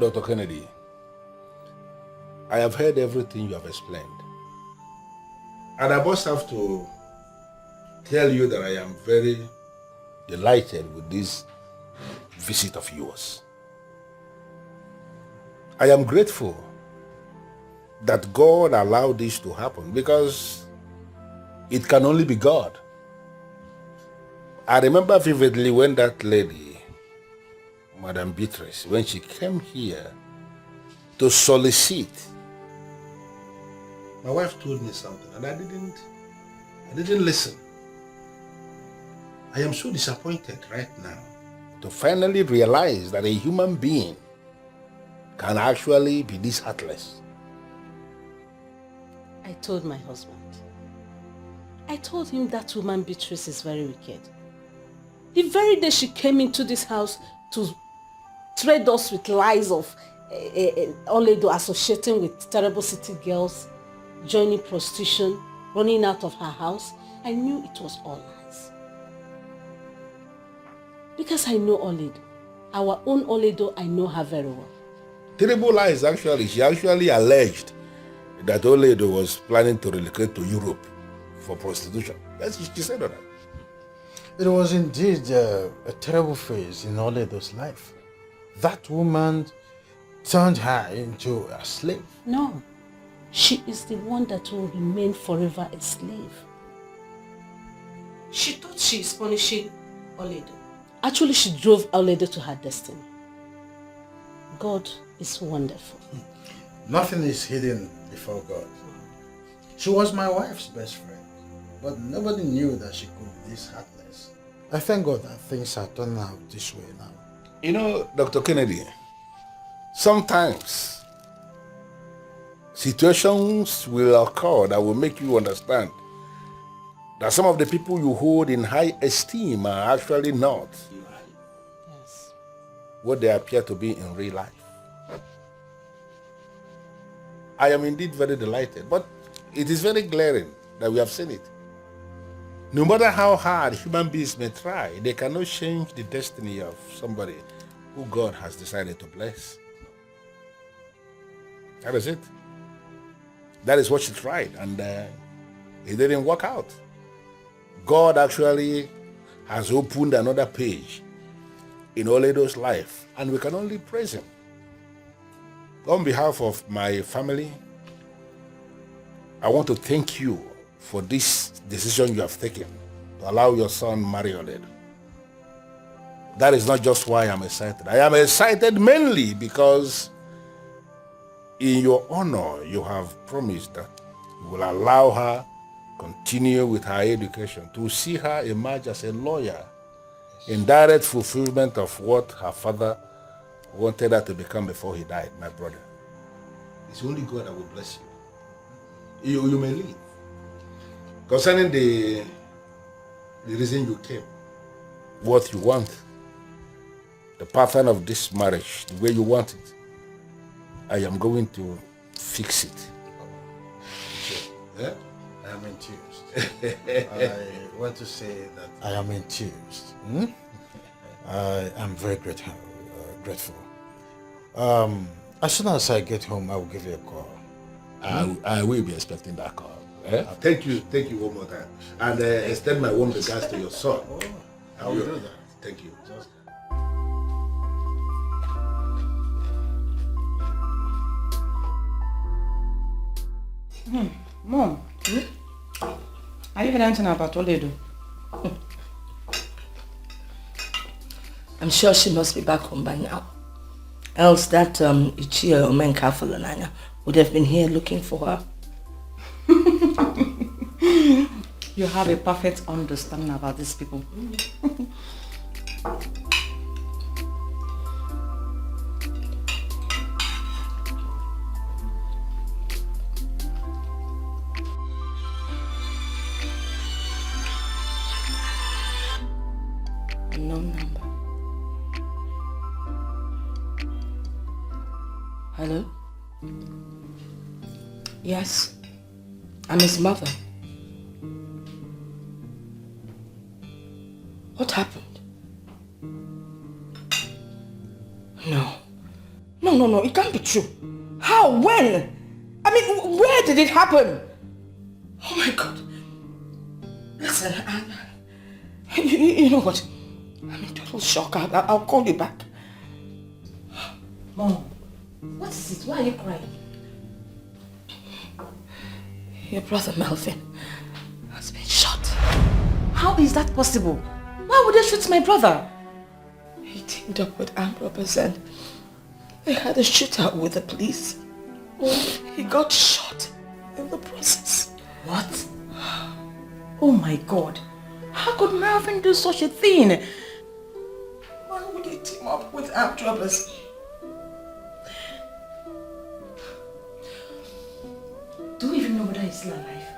Dr. Kennedy, I have heard everything you have explained. And I must have to tell you that I am very delighted with this visit of yours. I am grateful that God allowed this to happen because it can only be God. I remember vividly when that lady, Madam Beatrice, when she came here to solicit, my wife told me something and I didn't listen. I am so disappointed right now to finally realize that a human being can actually be this heartless. I told my husband. I told him that woman Beatrice is very wicked. The very day she came into this house to trade us with lies of Oledo associating with terrible city girls, joining prostitution, running out of her house, I knew it was all lies. Because I know Oledo. Our own Oledo, I know her very well. Terrible lies, actually. She actually alleged that Oledo was planning to relocate to Europe for prostitution. That's what she said on that. It was indeed a terrible phase in Oledo's life. That woman turned her into a slave. No, she is the one that will remain forever a slave. She thought she is punishing Oledo. Actually, she drove Oledo to her destiny. God is wonderful. Nothing is hidden before God. She was my wife's best friend, but nobody knew that she could be this heartless. I thank God that things are turning out this way now. You know, Dr. Kennedy, sometimes situations will occur that will make you understand that some of the people you hold in high esteem are actually not what they appear to be in real life. I am indeed very delighted, but it is very glaring that we have seen it. No matter how hard human beings may try, they cannot change the destiny of somebody who God has decided to bless. That is it. That is what she tried, and it didn't work out. God actually has opened another page in Oledo's life, and we can only praise him. On behalf of my family, I want to thank you for this decision you have taken to allow your son marry Oledo. That is not just why I'm excited. I am excited mainly because in your honor, you have promised that you will allow her continue with her education, to see her emerge as a lawyer in direct fulfillment of what her father wanted her to become before he died, my brother. It's only God that will bless you. You may leave. Concerning the reason you came, what you want, the pattern of this marriage, the way you want it, I am going to fix it. Yeah? I am enthused. I want to say that I am enthused. I am very grateful. As soon as I get home, I will give you a call. I will be expecting that call. Thank you one more time. And extend my warm regards to your son. I will do that. Thank you. Mom, are you heard anything about Oledo? I'm sure she must be back home by now. Else that Ichia Omenka Fulananya would have been here looking for her. You have a perfect understanding about these people. Unknown number. Hello? Yes, I'm his mother. What happened? No, it can't be true. How? When? I mean, where did it happen? Oh my God. Listen, you know what? I'm in total shock. I'll call you back. Mom, what is it? Why are you crying? Your brother Melvin has been shot. How is that possible? Why would they shoot my brother? He teamed up with armed robbers and they had a shootout with the police. He got shot in the process. What? Oh my God. How could Melvin do such a thing? Why would he team up with armed robbers? Do you even know whether he's still alive?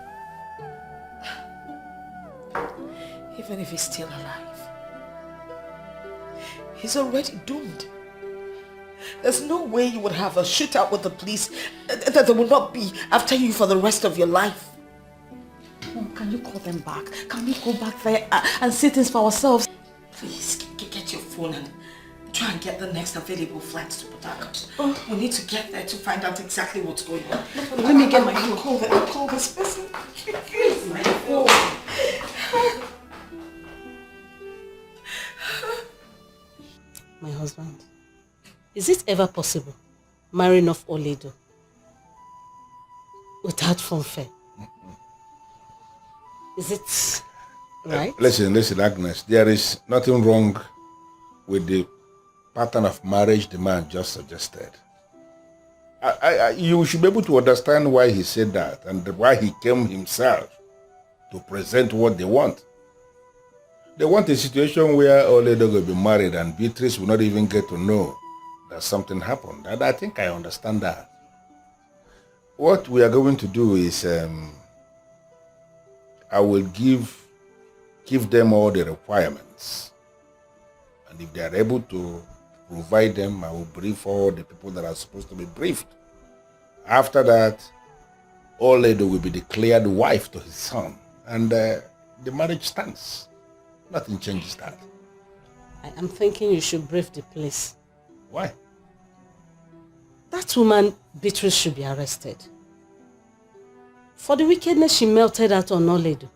Even if he's still alive, he's already doomed. There's no way you would have a shootout with the police that they will not be after you for the rest of your life. Mom, can you call them back? Can we go back there and see things for ourselves? Please, get your phone and try and get the next available flight to Port Harcourt. We need to get there to find out exactly what's going on. Let me get my phone. I'll call this person. Here's my phone. My husband, is it ever possible marrying off Oledo without fanfare? Is it right? Listen, Agnes. There is nothing wrong with the pattern of marriage the man just suggested. You should be able to understand why he said that and why he came himself to present what they want. They want a situation where Oledo will be married and Beatrice will not even get to know that something happened. And I think I understand that. What we are going to do is I will give them all the requirements. And if they are able to provide them, I will brief all the people that are supposed to be briefed. After that, Oledo will be declared wife to his son. And the marriage stands. Nothing changes that. I am thinking you should brave the place. Why? That woman, Beatrice, should be arrested. For the wickedness she melted out on Nollywood.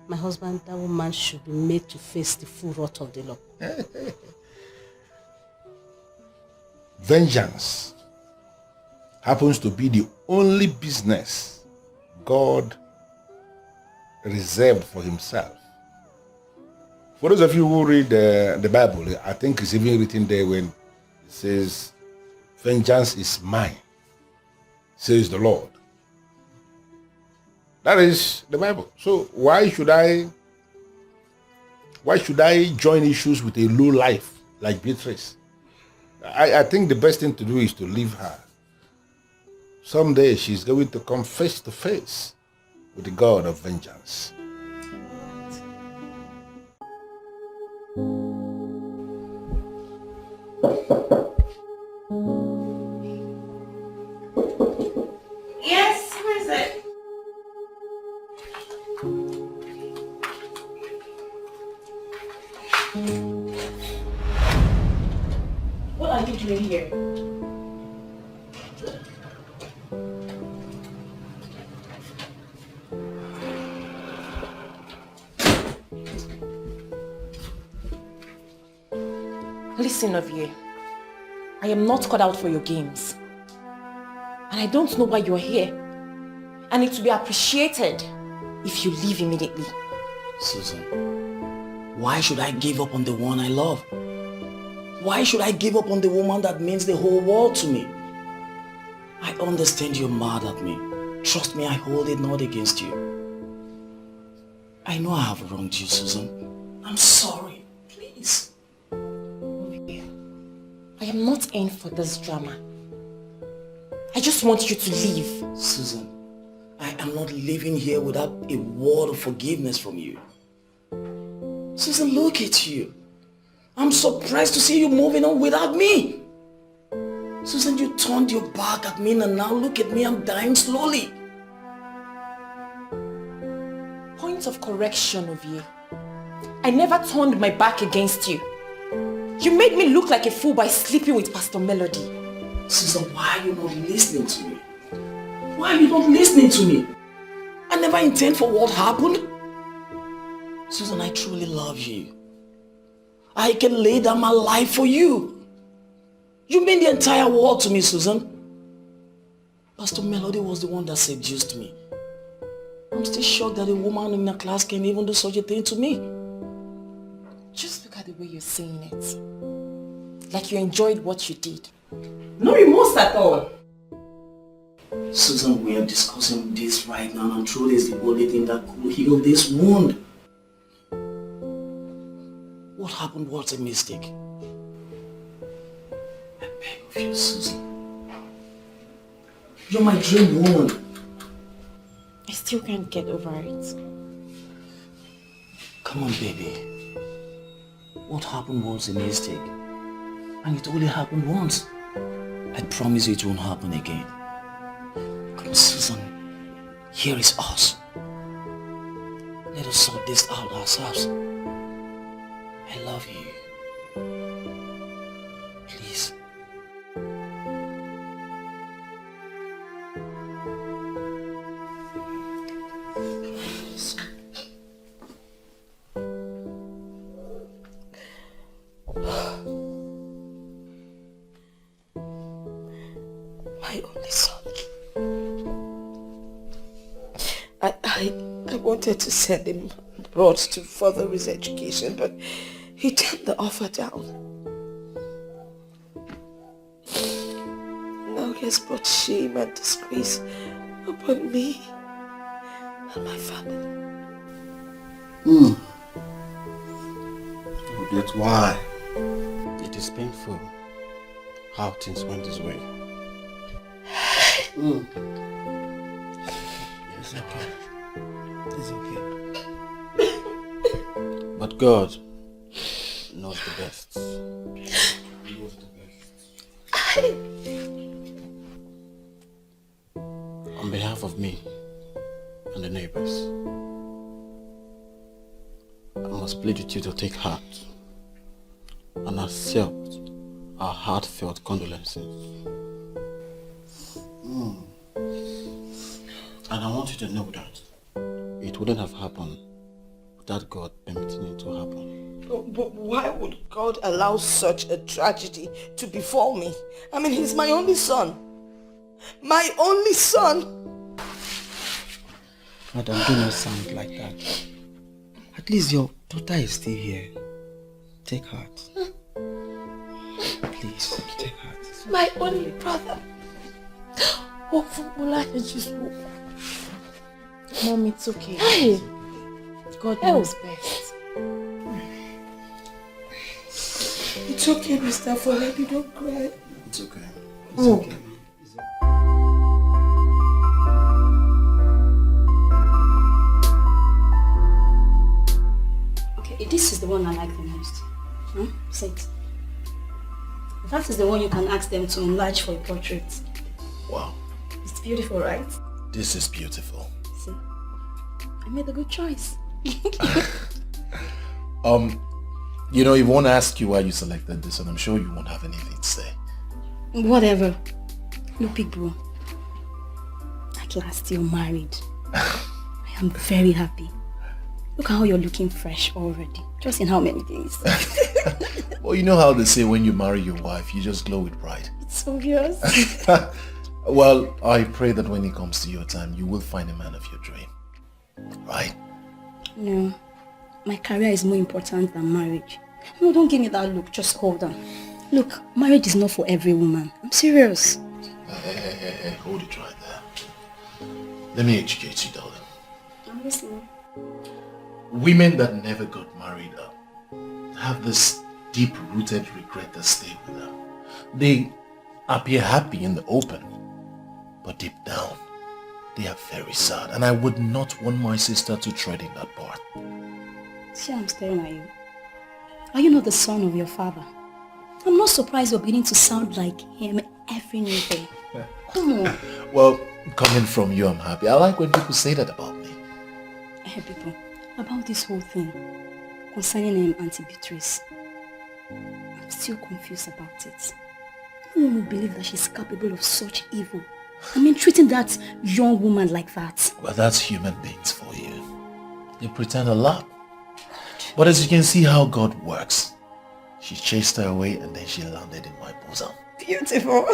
My husband, that woman should be made to face the full wrath of the law. Vengeance happens to be the only business God reserved for himself. For those of you who read the Bible, I think it's even written there when it says, vengeance is mine, says the Lord. That is the Bible. So why should I join issues with a low life like Beatrice? I think the best thing to do is to leave her. Someday she's going to come face to face with the God of vengeance. Yes, who is it? What are you doing here? Listen, Ovie, I am not cut out for your games. And I don't know why you're here. And it will be appreciated if you leave immediately. Susan, why should I give up on the one I love? Why should I give up on the woman that means the whole world to me? I understand you're mad at me. Trust me, I hold it not against you. I know I have wronged you, Susan. I'm sorry. Please. I am not in for this drama. I just want you to leave. Susan, I am not living here without a word of forgiveness from you. Susan, look at you. I'm surprised to see you moving on without me. Susan, you turned your back at me and now look at me, I'm dying slowly. Point of correction, Ovie. I never turned my back against you. You made me look like a fool by sleeping with Pastor Melody. Susan, why are you not listening to me? Why are you not listening to me? I never intend for what happened. Susan, I truly love you. I can lay down my life for you. You mean the entire world to me, Susan. Pastor Melody was the one that seduced me. I'm still shocked that a woman in a class can even do such a thing to me. Just look at the way you're saying it. Like you enjoyed what you did. No remorse at all. Susan, we are discussing this right now and truth is the only thing that could heal this wound. What happened was a mistake. I beg of you, Susan. You're my dream woman. I still can't get over it. Come on, baby. What happened was a mistake. And it only happened once. I promise you it won't happen again. Come on, Susan. Here is us. Let us sort this out ourselves. I love you. Please. My only son. I wanted to send him abroad to further his education, but he turned the offer down. Now he has brought shame and disgrace upon me and my family. That's why. It is painful how things went this way. It's okay. It's okay. But God knows the best. He knows the best. On behalf of me and the neighbors, I must plead with you to take heart and accept our heartfelt condolences. And I want you to know that it wouldn't have happened without God permitting it to happen. But why would God allow such a tragedy to befall me? I mean, he's my only son. My only son! Madam, do not sound like that. At least your daughter is still here. Take heart. Please, take heart. My only brother. Oh, Mom, it's okay. Hey! God knows best. It's okay, Mr. Foledi, don't cry. It's okay. It's okay. Okay, this is the one I like the most. Say it. That is the one you can ask them to enlarge for a portrait. Wow. It's beautiful, right? This is beautiful. See? I made a good choice. You know, he won't ask you why you selected this, and I'm sure you won't have anything to say. Whatever. Look, big bro. At last you're married. I am very happy. Look how you're looking fresh already. Just in how many days? Well, you know how they say when you marry your wife, you just glow with pride. It's obvious. Well, I pray that when it comes to your time, you will find a man of your dream. Right? No. My career is more important than marriage. No, don't give me that look. Just hold on. Look, marriage is not for every woman. I'm serious. Hey, hold it right there. Let me educate you, darling. I'm listening. Women that never got married have this deep-rooted regret that stay with them. They appear happy in the open, but deep down, they are very sad, and I would not want my sister to tread in that part. See, I'm staring at you. Are you not the son of your father? I'm not surprised you're beginning to sound like him every new day. Come on. Well, coming from you, I'm happy. I like when people say that about me. Hey, people, about this whole thing concerning Auntie Beatrice, I'm still confused about it. No one will believe that she's capable of such evil. I mean, treating that young woman like that. Well, that's human beings for you. They pretend a lot. But as you can see how God works, she chased her away and then she landed in my bosom. Beautiful.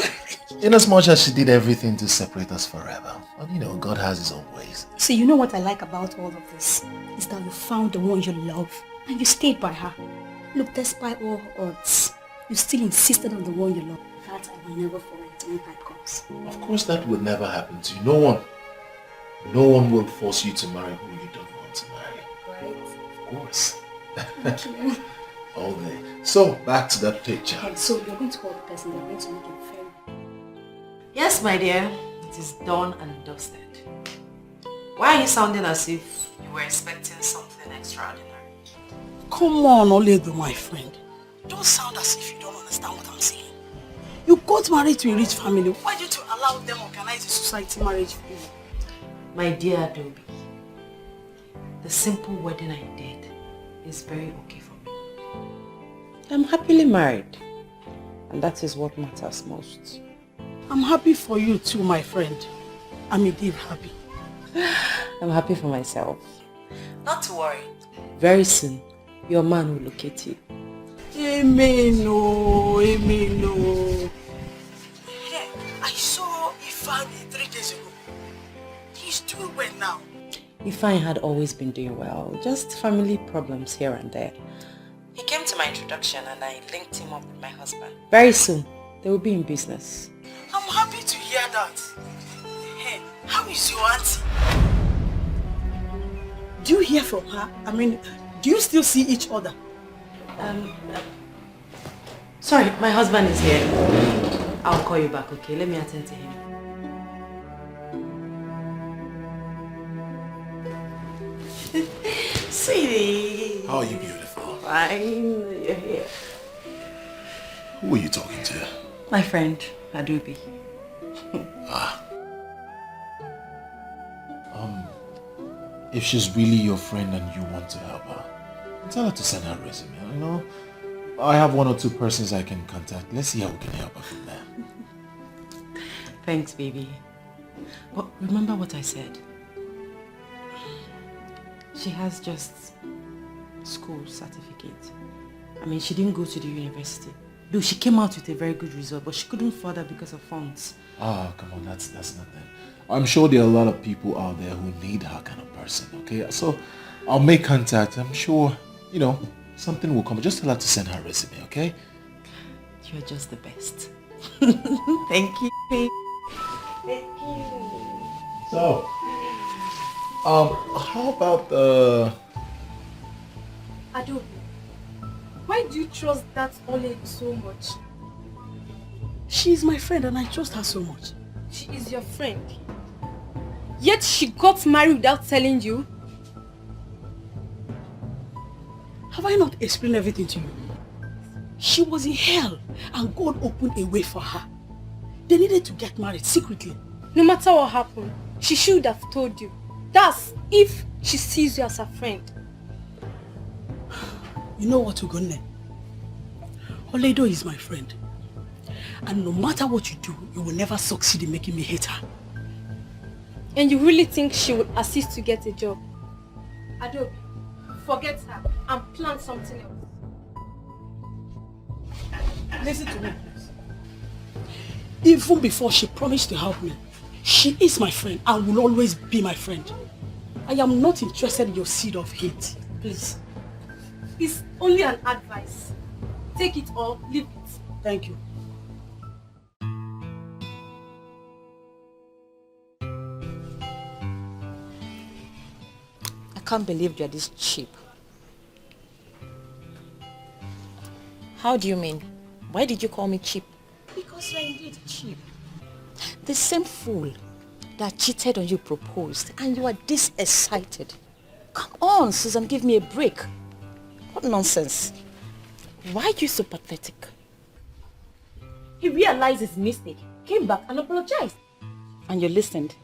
In as much as she did everything to separate us forever. But you know, God has his own ways. See, you know what I like about all of this? Is that you found the one you love and you stayed by her. Look, despite all odds, you still insisted on the one you love. That I will never forget when time comes. Of course that will never happen to you. No one will force you to marry who you don't want to marry. Right? Of course. Thank you. All day. So, back to that picture. Okay, so you're going to call the person that's going to make it fair. Yes, my dear. It is done and dusted. Why are you sounding as if you were expecting something extraordinary? Come on, Oledo, my friend. Don't sound as if you don't understand what I'm saying. You got married to a rich family. Why did you allow them organize a society marriage for you? My dear Adobe, the simple wedding I did is very okay for me. I'm happily married. And that is what matters most. I'm happy for you too, my friend. I'm indeed happy. I'm happy for myself. Not to worry. Very soon, your man will locate you. Amen, oh, amen, oh. Hey, I saw Ifeanyi 3 days ago. He's doing well now. Ifeanyi had always been doing well, just family problems here and there. He came to my introduction and I linked him up with my husband. Very soon, they will be in business. I'm happy to hear that. Hey, how is your auntie? Do you hear from her? I mean, do you still see each other? Sorry, my husband is here. I'll call you back, okay? Let me attend to him. Sweetie. How are you beautiful? Fine, you're here. Who are you talking to? My friend, Adobe. If she's really your friend and you want to help her, Tell her to send her resume, you know. I have 1 or 2 persons I can contact. Let's see how we can help her from there. Thanks, baby. But remember what I said. She has just school certificate. I mean, she didn't go to the university. Though she came out with a very good result, but she couldn't further because of funds. Ah, come on, that's nothing. I'm sure there are a lot of people out there who need her kind of person, okay? So I'll make contact. I'm sure, you know, something will come. Just tell her to send her resume, okay? You're just the best. Thank you, babe. Thank you. So, how about Adobe, why do you trust that old lady so much? She is my friend and I trust her so much. She is your friend. Yet she got married without telling you. Have I not explained everything to you? She was in hell and God opened a way for her. They needed to get married secretly. No matter what happened, she should have told you. That's if she sees you as a friend. You know what, Ugonne? Oledo is my friend. And no matter what you do, you will never succeed in making me hate her. And you really think she would assist to get a job? Adobe, forget her and plan something else. Listen to me, please. Even before she promised to help me, she is my friend and will always be my friend. I am not interested in your seed of hate. Please. It's only an advice. Take it or leave it. Thank you. I can't believe you're this cheap. How do you mean? Why did you call me cheap? Because you're indeed cheap. The same fool that cheated on you proposed and you are this excited. Come on, Susan, give me a break. What nonsense. Why are you so pathetic? He realized his mistake, came back and apologized. And you listened.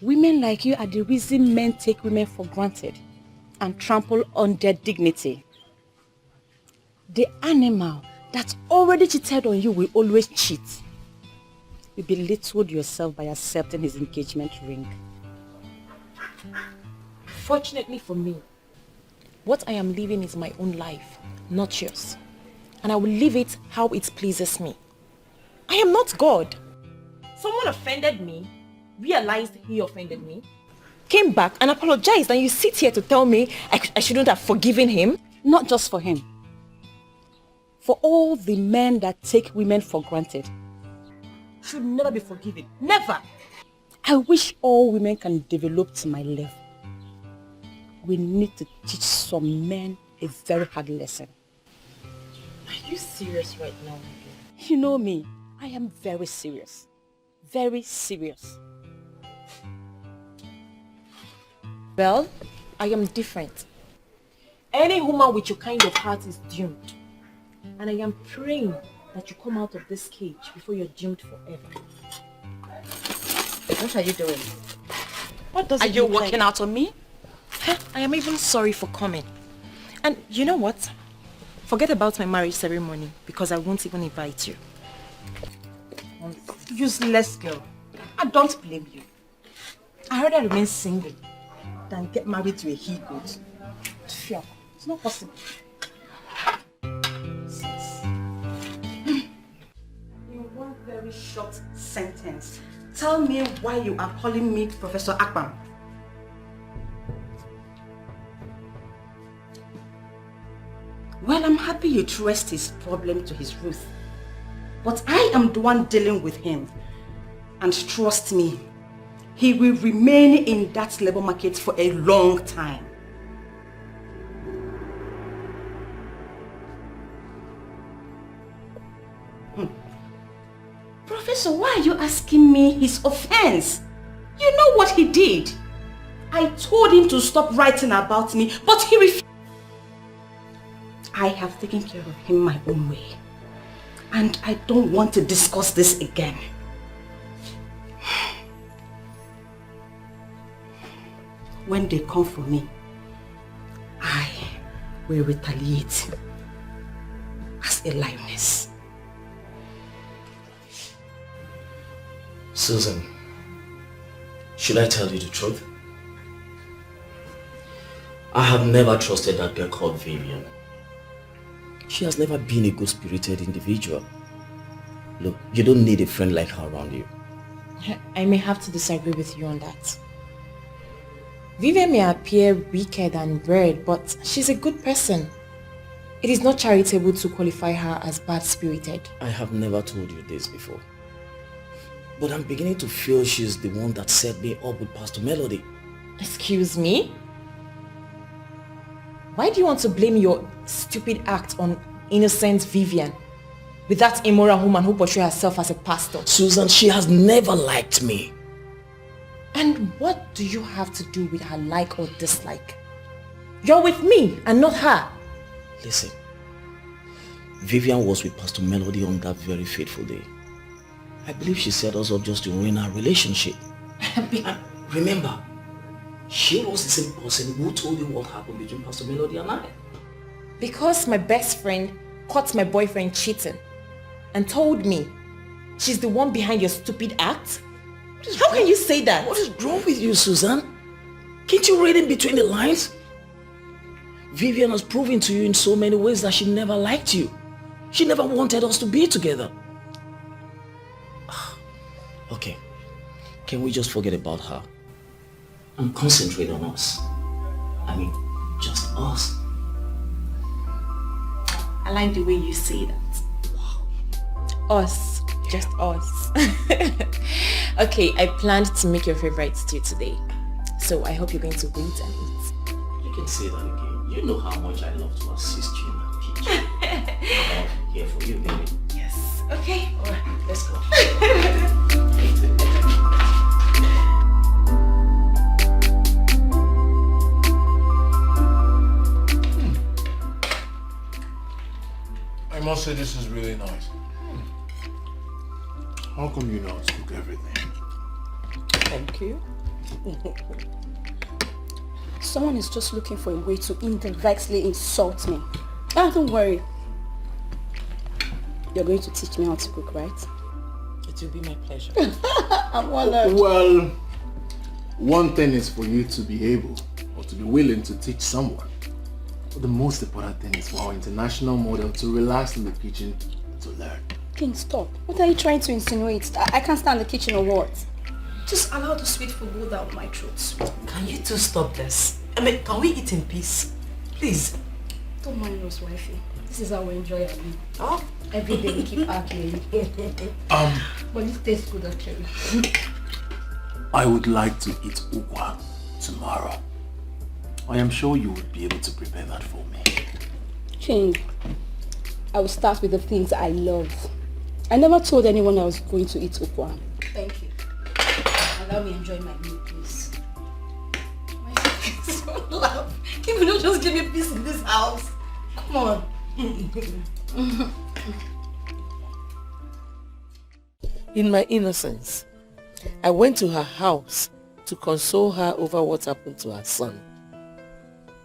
Women like you are the reason men take women for granted and trample on their dignity. The animal that already cheated on you will always cheat. You belittled yourself by accepting his engagement ring. Fortunately for me, what I am living is my own life, not yours. And I will live it how it pleases me. I am not God. Someone offended me, realized he offended me, came back and apologized, and you sit here to tell me I shouldn't have forgiven him? Not just for him. For all the men that take women for granted. Should never be forgiven. Never! I wish all women can develop to my level. We need to teach some men a very hard lesson. Are you serious right now? You know me. I am very serious. Very serious. Well, I am different. Any woman with your kind of heart is doomed. And I am praying that you come out of this cage before you're doomed forever. What are you doing? What does Are it you look working like? out on me? I am even sorry for coming. And you know what? Forget about my marriage ceremony because I won't even invite you. Useless girl. I don't blame you. I rather remain single than get married to a he-goat. Sure, it's not possible. In one very short sentence, tell me why you are calling me Professor Akpan. Well, I'm happy you traced his problem to his Ruth. But I am the one dealing with him. And trust me, he will remain in that labor market for a long time. Professor, why are you asking me his offense? You know what he did. I told him to stop writing about me, but he refused. I have taken care of him my own way. And I don't want to discuss this again. When they come for me, will retaliate as a lioness. Susan, should I tell you the truth? I have never trusted that girl called Vivian. She has never been a good-spirited individual. Look, you don't need a friend like her around you. I may have to disagree with you on that. Vivian may appear wicked and weird, but she's a good person. It is not charitable to qualify her as bad-spirited. I have never told you this before. But I'm beginning to feel she's the one that set me up with Pastor Melody. Excuse me? Why do you want to blame your stupid act on innocent Vivian? With that immoral woman who portrays herself as a pastor? Susan, she has never liked me. And what do you have to do with her like or dislike? You're with me and not her. Listen, Vivian was with Pastor Melody on that very fateful day. I believe she set us up just to ruin our relationship. And remember, she was the same person who told you what happened between Pastor Melody and I. Because my best friend caught my boyfriend cheating and told me she's the one behind your stupid act? How can you say that? What is wrong with you, Susan? Can't you read in between the lines? Vivian has proven to you in so many ways that she never liked you. She never wanted us to be together. Okay, can we just forget about her and concentrate on us? I mean, just us. I like the way you say that. Wow. Us. Just us. Okay, I planned to make your favorite stew today. So I hope you're going to wait and eat. You can say that again. You know how much I love to assist you in that kitchen. I'm here for you, baby. Yes. Okay. Alright, let's go. I must say this is really nice. How come you know how to cook everything? Thank you. Someone is just looking for a way to indirectly insult me. Ah, don't worry. You're going to teach me how to cook, right? It will be my pleasure. I'm honored. Well, one thing is for you to be able or to be willing to teach someone. But the most important thing is for our international model to relax in the kitchen to learn. King, stop. What are you trying to insinuate? I can't stand the kitchen or what? Just allow the sweet food go down my throat. Can you two stop this? I mean, can we eat in peace? Please. Don't mind us, wifey. This is how we enjoy our meal. Oh? Every day we keep arguing. But this tastes good actually. I would like to eat ukwa tomorrow. I am sure you would be able to prepare that for me. King, I will start with the things I love. I never told anyone I was going to eat ukwa. Thank you. Allow me enjoy my meal, please. My face don't laugh. Can you just give me peace in this house? Come on. In my innocence, I went to her house to console her over what happened to her son.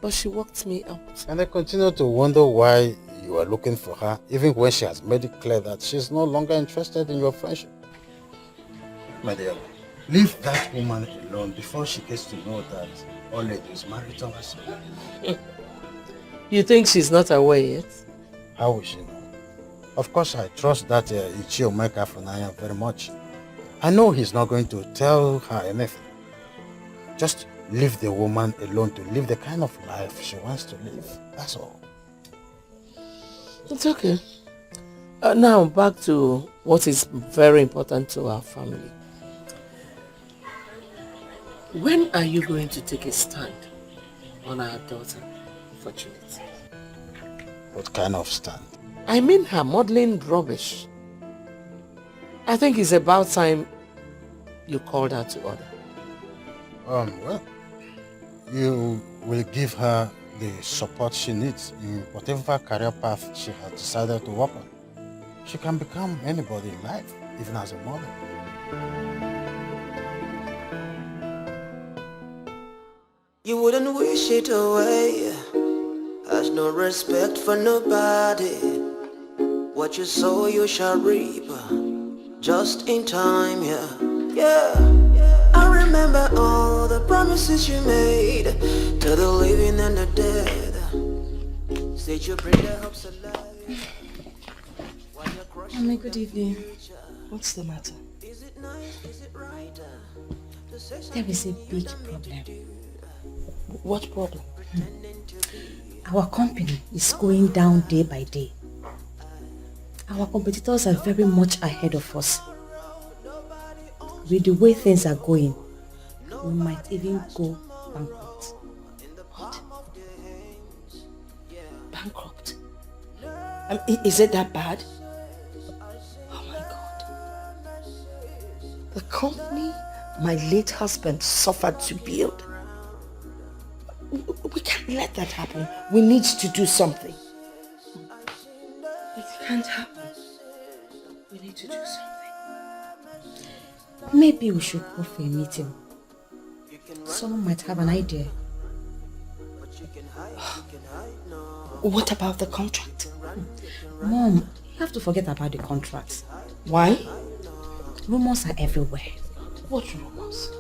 But she walked me out. And I continue to wonder why you are looking for her, even when she has made it clear that she's no longer interested in your friendship. My dear, leave that woman alone before she gets to know that Ole is married to her son. You think she's not aware yet? How will she know? Of course, I trust that Ichio Meka Funaya very much. I know he's not going to tell her anything. Just leave the woman alone to live the kind of life she wants to live. That's all. It's okay. Now back to what is very important to our family. When are you going to take a stand on our daughter, Fortunate? What kind of stand? I mean her modeling rubbish. I think it's about time you called her to order. Well, you will give her the support she needs in whatever career path she has decided to work on. She can become anybody in life, even as a model. You wouldn't wish it away. As no respect for nobody. What you sow you shall reap, just in time, yeah. Yeah, I remember all the promises you made to the living and the dead. Said you bring their hopes alive. Mommy, good evening. What's the matter? There is a big problem. What problem? Our company is going down day by day. Our competitors are very much ahead of us. With the way things are going, we might even go bankrupt. What? Bankrupt? Is it that bad? Oh my God. The company my late husband suffered to build. We can't let that happen. We need to do something. It can't happen. We need to do something. Maybe we should go for a meeting. Someone might have an idea. What about the contract? Mom, you have to forget about the contract. Why? Rumors are everywhere. What rumors?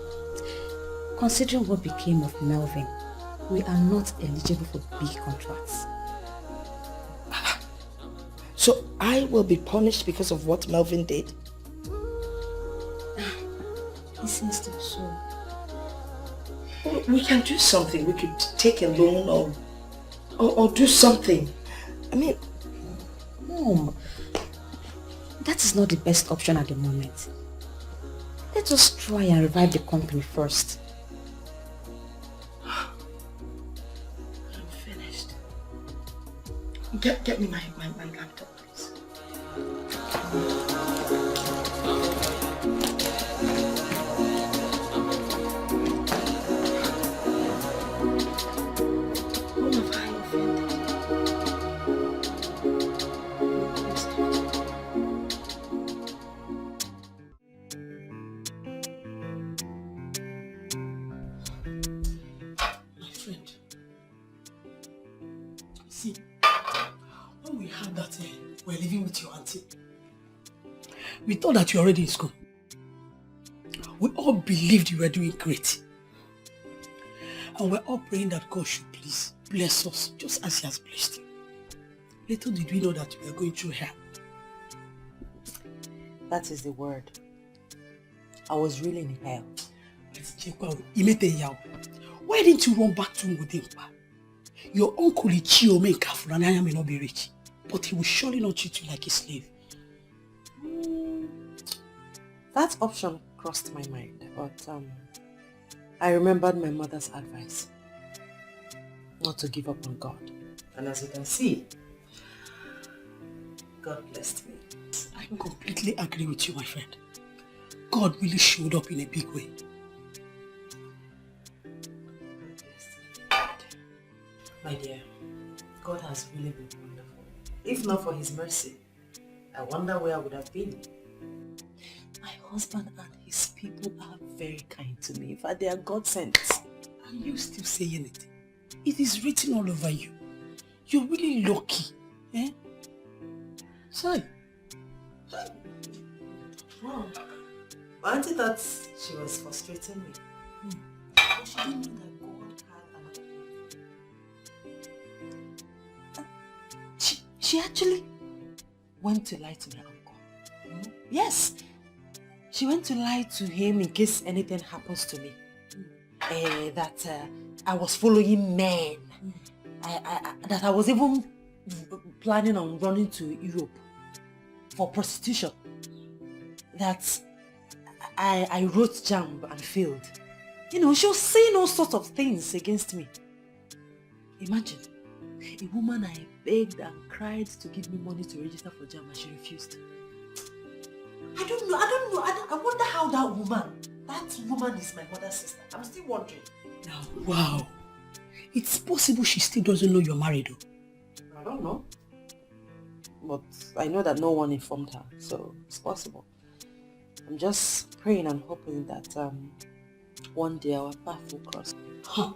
Considering what became of Melvin, we are not eligible for big contracts. So I will be punished because of what Melvin did? It seems to be so. We can do something. We could take a loan or do something. I mean... Mom, that is not the best option at the moment. Let us try and revive the company first. I'm finished. Get me my laptop, please. We're living with your auntie. We thought that you were already in school. We all believed you were doing great. And we're all praying that God should please bless us just as He has blessed you. Little did we know that we were going through hell. That is the word. I was really in hell. Why didn't you run back to Ngudimpa? Your uncle Ichio may not be rich, but he will surely not treat you like a slave. That option crossed my mind, but I remembered my mother's advice not to give up on God. And as you can see, God blessed me. I completely agree with you, my friend. God really showed up in a big way. My dear, God has really been wonderful. If not for His mercy, I wonder where I would have been. My husband and his people are very kind to me. In fact, they are God sent. Are you still saying it? It is written all over you. You're really lucky. Eh? Sorry. Wow. My auntie thought she was frustrating me. But she didn't know that God had another plan. She actually went to lie to my uncle. Yes. She went to lie to him in case anything happens to me. That I was following men. That I was even planning on running to Europe for prostitution. That I wrote JAMB and failed. You know, she was saying all sorts of things against me. Imagine, a woman I begged and cried to give me money to register for JAMB and she refused. I don't know. I wonder how that woman is my mother's sister. I'm still wondering. Now, wow. It's possible she still doesn't know you're married though. I don't know. But I know that no one informed her, so it's possible. I'm just praying and hoping that one day our path will cross. Huh.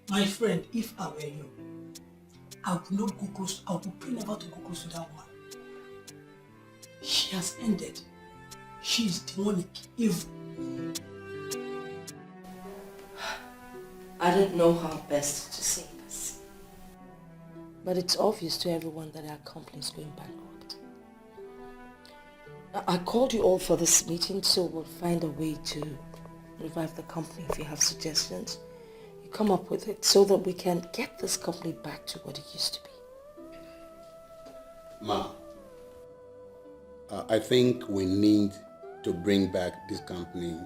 My friend, if I were you, I will not go close. I will pray never to go close to that woman. She has ended. She is demonic, evil. I don't know how best to say this, but it's obvious to everyone that our company is going bankrupt. I called you all for this meeting, so we'll find a way to revive the company. If you have suggestions, you come up with it so that we can get this company back to what it used to be. Ma, I think we need to bring back this company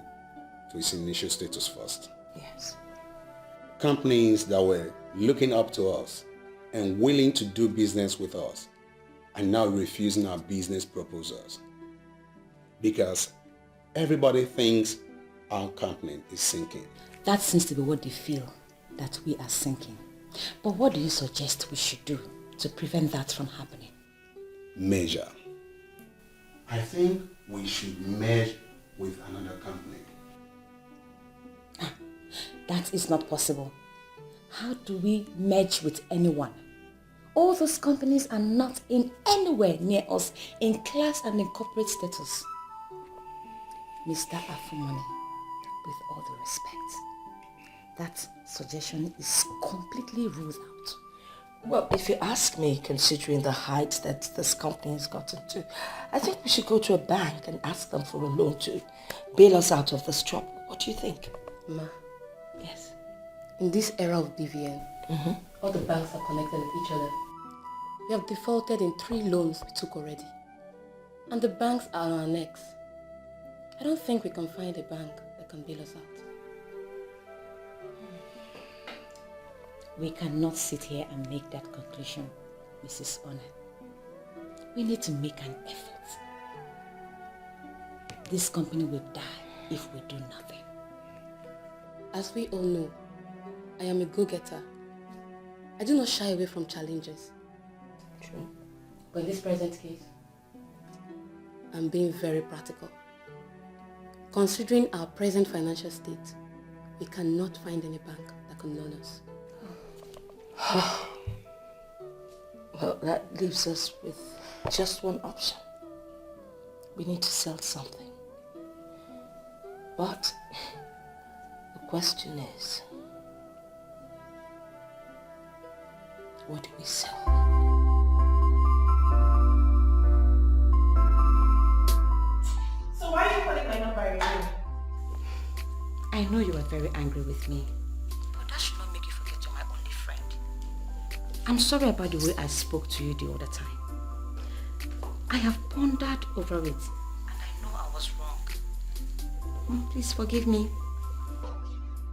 to its initial status first. Yes. Companies that were looking up to us and willing to do business with us are now refusing our business proposals because everybody thinks our company is sinking. That seems to be what they feel, that we are sinking. But what do you suggest we should do to prevent that from happening? Measure. I think we should merge with another company. That is not possible. How do we merge with anyone? All those companies are not in anywhere near us in class and in corporate status. Mr. Afumani, with all due respect, that suggestion is completely ruled out. Well, if you ask me, considering the height that this company has gotten to, I think we should go to a bank and ask them for a loan to bail us out of this trouble. What do you think? Ma. Yes. In this era of BVN, all the banks are connected with each other. We have defaulted in 3 loans we took already. And the banks are on our necks. I don't think we can find a bank that can bail us out. We cannot sit here and make that conclusion, Mrs. Honor. We need to make an effort. This company will die if we do nothing. As we all know, I am a go-getter. I do not shy away from challenges. True. But in this present case, I'm being very practical. Considering our present financial state, we cannot find any bank that can loan us. Well, that leaves us with just one option. We need to sell something. But the question is, what do we sell? So why are you calling my number again? I know you are very angry with me, but that should not make you forget you're my only friend. I'm sorry about the way I spoke to you the other time. I have pondered over it, and I know I was wrong. Please forgive me.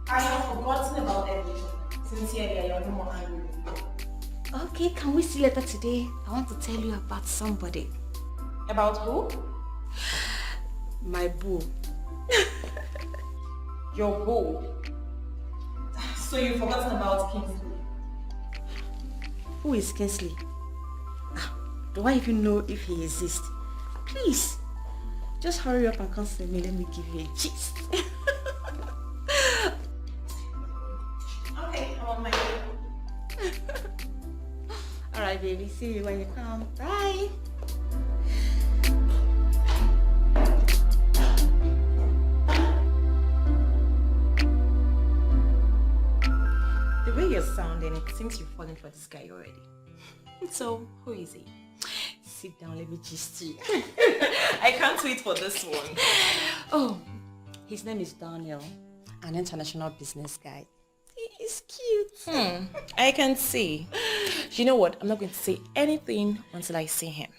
I have forgotten about everything. Sincerely, I am no more angry with you. Okay, can we see later today? I want to tell you about somebody. About who? My boo. Your boo. So you've forgotten about Kingsley? Who is Kingsley? Do I even know if he exists? Please, just hurry up and come see me. Let me give you a gist. Okay, I'm on my way. Alright, baby. See you when you come. Bye. The way you're sounding, it seems you've fallen for this guy already. So, who is he? Sit down, let me gist you. I can't wait for this one. Oh, his name is Daniel, an international business guy. He is cute. I can see. You know what? I'm not going to say anything until I see him.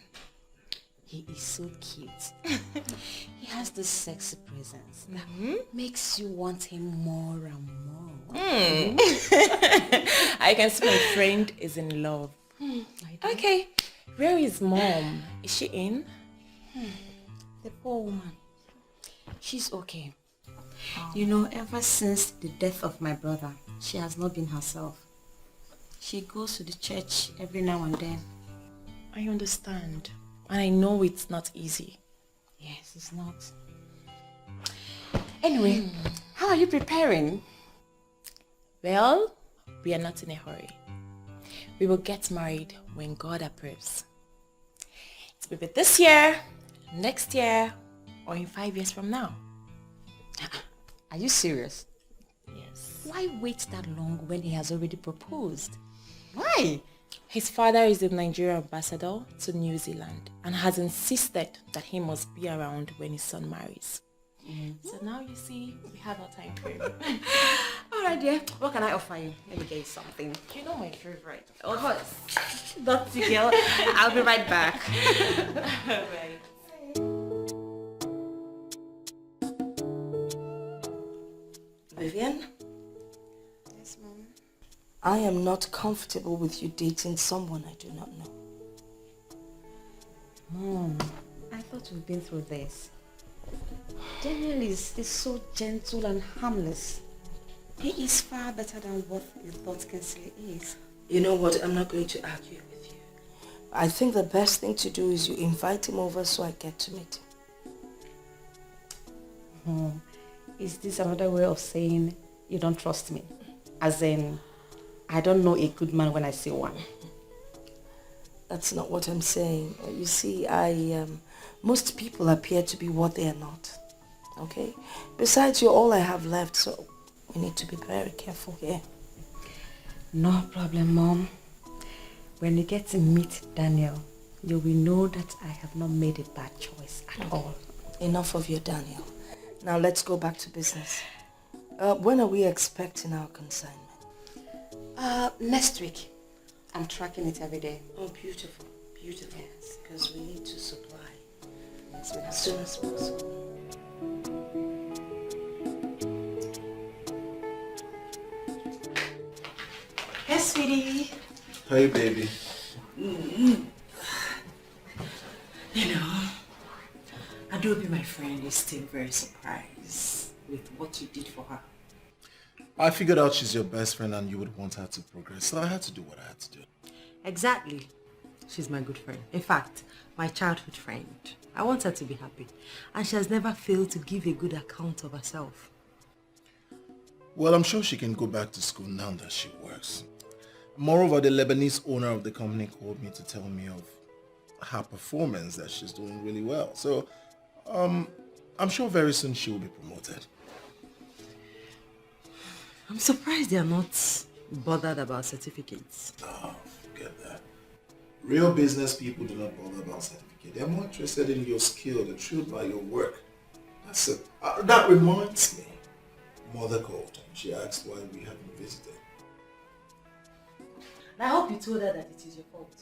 He is so cute. He has this sexy presence that makes you want him more and more. I can see my friend is in love. Okay, where is mom? Is she in? The poor woman. She's okay. You know, ever since the death of my brother, she has not been herself. She goes to the church every now and then. I understand. And I know it's not easy. Yes, it's not. Anyway, how are you preparing? Well, we are not in a hurry. We will get married when God approves. It will be this year, next year, or in 5 years from now. Are you serious? Yes. Why wait that long when he has already proposed? Why? His father is the Nigerian ambassador to New Zealand and has insisted that he must be around when his son marries. So now you see, we have our time frame. Alright dear, what can I offer you? Let me get you something. You know my favorite. Of course. Dirty girl. I'll be right back. Right. Vivian? Yes, Mom. I am not comfortable with you dating someone I do not know. Mom, I thought we've been through this. Daniel is so gentle and harmless. He is far better than what you thought Kinsley is. You know what? I'm not going to argue with you. I think the best thing to do is you invite him over so I get to meet him. Is this another way of saying you don't trust me? As in, I don't know a good man when I see one. That's not what I'm saying. You see, most people appear to be what they are not. Okay? Besides, you're all I have left, so we need to be very careful here. No problem, Mom. When you get to meet Daniel, you will know that I have not made a bad choice at all. Enough of your Daniel. Now let's go back to business. When are we expecting our consignment? Next week. I'm tracking it every day. Oh, beautiful. Beautiful. Yes, because we need to supply as soon as possible. Yes, sweetie. Hey, baby. You know, Adobe, my friend, is still very surprised with what you did for her. I figured out she's your best friend and you would want her to progress, so I had to do what I had to do. Exactly. She's my good friend. In fact, my childhood friend. I want her to be happy. And she has never failed to give a good account of herself. Well, I'm sure she can go back to school now that she works. Moreover, the Lebanese owner of the company called me to tell me of her performance, that she's doing really well. So, I'm sure very soon she will be promoted. I'm surprised they are not bothered about certificates. Oh, forget that. Real business people do not bother about certificate. They're more interested in your skill. They're thrilled by your work. That's it. That reminds me. Mother called and she asked why we haven't visited. I hope you told her that it is your fault.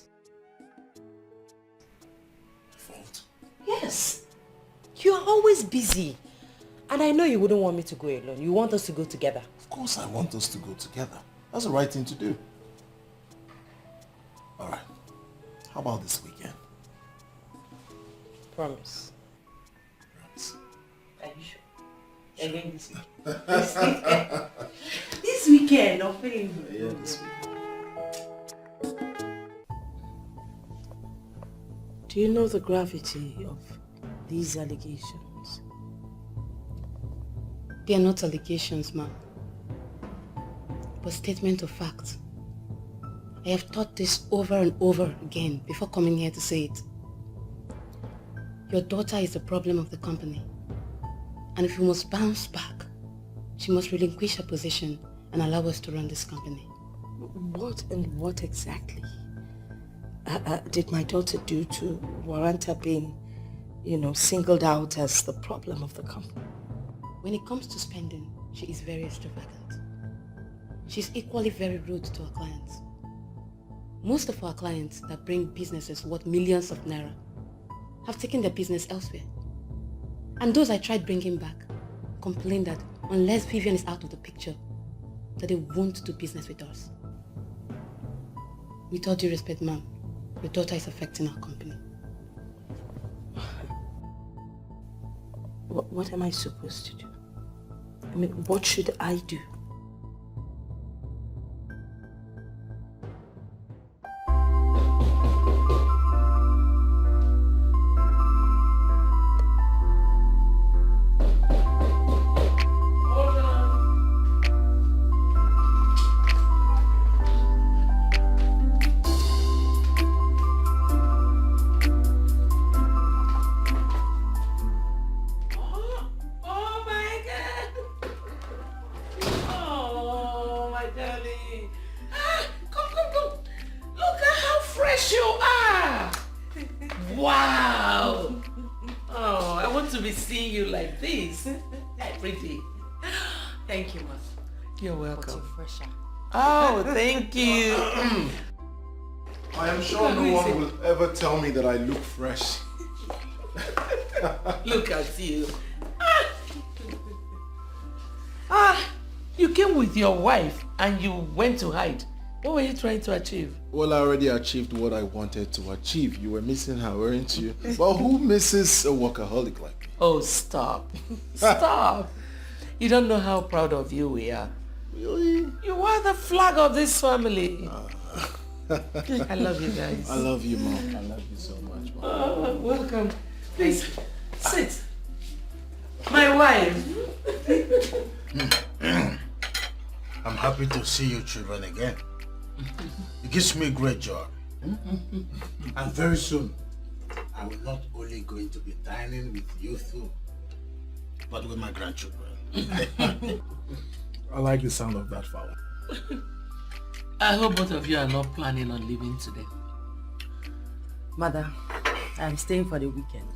Fault? Yes. You are always busy. And I know you wouldn't want me to go alone. You want us to go together. Of course I want us to go together. That's the right thing to do. Alright. How about this weekend? Promise. Promise. Are you sure? Again this weekend. This weekend, I'm feeling Yeah, this weekend. Do you know the gravity of these allegations? They are not allegations, ma'am, but statement of fact. I have thought this over and over again before coming here to say it. Your daughter is the problem of the company. And if we must bounce back, she must relinquish her position and allow us to run this company. What and what exactly did my daughter do to warrant her being, singled out as the problem of the company? When it comes to spending, she is very extravagant. She's equally very rude to our clients. Most of our clients that bring businesses worth millions of naira have taken their business elsewhere. And those I tried bringing back complain that unless Vivian is out of the picture, that they won't do business with us. With all due respect, ma'am, your daughter is affecting our company. What am I supposed to do? I mean, what should I do? want to be seeing you like this every day. Thank you, ma. You're But welcome. you're fresher. Oh, thank you. I am sure no one will ever tell me that I look fresh. Look at you. You came with your wife and you went to hide. What were you trying to achieve? Well, I already achieved what I wanted to achieve. You were missing her, weren't you? Well, who misses a workaholic like me? Oh, stop. Stop. You don't know how proud of you we are. Really? You are the flag of this family. I love you guys. I love you, Mom. I love you so much, Mom. Oh, welcome. Please, sit. My wife. I'm happy to see you children again. It gives me great joy. And very soon, I will not only going to be dining with you two, but with my grandchildren. I like the sound of that, Father. I hope both of you are not planning on leaving today. Mother, I'm staying for the weekend.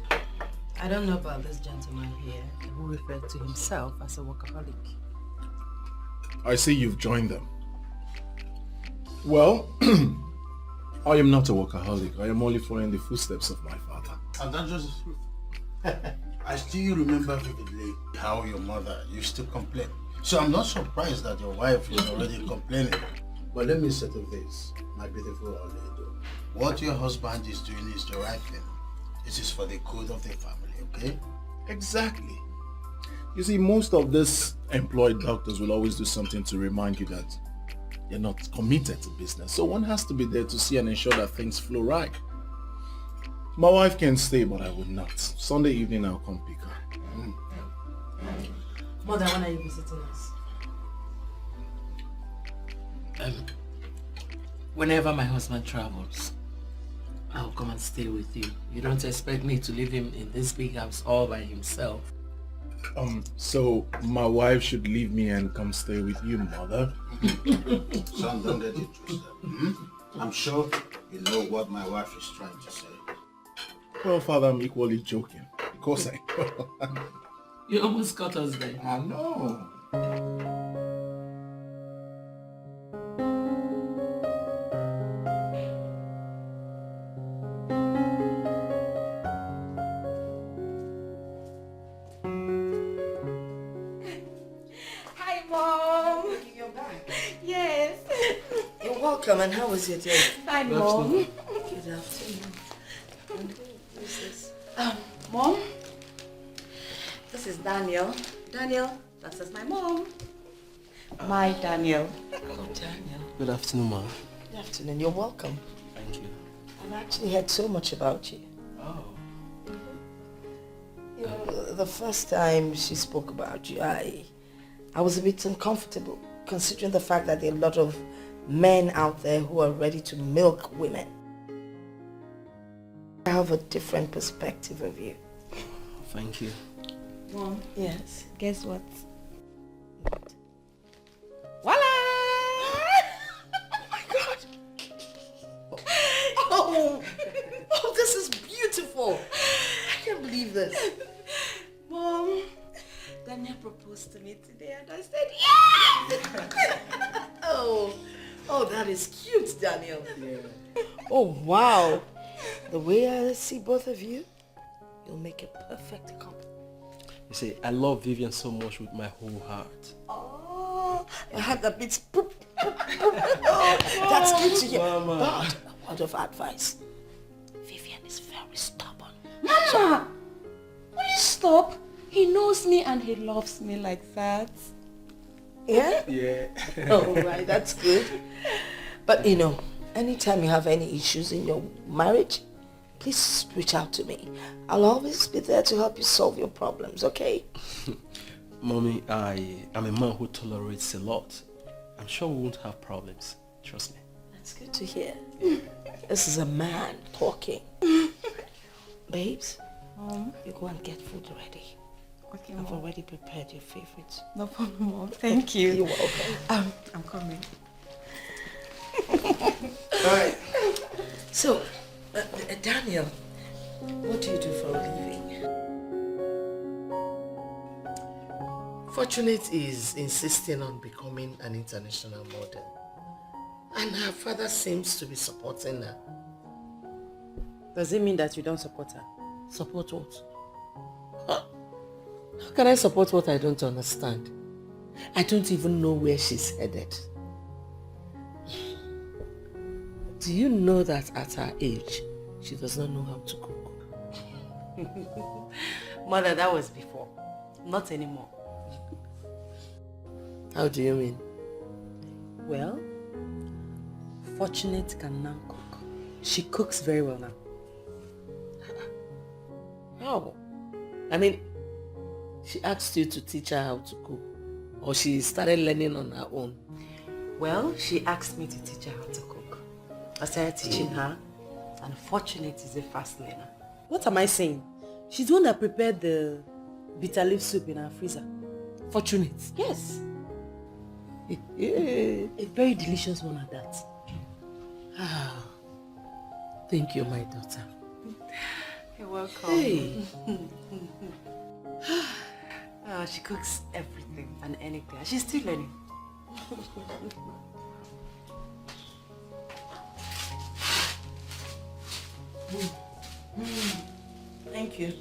I don't know about this gentleman here who referred to himself as a workaholic. I see you've joined them. Well, I am not a workaholic. I am only following the footsteps of my father. And that's just the truth. I still remember vividly how your mother used to complain. So I'm not surprised that your wife is already complaining. But let me settle this, my beautiful Inedo. What your husband is doing is the right thing. This is for the good of the family, okay? Exactly. You see, most of these employed doctors will always do something to remind you that they're not committed to business. So one has to be there to see and ensure that things flow right. My wife can stay, but I would not. Sunday evening, I'll come pick her. Mother, when are you visiting us? Whenever my husband travels, I'll come and stay with you. You don't expect me to leave him in this big house all by himself. So my wife should leave me and come stay with you, Mother. Son, don't get it twisted. I'm sure you know what my wife is trying to say. Well, Father, I'm equally joking. Of course I know. You almost got us there. I know. Hi, Mom. You're back. Yes. You're welcome, and how was your day? Hi, Mom. Good afternoon. And who is this? Mom. This is Daniel. Daniel, this is my mom. My Daniel. Hello, Daniel. Good afternoon, ma. Good afternoon. You're welcome. Thank you. I've actually heard so much about you. Oh. You know, the first time she spoke about you, I was a bit uncomfortable, considering the fact that there are a lot of men out there who are ready to milk women. I have a different perspective of you. Thank you. Mom. Yes. Guess what? Voila! Oh my God! Oh, this is beautiful. I can't believe this. Mom, Daniel proposed to me today and I said yes! Oh, that is cute, Daniel. Yeah. Oh, wow. The way I see both of you, you'll make a perfect couple. You see, I love Vivian so much with my whole heart. Oh, I had that bit. Oh, that's good to hear. Mama. But a word of advice. Vivian is very stubborn. Mama! Will you stop? He knows me and he loves me like that. Yeah? Yeah. Oh, right, that's good. But you know, anytime you have any issues in your marriage, please reach out to me. I'll always be there to help you solve your problems, okay? Mommy, I am a man who tolerates a lot. I'm sure we won't have problems. Trust me. That's good to hear. This is a man talking. Babes, you go and get food ready. Okay, I've Mom. already prepared your favorites. No problem, Mom. Thank you. You're welcome. I'm coming. Alright. So, Daniel, what do you do for a living? Fortunate is insisting on becoming an international model. And her father seems to be supporting her. Does it mean that you don't support her? Support what? How can I support what I don't understand? I don't even know where she's headed. Do you know that at her age, she does not know how to cook? Mother, that was before. Not anymore. How do you mean? Well, Fortunate can now cook. She cooks very well now. How? I mean, she asked you to teach her how to cook, or she started learning on her own? Well, she asked me to teach her how to cook. I started teaching her, and Fortunate is a fast learner. What am I saying? She's the one that prepared the bitter leaf soup in our freezer. Fortunate? Yes. A very delicious one at that. Thank you, my daughter. You're welcome. Hey. She cooks everything and anything. She's still learning. Thank you.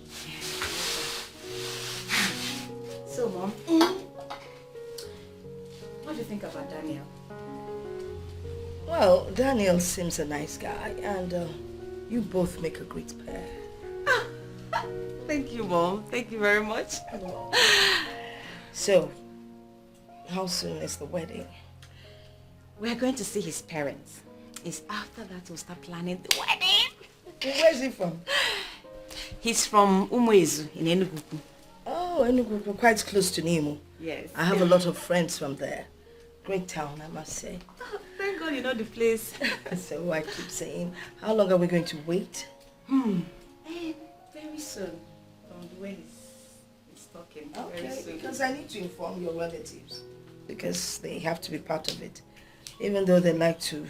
So, Mom, what do you think about Daniel? Well, Daniel seems a nice guy, and you both make a great pair. Thank you, Mom. Thank you very much. So, how soon is the wedding? We're going to see his parents. It's after that we'll start planning the wedding. Where's he from? He's from Umuezu in Enugu. Oh, Enugu, quite close to Nimo. Yes. I have a lot of friends from there. Great town, I must say. Oh, thank God you know the place. So I keep saying, how long are we going to wait? Very soon. From the way he's talking. Very Okay, soon. because I need to inform your relatives. Because they have to be part of it. Even though they like to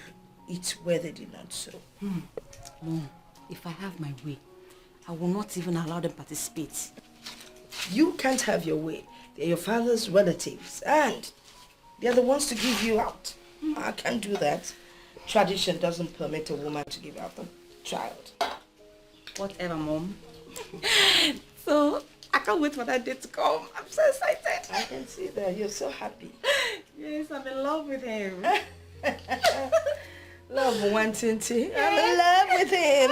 eat where they did not sow. Mom, if I have my way, I will not even allow them participate. You can't have your way. They're your father's relatives. And they're the ones to give you out. I can't do that. Tradition doesn't permit a woman to give out the child. Whatever, Mom. So, I can't wait for that day to come. I'm so excited. I can see that. You're so happy. Yes, I'm in love with him. Love wanting to. I'm in love with him.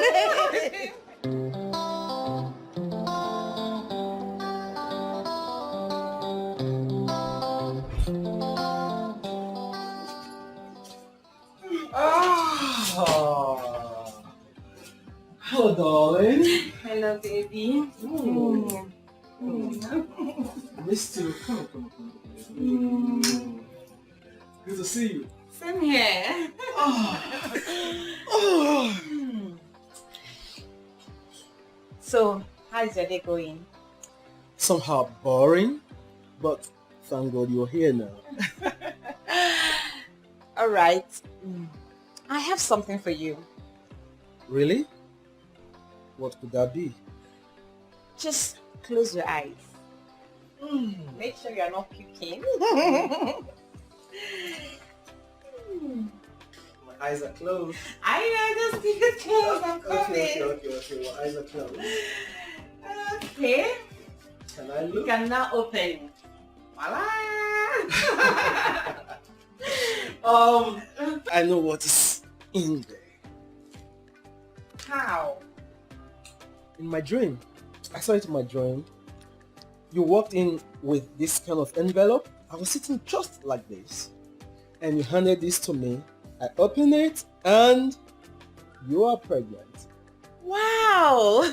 Hello, darling. Hello, baby. Missed you. Come. Good to see you. Same here. So, how's your day going? Somehow boring, but thank God you're here now. All right. I have something for you. Really? What could that be? Just close your eyes. Make sure you're not puking. My eyes are closed. I know, just keep it closed. I'm coming. Okay. My eyes are closed. Okay. Can I You look? can now open. Voila! I know what is in there. How? In my dream. I saw it in my dream. You walked in with this kind of envelope. I was sitting just like this. And you handed this to me. I opened it and you are pregnant. Wow!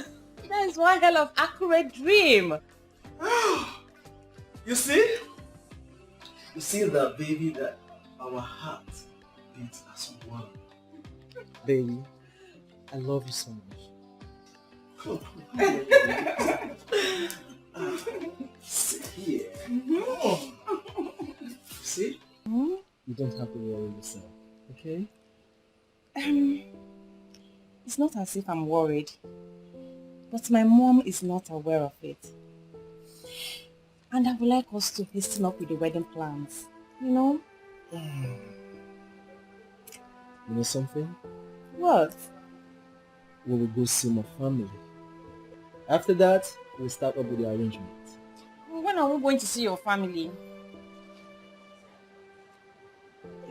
That is one hell of accurate dream. You see? You see that, baby, that our hearts beat as one. Baby, I love you so much. Sit here. See? You don't have to worry yourself, okay? It's not as if I'm worried, but my mom is not aware of it. And I would like us to hasten up with the wedding plans. You know? You know something? What? We will go see my family. After that, we'll start up with the arrangement. When are we going to see your family?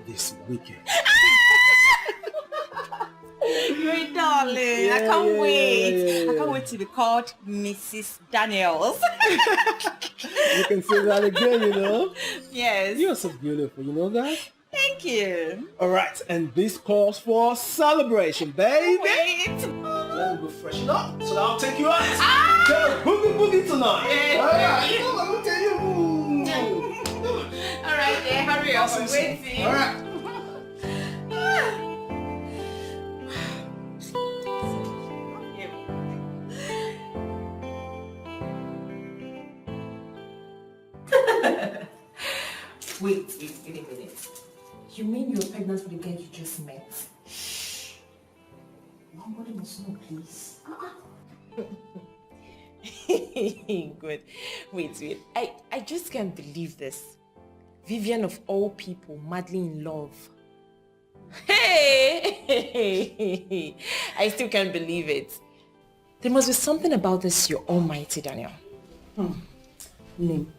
This weekend. Great darling. I can't wait. I can't wait to be called Mrs. Daniels. You can say that again, you know? Yes. You're so beautiful, you know that? Thank you. Alright, and this calls for celebration, baby. Wait. Let me go freshen up, so I'll take you out. Get a boogie tonight. Yeah. Alright, let me tell you. Alright, yeah, hurry up. I'm waiting. Alright. Wait a minute. You mean you're pregnant with the guy you just met? Nobody must know, please. Good. Wait. I just can't believe this. Vivian of all people, madly in love. Hey! I still can't believe it. There must be something about this you're almighty, Daniel. Lim,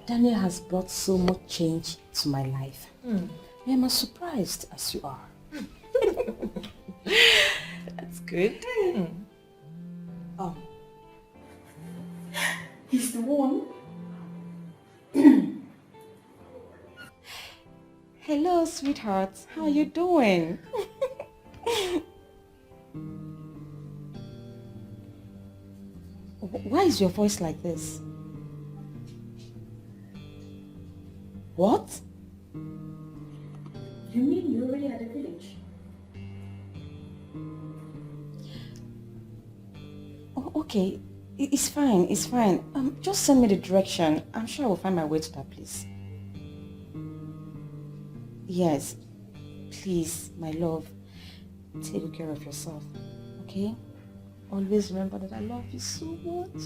Daniel has brought so much change to my life. I am as surprised as you are. That's good. He's the one. Hello, sweetheart. How are you doing? Why is your voice like this? What? You mean you're already at the village? Oh, okay. It's fine. It's fine. Just send me the direction. I'm sure I will find my way to that place. Yes. Please, my love, take good care of yourself. Okay? Always remember that I love you so much.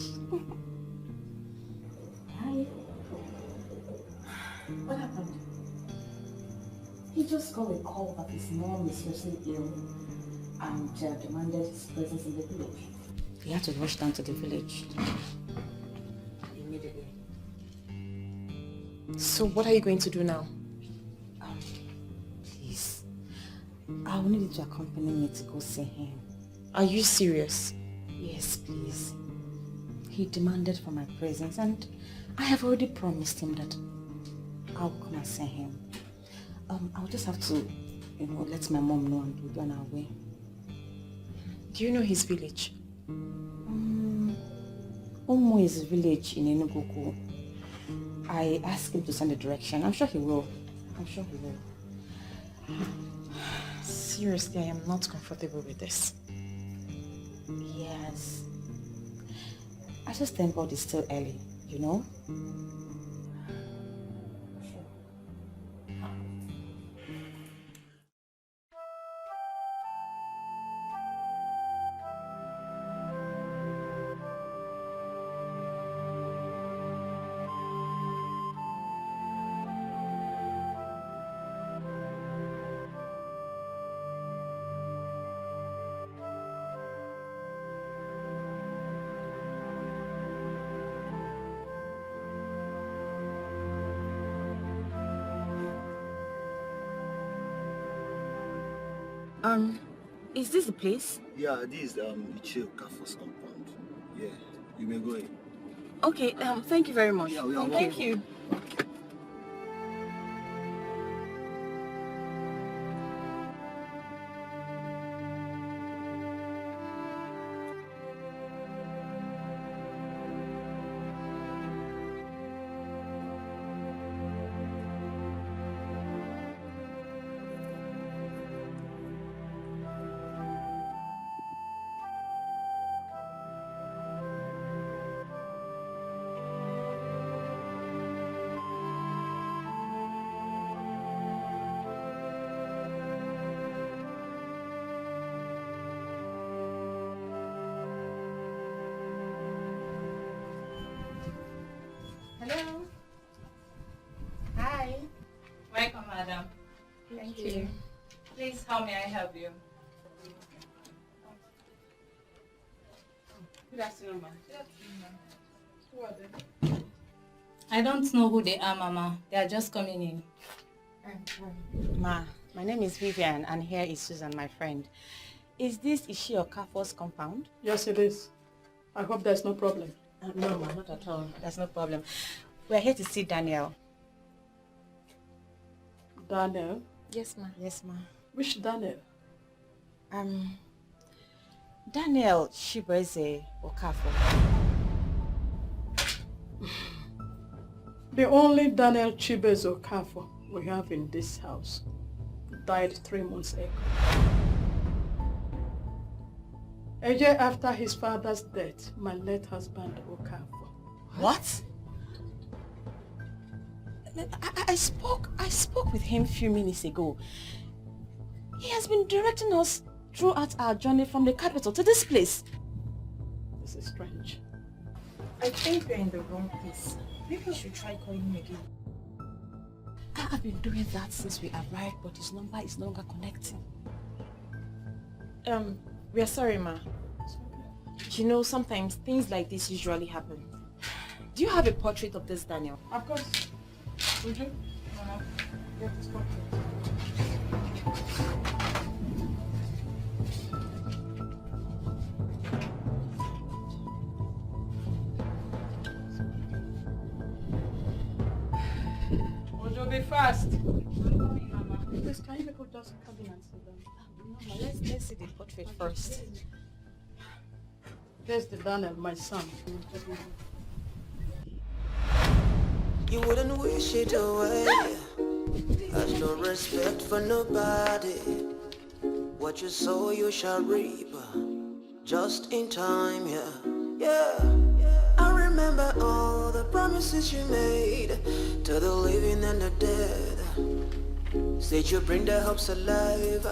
Hi. What happened? He just got a call that his mom is seriously ill and demanded his presence in the village. He had to rush down to the village immediately. So what are you going to do now? Please, I will need you to accompany me to go see him. Are you serious? Yes, please. He demanded for my presence and I have already promised him that I'll come and see him. I'll just have to, let my mom know and we'll be on our way. Do you know his village? Omo is a village in Enugu. I asked him to send the direction. I'm sure he will. Seriously, I am not comfortable with this. Yes. I just thank God it's still early, you know? Is this the place? Yeah, this is Ichil Kafos compound. Yeah, you may go in. Okay, thank you very much. Yeah, we are Thank welcome. you. Hello. Hi. Welcome, madam. Thank you. Please, how may I help you? Good afternoon, ma'am. Who are they? I don't know who they are, Mama. They are just coming in. Ma, my name is Vivian and here is Susan, my friend. Is this Ishi Okafor's compound? Yes, it is. I hope there's no problem. No, ma, not at all. There's no problem. We're here to see Daniel. Daniel? Yes, ma. Yes, ma. Which Daniel? Daniel Shibeze Okafor. The only Daniel Chibezo Okafor we have in this house died 3 months ago. A year after his father's death, my late husband Okafor. What? I spoke with him a few minutes ago. He has been directing us throughout our journey from the capital to this place. This is strange. I think we're in the wrong place. Maybe we should try calling him again. I've been doing that since we arrived, but his number is no longer connecting. We are sorry, ma. You know, sometimes things like this usually happen. Do you have a portrait of this Daniel? Of course. Would you? Get this portrait. Would you be fast? Please, can you people just come in and sit down? No, let's see the portrait first. There's the Daniel, my son. You wouldn't wish it away. Has no respect for nobody. What you sow you shall reap. Just in time, yeah. I remember all the promises you made to the living and the dead. Said you bring their hopes alive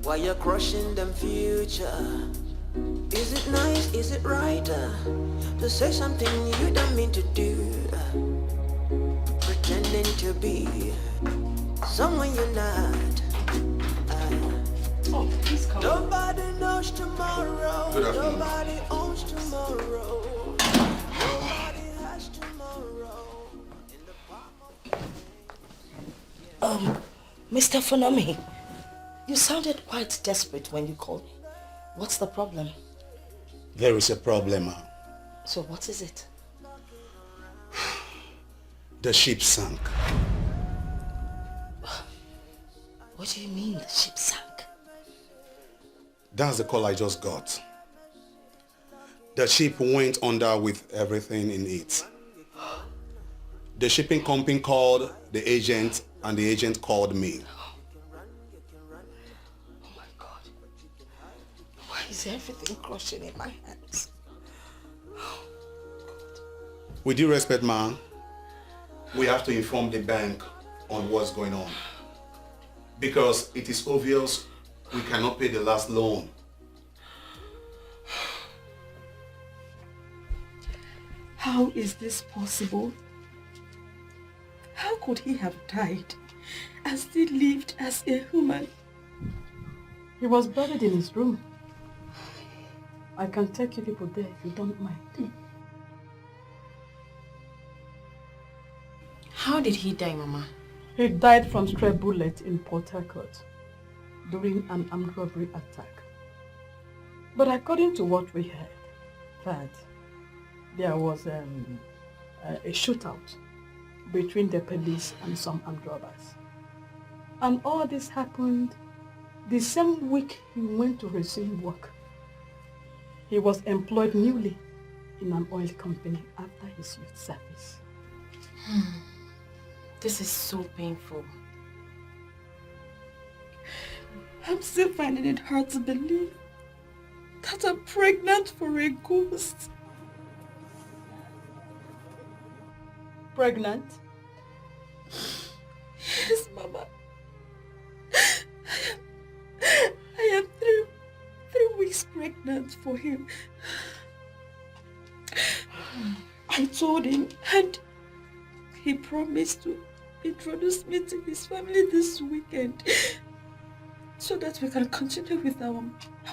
while you're crushing them future. Is it nice, is it right to say something you don't mean to do? Pretending to be someone you're not. Nobody knows tomorrow. Nobody owns tomorrow. Nobody has tomorrow. Mr. Funami, you sounded quite desperate when you called me. What's the problem? There is a problem. So what is it? The ship sank. What do you mean the ship sank? That's the call I just got. The ship went under with everything in it. The shipping company called the agent and the agent called me. Oh my God. Why is everything crushing in my hands? With due respect, ma'am, we have to inform the bank on what's going on. Because it is obvious we cannot pay the last loan. How is this possible? How could he have died and still lived as a human? He was buried in his room. I can take you people there if you don't mind. How did he die, Mama? He died from stray bullet in Port Harcourt during an armed robbery attack. But according to what we heard, that there was a shootout between the police and some armed robbers. And all this happened the same week he went to resume work. He was employed newly in an oil company after his youth service. This is so painful. I'm still finding it hard to believe that I'm pregnant for a ghost. Pregnant? Yes, Mama. I am three weeks pregnant for him. I told him, and he promised to introduce me to his family this weekend so that we can continue with our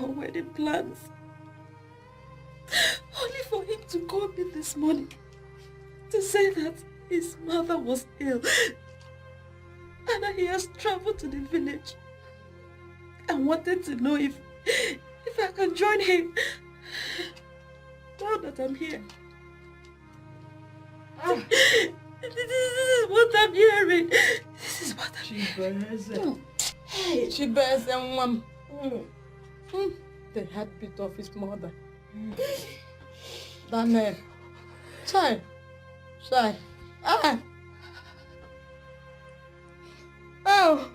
wedding plans. Only for him to call me this morning to say that his mother was ill and that he has traveled to the village and wanted to know if I can join him. Now that I'm here, this is what I'm hearing. This is what I'm hearing. Hey, she bears and one. The heartbeat of his mother. That name. Shy. Ah. Oh.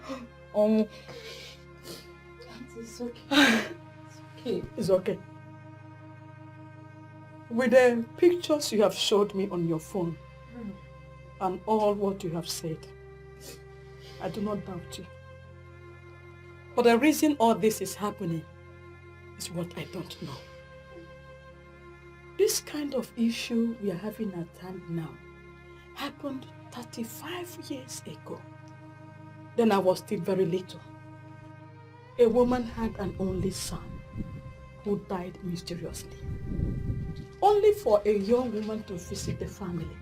It's okay. It's okay. With the pictures you have showed me on your phone and all what you have said, I do not doubt you. But the reason all this is happening is what I don't know. This kind of issue we are having at hand now happened 35 years ago. Then I was still very little. A woman had an only son who died mysteriously. Only for a young woman to visit the family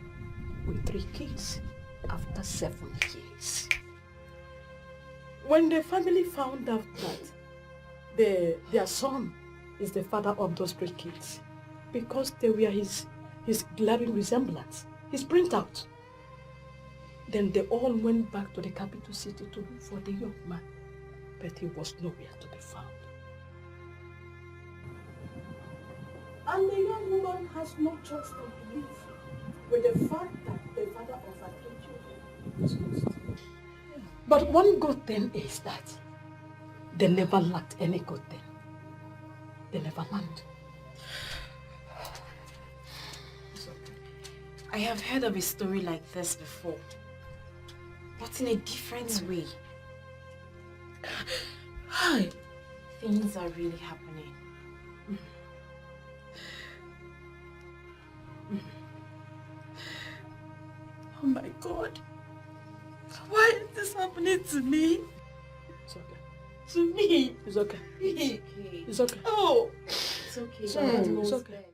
with 3 kids after 7 years. When the family found out that their son is the father of those 3 kids, because they were his glaring resemblance, his printout, then they all went back to the capital city to look for the young man, but he was nowhere to be found. And the young woman has no choice but to live with the fact that the father of her 3 children is lost. But one good thing is that they never lacked any good thing. They never lacked. I have heard of a story like this before, but in a different way. Hi. Things are really happening. Oh my God. Why is this happening to me? It's okay. To me? It's okay. It's okay. Oh. It's okay. It's okay. It's okay.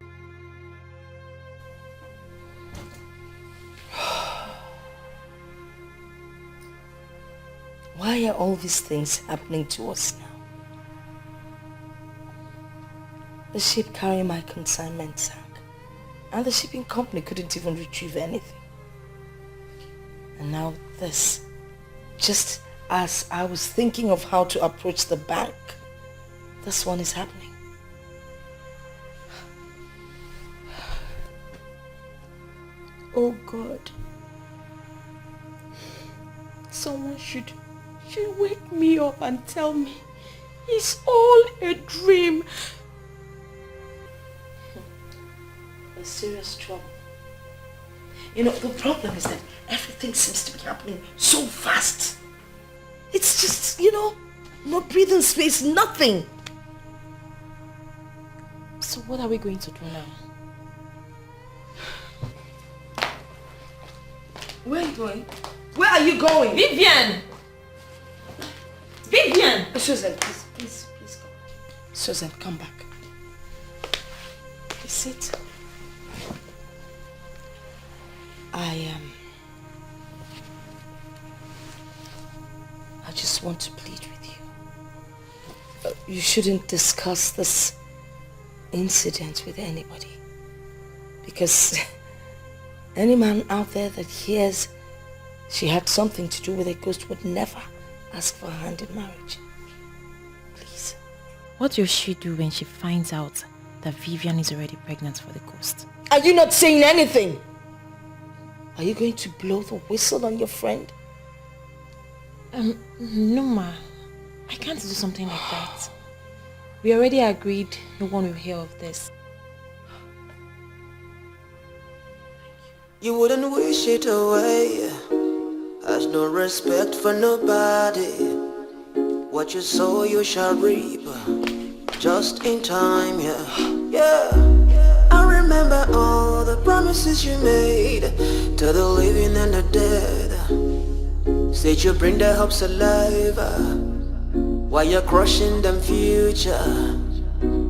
Why are all these things happening to us now? The ship carrying my consignment sank, and the shipping company couldn't even retrieve anything. And now this, just as I was thinking of how to approach the bank, this one is happening. Oh God. Someone should wake me up and tell me it's all a dream. There's serious trouble. You know, the problem is that everything seems to be happening so fast. It's just, no breathing space, nothing. So what are we going to do now? Where are you going? Where are you going? Vivian! Vivian! Susan, please come. Susan, come back. Please sit. I just want to plead with you. You shouldn't discuss this incident with anybody. Because any man out there that hears she had something to do with a ghost would never ask for her hand in marriage. Please. What will she do when she finds out that Vivian is already pregnant for the ghost? Are you not saying anything? Are you going to blow the whistle on your friend? No ma. I can't do something like that. We already agreed no one will hear of this. You wouldn't wish it away. Has no respect for nobody. What you sow you shall reap. Just in time, yeah. I remember all the promises promises you made to the living and the dead. Said you bring their hopes alive while you're crushing them future.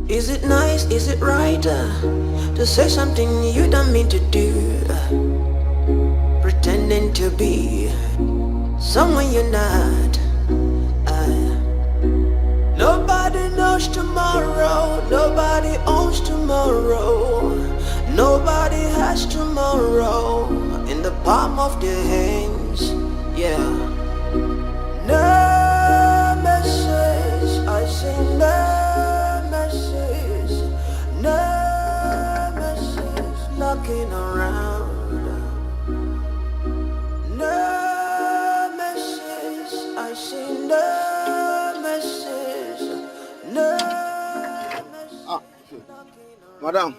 Is it nice, is it right to say something you don't mean to do? Pretending to be someone you're not. Nobody knows tomorrow, nobody owns tomorrow, nobody has tomorrow in the palm of their hands, yeah. No message, I say no message, no message knocking around. No message, I say no message, no message. Madam.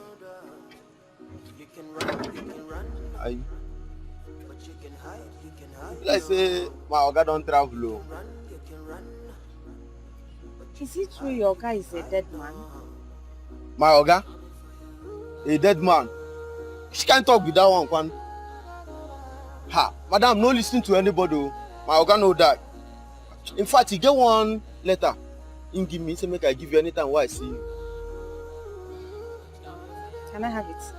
Let's say my Oga don't travel. Is it true your guy is a dead man? My Oga? A dead man? She can't talk with that one, Kwan. Ha, madam, no listen to anybody. My Oga know that. In fact, he get one letter. He give me, say make I give you anytime while I see you. Can I have it?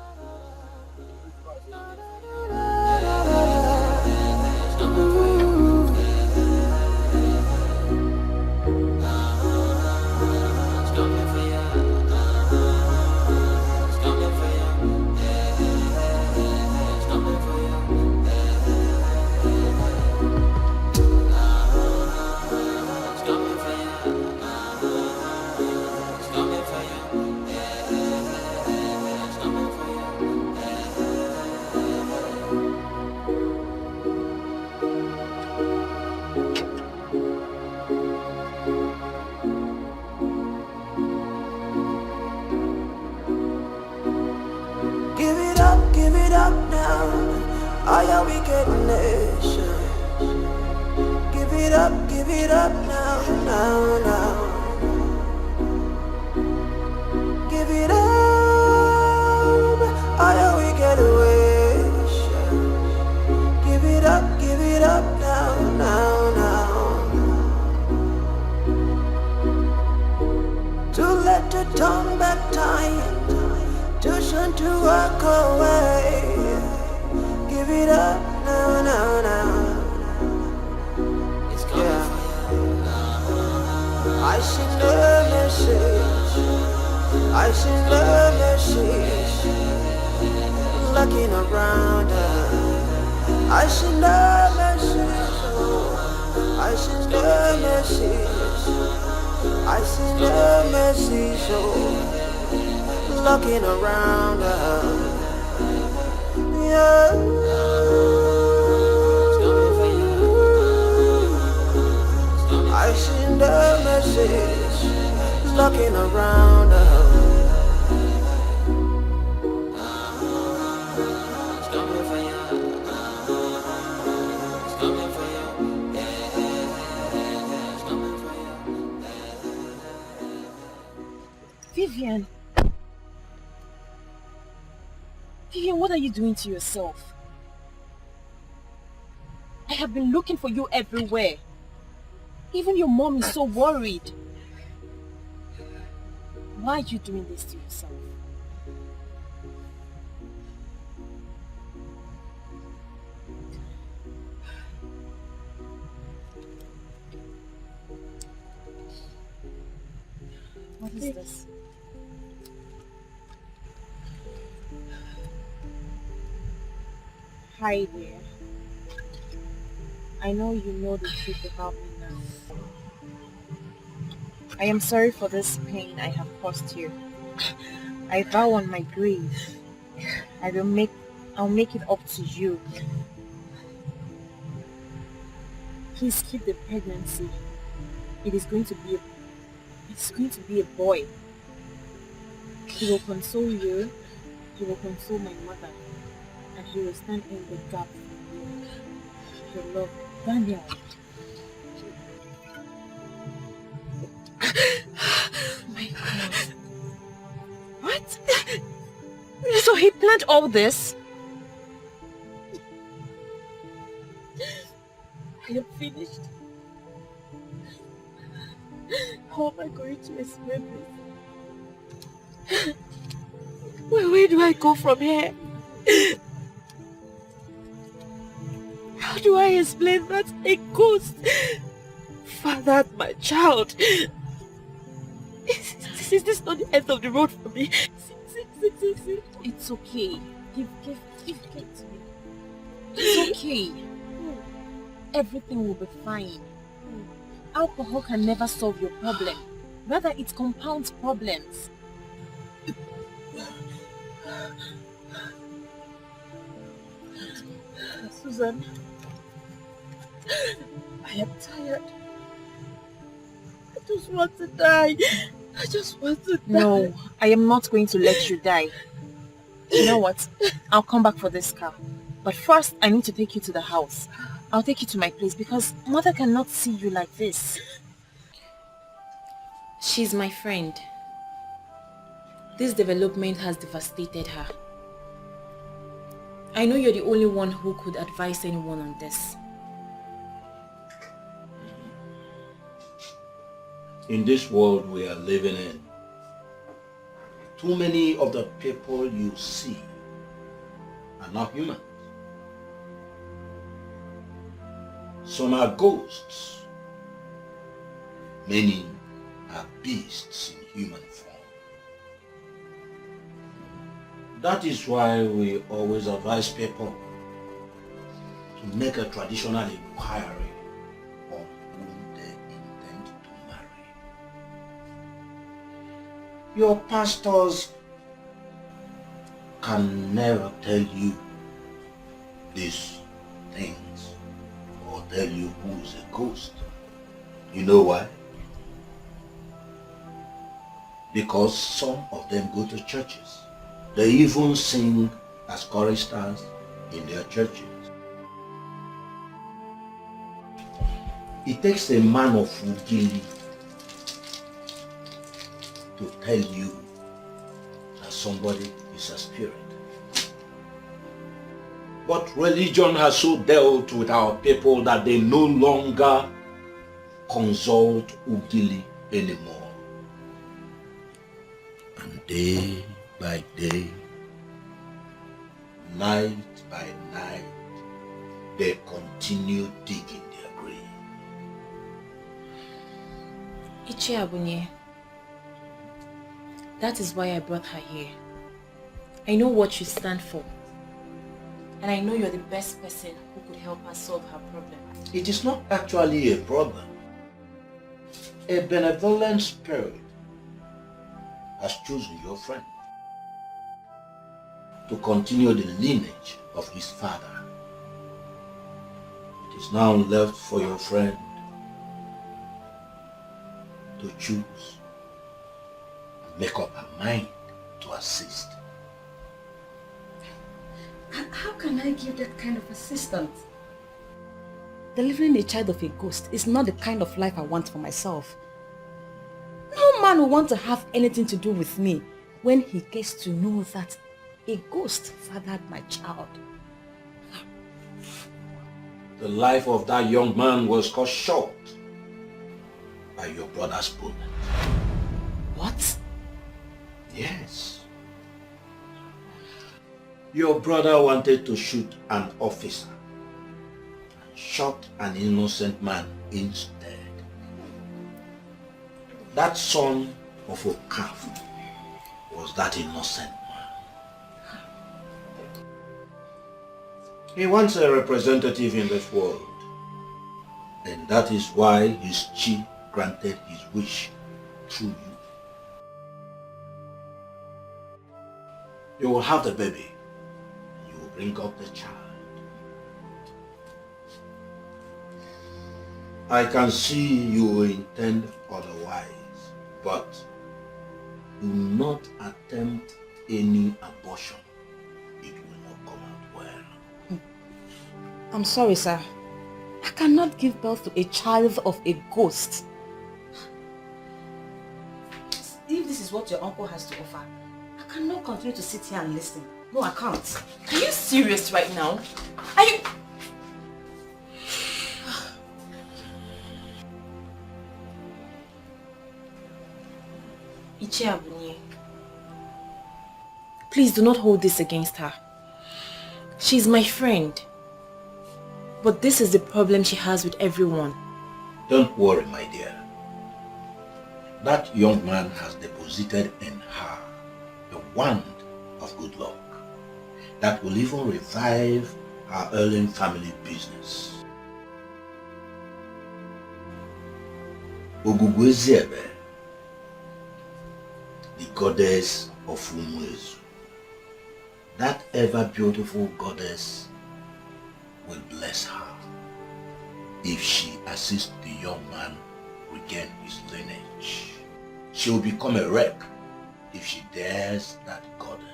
Give it up now, I am wicked nation. Give it up now, now. Give it up, I am wicked nation. Give it up now, now. Too late to turn back time, too soon to walk away. Give it up now, now. It's coming for you. I send the message, I send the message, looking around her. I send the message, I send the message, I send the message, looking around her. Yeah. I send the message, looking around her. Vivian, what are you doing to yourself? I have been looking for you everywhere. Even your mom is so worried. Why are you doing this to yourself? What is this? Hi dear. I know you know the truth about me now. I am sorry for this pain I have caused you. I vow on my grave, I'll make it up to you. Please keep the pregnancy. It's going to be a boy. He will console you, he will console my mother, and he will stand in the gap for you. Your love, Daniel. My God. What? So he planned all this? I am finished. How am I going to explain this? Where do I go from here? How do I explain that a ghost fathered my child? Is this not the end of the road for me? See. It's okay. Give to me. It's okay. Everything will be fine. Alcohol can never solve your problem. Rather, it compounds problems. Susan, I am tired. I just want to die. I just want to die. No, I am not going to let you die. You know what? I'll come back for this car. But first, I need to take you to the house. I'll take you to my place because Mother cannot see you like this. She's my friend. This development has devastated her. I know you're the only one who could advise anyone on this. In this world we are living in, too many of the people you see are not human. Some are ghosts. Many are beasts in human form. That is why we always advise people to make a traditional inquiry on whom they intend to marry. Your pastors can never tell you these things or tell you who is a ghost. You know why? Because some of them go to churches. They even sing as choristers in their churches. It takes a man of Ugili to tell you that somebody is a spirit. But religion has so dealt with our people that they no longer consult Ugili anymore. And day by day, night by night, they continue digging their grave. Ichi Abunye, that is why I brought her here. I know what you stand for. And I know you're the best person who could help us solve her problem. It is not actually a problem. A benevolent spirit has chosen your friend to continue the lineage of his father. It is now left for your friend to choose and make up her mind to assist. How can I give that kind of assistance? Delivering a child of a ghost is not the kind of life I want for myself. No man will want to have anything to do with me when he gets to know that a ghost fathered my child. The life of that young man was cut short by your brother's bullet. What? Yes. Your brother wanted to shoot an officer and shot an innocent man instead. That son of a calf was that innocent man. He wants a representative in this world, and that is why his chief granted his wish through you. You will have the baby. You will bring up the child. I can see you intend otherwise, but do not attempt any abortion. It will not come out well. I'm sorry, sir. I cannot give birth to a child of a ghost. If this is what your uncle has to offer, I cannot continue to sit here and listen. No, I can't. Are you serious right now? Are you... Ichiabunye, please do not hold this against her. She's my friend. But this is the problem she has with everyone. Don't worry, my dear. That young man has deposited in her a wand of good luck that will even revive her ailing family business. Ogugweziebe, the goddess of Umwezu, that ever beautiful goddess will bless her if she assists the young man regain his lineage. She will become a wreck if she dares that goddess.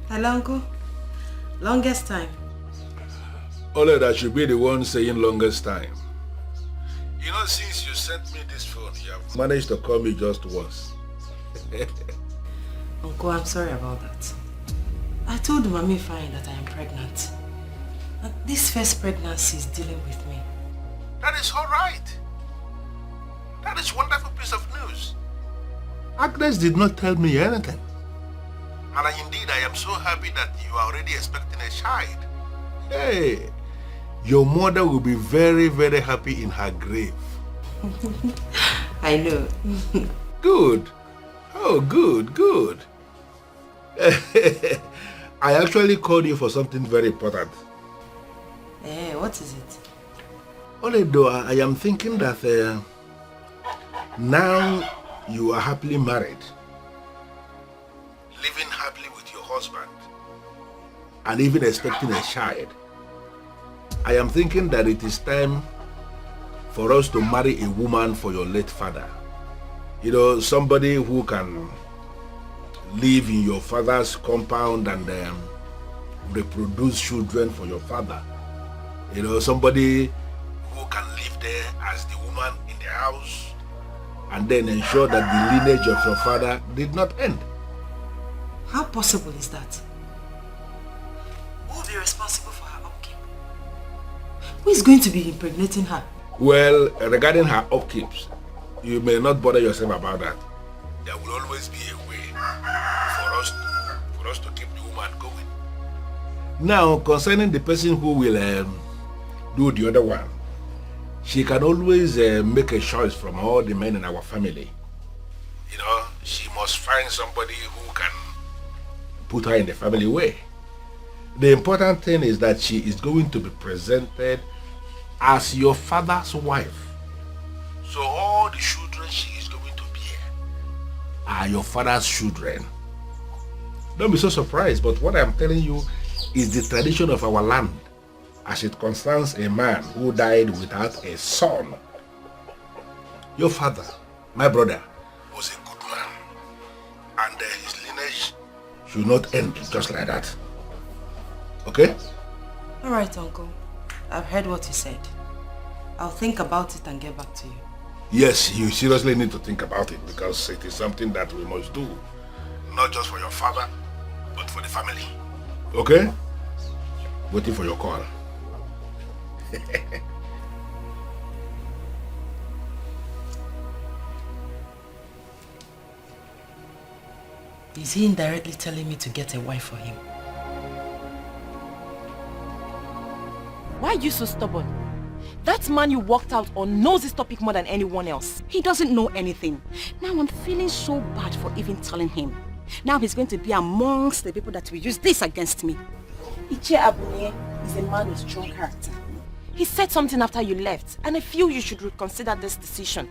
Hello, Uncle. Longest time. Only that should be the one saying longest time. You know, since you sent me this phone, you have managed to call me just once. Uncle, I'm sorry about that. I told Mami Fine that I am pregnant. And this first pregnancy is dealing with me. That is all right. That is wonderful piece of news. Agnes did not tell me anything. And indeed, I am so happy that you are already expecting a child. Hey, your mother will be very, very happy in her grave. I know. Good. Oh, good, good. I actually called you for something very important. What is it? Only though I am thinking that now you are happily married, living happily with your husband, and even expecting a child, I am thinking that it is time for us to marry a woman for your late father. You know, somebody who can live in your father's compound and reproduce children for your father. You know, somebody who can live there as the woman in the house and then ensure that the lineage of your father did not end. How possible is that? Who will be responsible for her upkeep? Who is going to be impregnating her? Well, regarding her upkeeps, you may not bother yourself about that. There will always be a way for us to keep the woman going. Now, concerning the person who will do the other one, she can always make a choice from all the men in our family. You know, she must find somebody who can put her in the family way. The important thing is that she is going to be presented as your father's wife. So all the children she is going to bear are your father's children. Don't be so surprised, but what I'm telling you is the tradition of our land as it concerns a man who died without a son. Your father, my brother, was a good man, and his lineage should not end just like that. Okay? All right, Uncle. I've heard what you said. I'll think about it and get back to you. Yes, you seriously need to think about it because it is something that we must do. Not just for your father, but for the family. Okay? Waiting for your call. Is he indirectly telling me to get a wife for him? Why are you so stubborn? That man you walked out on knows this topic more than anyone else. He doesn't know anything. Now I'm feeling so bad for even telling him. Now he's going to be amongst the people that will use this against me. Ichie Abunye is a man with strong character. He said something after you left, and I feel you should reconsider this decision.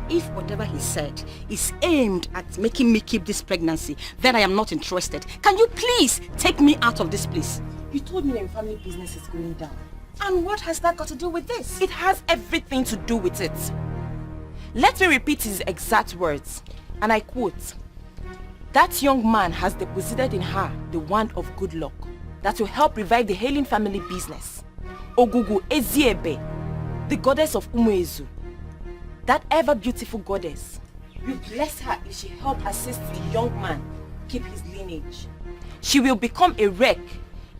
If whatever he said is aimed at making me keep this pregnancy, then I am not interested. Can you please take me out of this place? You told me that your family business is going down. And what has that got to do with this? It has everything to do with it. Let me repeat his exact words, and I quote, "That young man has deposited in her the wand of good luck that will help revive the hailing family business. Ogugu Eziebe, The goddess of Umuezu. That ever beautiful goddess. will bless her if she help assist the young man keep his lineage. She will become a wreck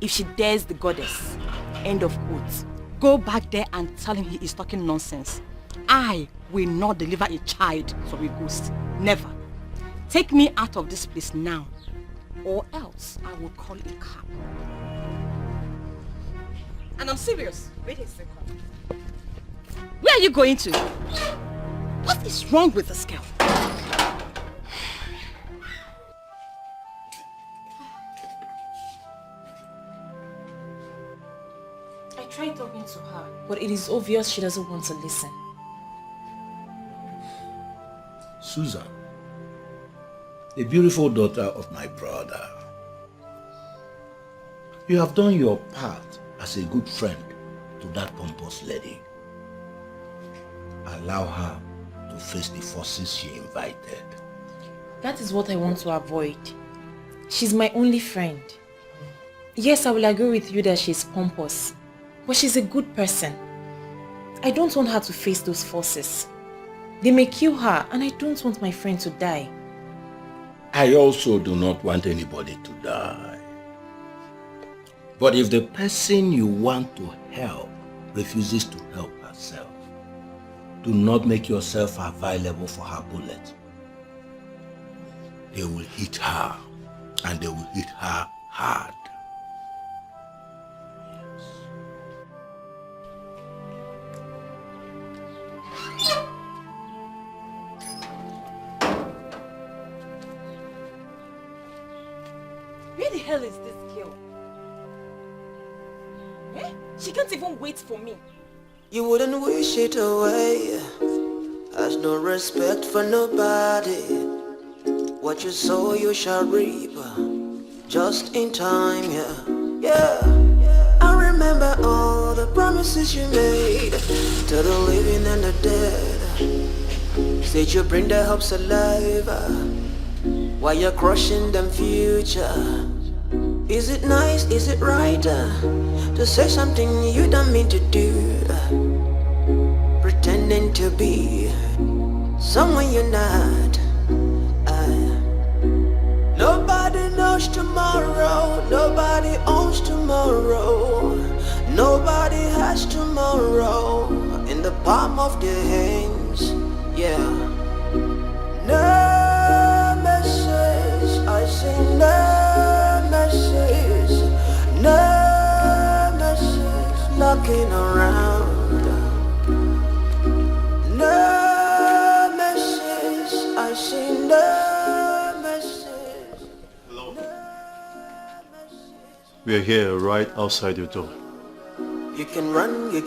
if she dares the goddess. End of quote. Go back there and tell him he is talking nonsense. I will not deliver a child from a ghost. Never. Take me out of this place now, or else I will call a cab. And I'm serious. Wait a second. Where are you going to? What is wrong with this girl? I tried talking to her, but it is obvious she doesn't want to listen. Susan, the beautiful daughter of my brother, you have done your part as a good friend to that pompous lady. Allow her to face the forces she invited. That is what I want to avoid. She's my only friend. Yes, I will agree with you that she's pompous, but she's a good person. I don't want her to face those forces. They may kill her, and I don't want my friend to die. I also do not want anybody to die. But if the person you want to help refuses to help herself, do not make yourself available for her bullet. They will hit her, and they will hit her hard. Where the hell is this girl? Eh? She can't even wait for me. You wouldn't wish it away. Has no respect for nobody. What you sow you shall reap. Just in time, yeah. I remember all the promises you made to the living and the dead. Said you bring their hopes alive while you're crushing them future. Is it nice, is it right to say something you don't mean to do? Pretending to be someone you're not. Nobody knows tomorrow, nobody owns tomorrow. Nobody has tomorrow in the palm of their hands, yeah. No message, I say no message, no message knocking around. No message, I say no message. Hello. We are here right outside your door. You can run, but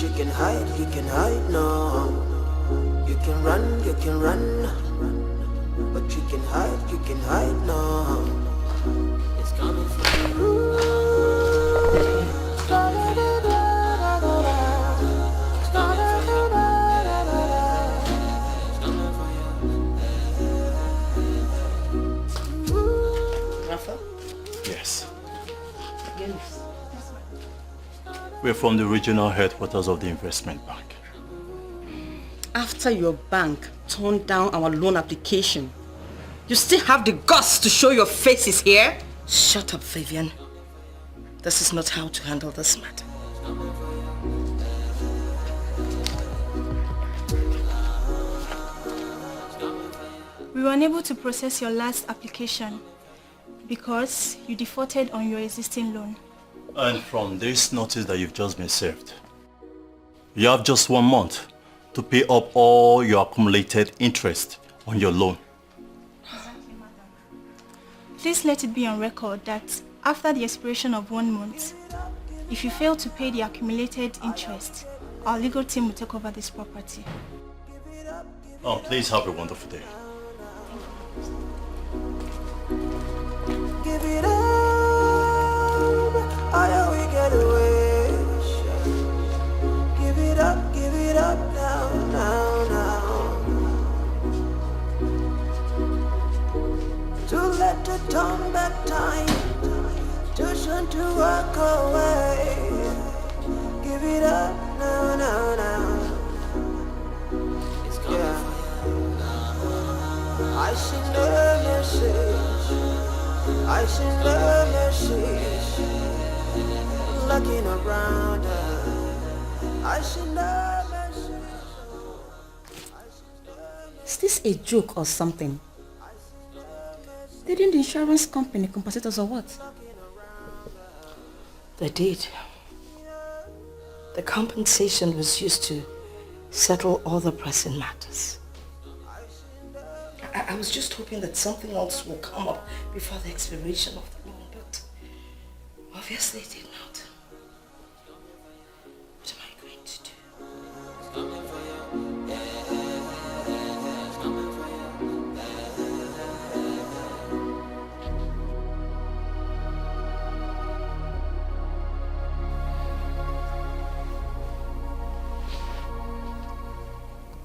you can hide, no. You can run, but you can hide, no. It's coming for you. Rafa? Yes. Yes. We're from the regional headquarters of the investment bank. After your bank turned down our loan application, you still have the guts to show your faces here? Shut up, Vivian. This is not how to handle this matter. We were unable to process your last application because you defaulted on your existing loan. And from this notice that you've just been served, you have just 1 month to pay up all your accumulated interest on your loan. Please let it be on record that after the expiration of 1 month, if you fail to pay the accumulated interest, our legal team will take over this property. Oh, please have a wonderful day. Give it up, I we get away. Give it up now. To let the turn back time, too soon to walk away. Give give it up now, now, now. Yeah. I send a message. I send a message. Looking around her. I send a message. Is this a joke or something? Didn't the insurance company compensate us or what? They did. The compensation was used to settle all the pressing matters. I was just hoping that something else will come up before the expiration of the loan, but obviously it did not. What am I going to do?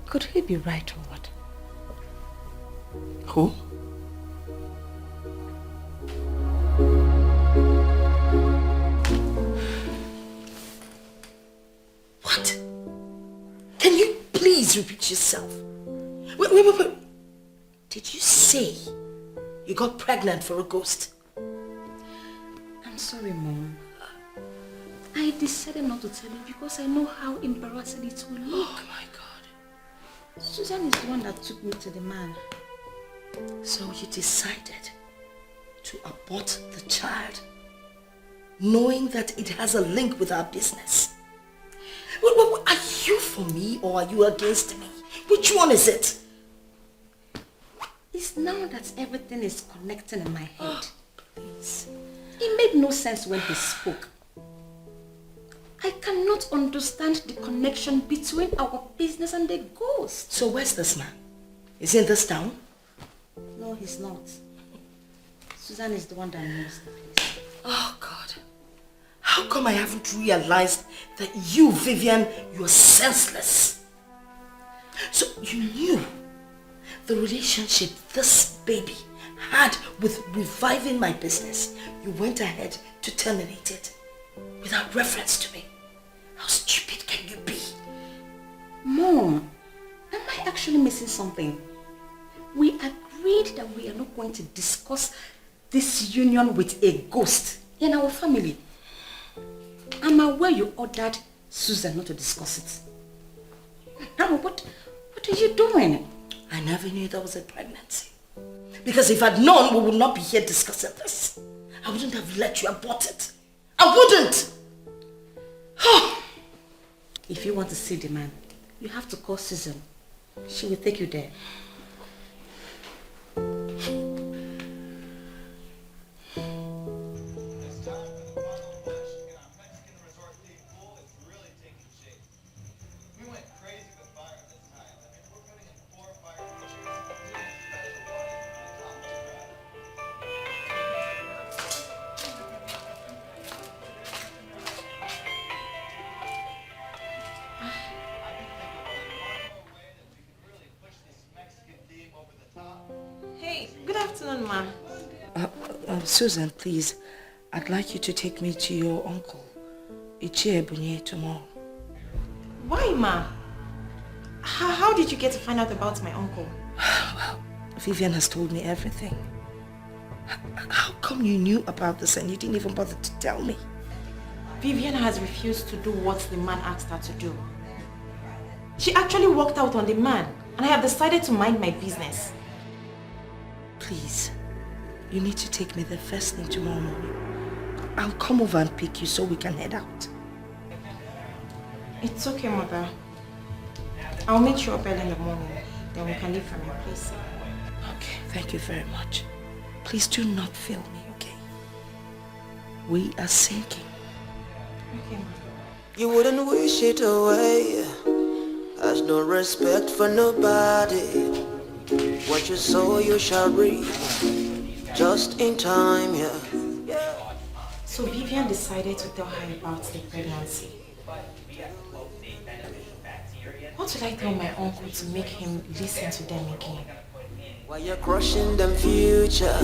Could he be right or what? Who? What? Can you please repeat yourself? Wait. Did you say you got pregnant for a ghost? I'm sorry, Mom. I decided not to tell you because I know how embarrassing it will look. Oh my God. Susan is the one that took me to the man. So you decided to abort the child, knowing that it has a link with our business. Are you for me or are you against me? Which one is it? It's now that everything is connecting in my head. Please. It made no sense when he spoke. I cannot understand the connection between our business and the ghost. So where's this man? Is he in this town? No, he's not. Susan is the one that knows the place. Oh God. How come I haven't realized that you, Vivian, you're senseless? So you knew the relationship this baby had with reviving my business. You went ahead to terminate it without reference to me. How stupid can you be? Mom, am I actually missing something? We agreed that we are not going to discuss this union with a ghost in our family. I'm aware you ordered Susan not to discuss it. Now, what are you doing? I never knew there was a pregnancy. Because if I'd known, we would not be here discussing this. I wouldn't have let you abort it. I wouldn't! If you want to see the man, you have to call Susan. She will take you there. Susan, please, I'd like you to take me to your uncle, Ichie tomorrow. Why, Ma? How did you get to find out about my uncle? Well, Vivian has told me everything. How come you knew about this and you didn't even bother to tell me? Vivian has refused to do what the man asked her to do. She actually walked out on the man, and I have decided to mind my business. Please, you need to take me there first thing tomorrow morning. I'll come over and pick you so we can head out. It's okay, Mother. I'll meet you up early in the morning. Then we can leave from your place. Okay, thank you very much. Please do not fail me, okay? We are sinking. Okay, Mother. You wouldn't wish it away. Has no respect for nobody. What you sow you shall reap. Just in time, yeah. So Vivian decided to tell her about the pregnancy. What should I tell my uncle to make him listen to them again? While you're crushing them future,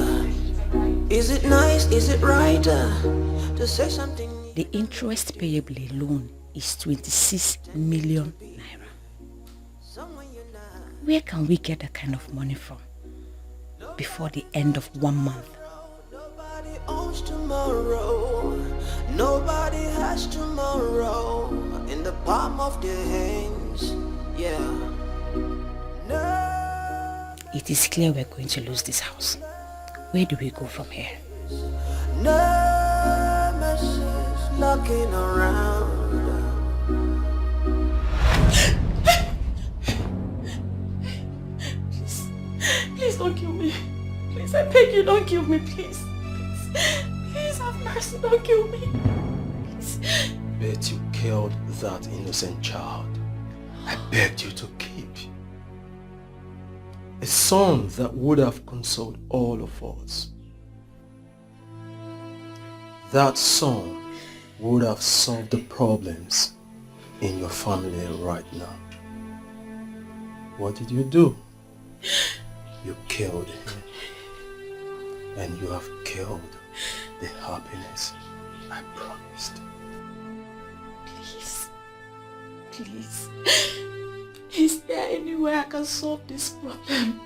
is it nice, is it right to say something? The interest payable alone is 26 million naira. Where can we get that kind of money from before the end of 1 month? Nobody owns tomorrow. Nobody has tomorrow in the palm of their hands. Yeah. It is clear we're going to lose this house. Where do we go from here? Nemesis knocking around. Please don't kill me. Please, I beg you, don't kill me, please. Please have mercy, don't kill me. Please. Bet you killed that innocent child. I begged you to keep. A son that would have consoled all of us. That son would have solved the problems in your family right now. What did you do? You killed him. And you have killed the happiness I promised. Please. Please. Is there any way I can solve this problem?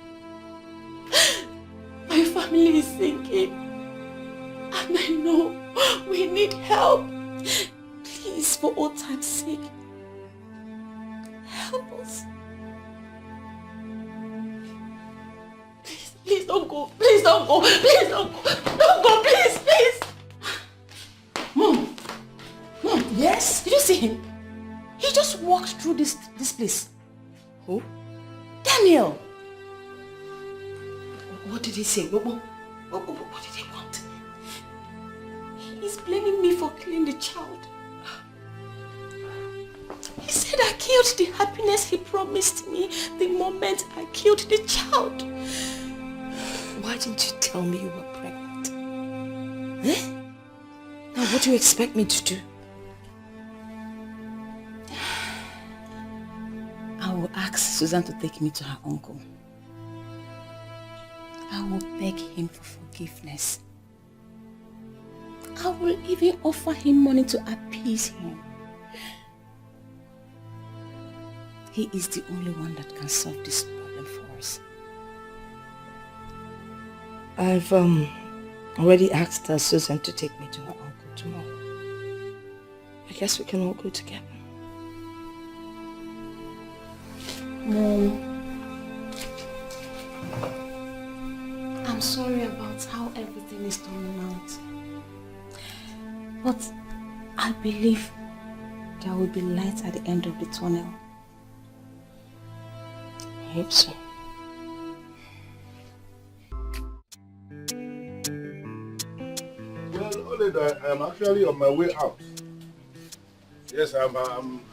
My family is sinking. And I know we need help. Please, for all time's sake, help us. Please don't go. Please don't go. Please don't go. Don't go, please, please. Mom. Yes? Did you see him? He just walked through this place. Who? Daniel. What did he say? What did he want? He's blaming me for killing the child. He said I killed the happiness he promised me the moment I killed the child. Why didn't you tell me you were pregnant? Eh? Now what do you expect me to do? I will ask Susan to take me to her uncle. I will beg him for forgiveness. I will even offer him money to appease him. He is the only one that can solve this problem for us. I've already asked Susan to take me to her uncle tomorrow. I guess we can all go together. Mom, I'm sorry about how everything is turning out. But I believe there will be light at the end of the tunnel. I hope so. Well, Oleda, I'm actually on my way out. Yes, I'm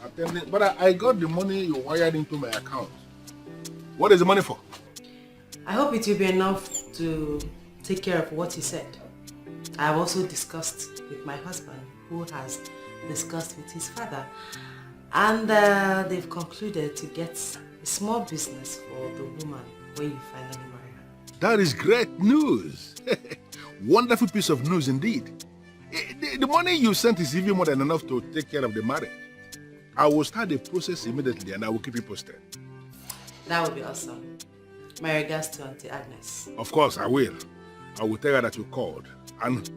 attending, but I got the money you wired into my account. What is the money for? I hope it will be enough to take care of what he said. I have also discussed with my husband, who has discussed with his father, and they've concluded to get a small business for the woman when you finally marry her. That is great news. Wonderful piece of news indeed. The money you sent is even more than enough to take care of the marriage. I will start the process immediately and I will keep you posted. That would be awesome. My regards to Auntie Agnes. Of course, I will. I will tell her that you called. And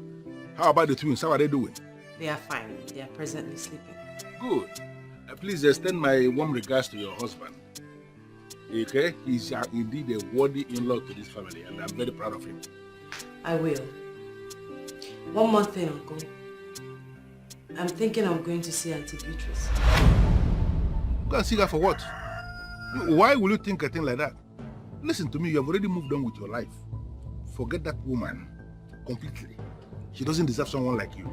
how about the twins? How are they doing? They are fine. They are presently sleeping. Good. Please extend my warm regards to your husband. Okay? He's indeed a worthy in-law to this family and I'm very proud of him. I will. One more thing, Uncle. I'm thinking I'm going to see Auntie Beatrice. Go and see her for what? Why will you think a thing like that? Listen to me, you have already moved on with your life. Forget that woman completely. She doesn't deserve someone like you.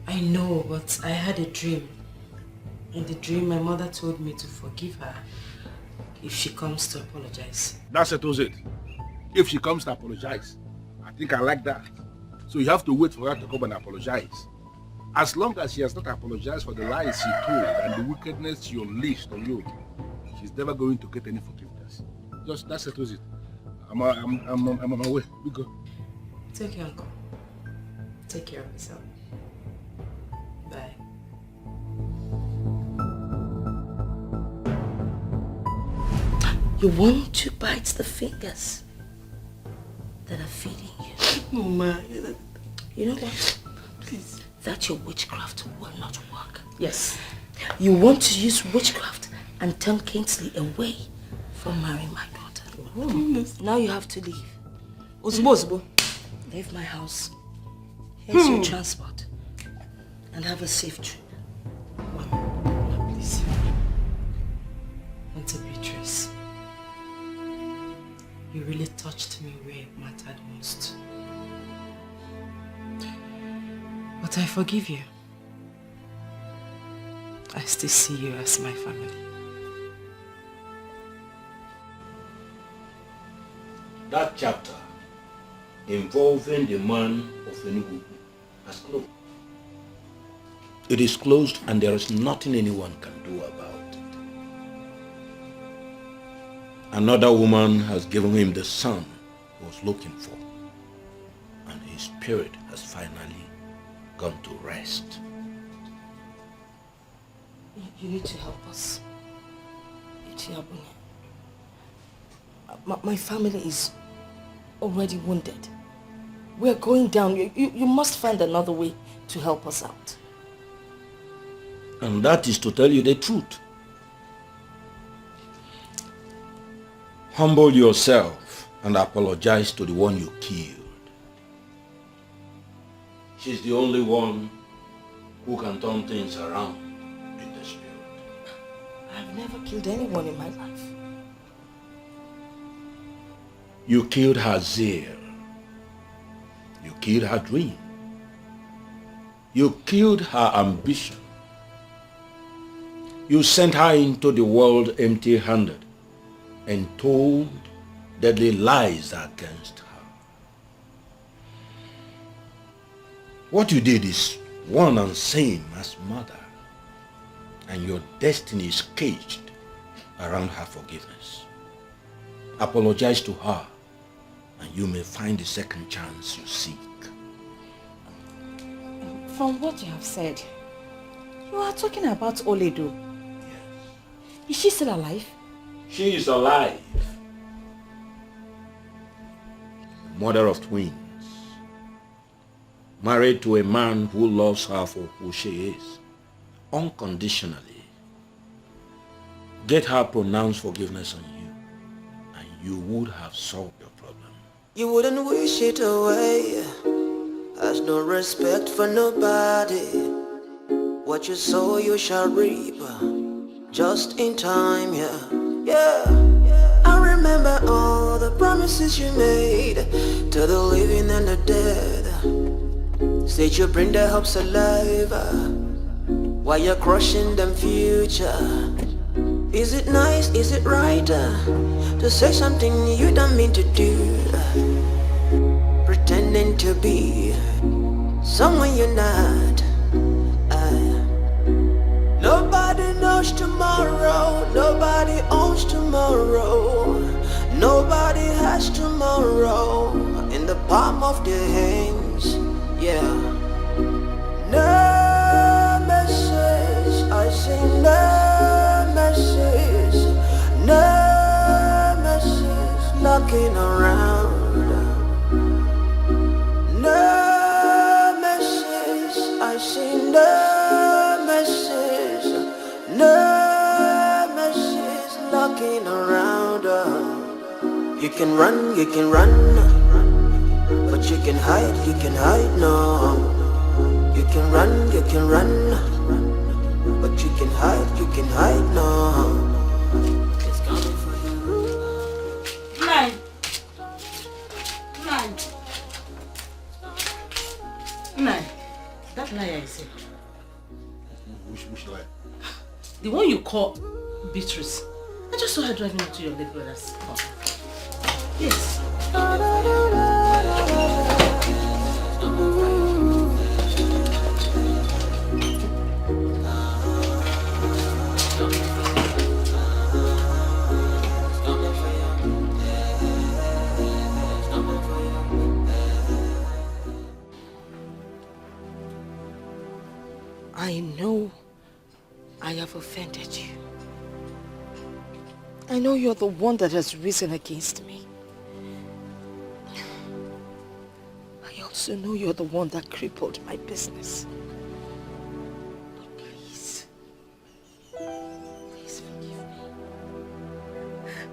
I know, but I had a dream. In the dream, my mother told me to forgive her if she comes to apologize. That settles it. If she comes to apologize, I think I like that. So you have to wait for her to come and apologize. As long as she has not apologized for the lies she told and the wickedness she unleashed on you, she's never going to get any forgiveness. Just that settles it. I'm on my way. We go. It's okay, Uncle. Take care of yourself. Bye. You want to bite the fingers that are feeding you. Mama. You know what? Please. That your witchcraft will not work. Yes. You want to use witchcraft and turn Kingsley away from marrying my daughter. Now you have to leave. Osbo. Leave my house. Here's your transport. And have a safe trip. Please. Auntie Beatrice, you really touched me where it mattered most. But I forgive you. I still see you as my family. That chapter involving the man of Enugu has closed. It is closed and there is nothing anyone can do about it. Another woman has given him the son he was looking for, and his spirit has finally gone to rest. You need to help us. My family is already wounded. We're going down. You must find another way to help us out. And that is to tell you the truth. Humble yourself and apologize to the one you killed. She's the only one who can turn things around in the spirit. I've never killed anyone in my life. You killed her zeal. You killed her dream. You killed her ambition. You sent her into the world empty-handed and told deadly lies against her. What you did is one and same as murder, and your destiny is caged around her forgiveness. Apologize to her, and you may find the second chance you seek. From what you have said, you are talking about Oledo. Is she still alive? She is alive. Mother of twins. Married to a man who loves her for who she is, unconditionally. Get her pronounced forgiveness on you, and you would have solved your problem. You wouldn't wish it away. Has no respect for nobody. What you sow you shall reap. Just in time, yeah. I remember all the promises you made to the living and the dead. Said you bring their hopes alive while you're crushing them future. Is it nice, is it right to say something you don't mean to do? Pretending to be someone you're not. Nobody knows tomorrow, nobody owns tomorrow, nobody has tomorrow in the palm of their hands, yeah. No message, I say no message, no message knocking around. No message, I say no message. No message knocking around. You can run, but you can hide no. You can run, but you can hide no. It's coming for you. Nine. That liar is here. Which lie? The one you call Beatrice. I just saw her driving into your late brother's car. Yes. I know I have offended you. I know you're the one that has risen against me. I also know you're the one that crippled my business. But please forgive me.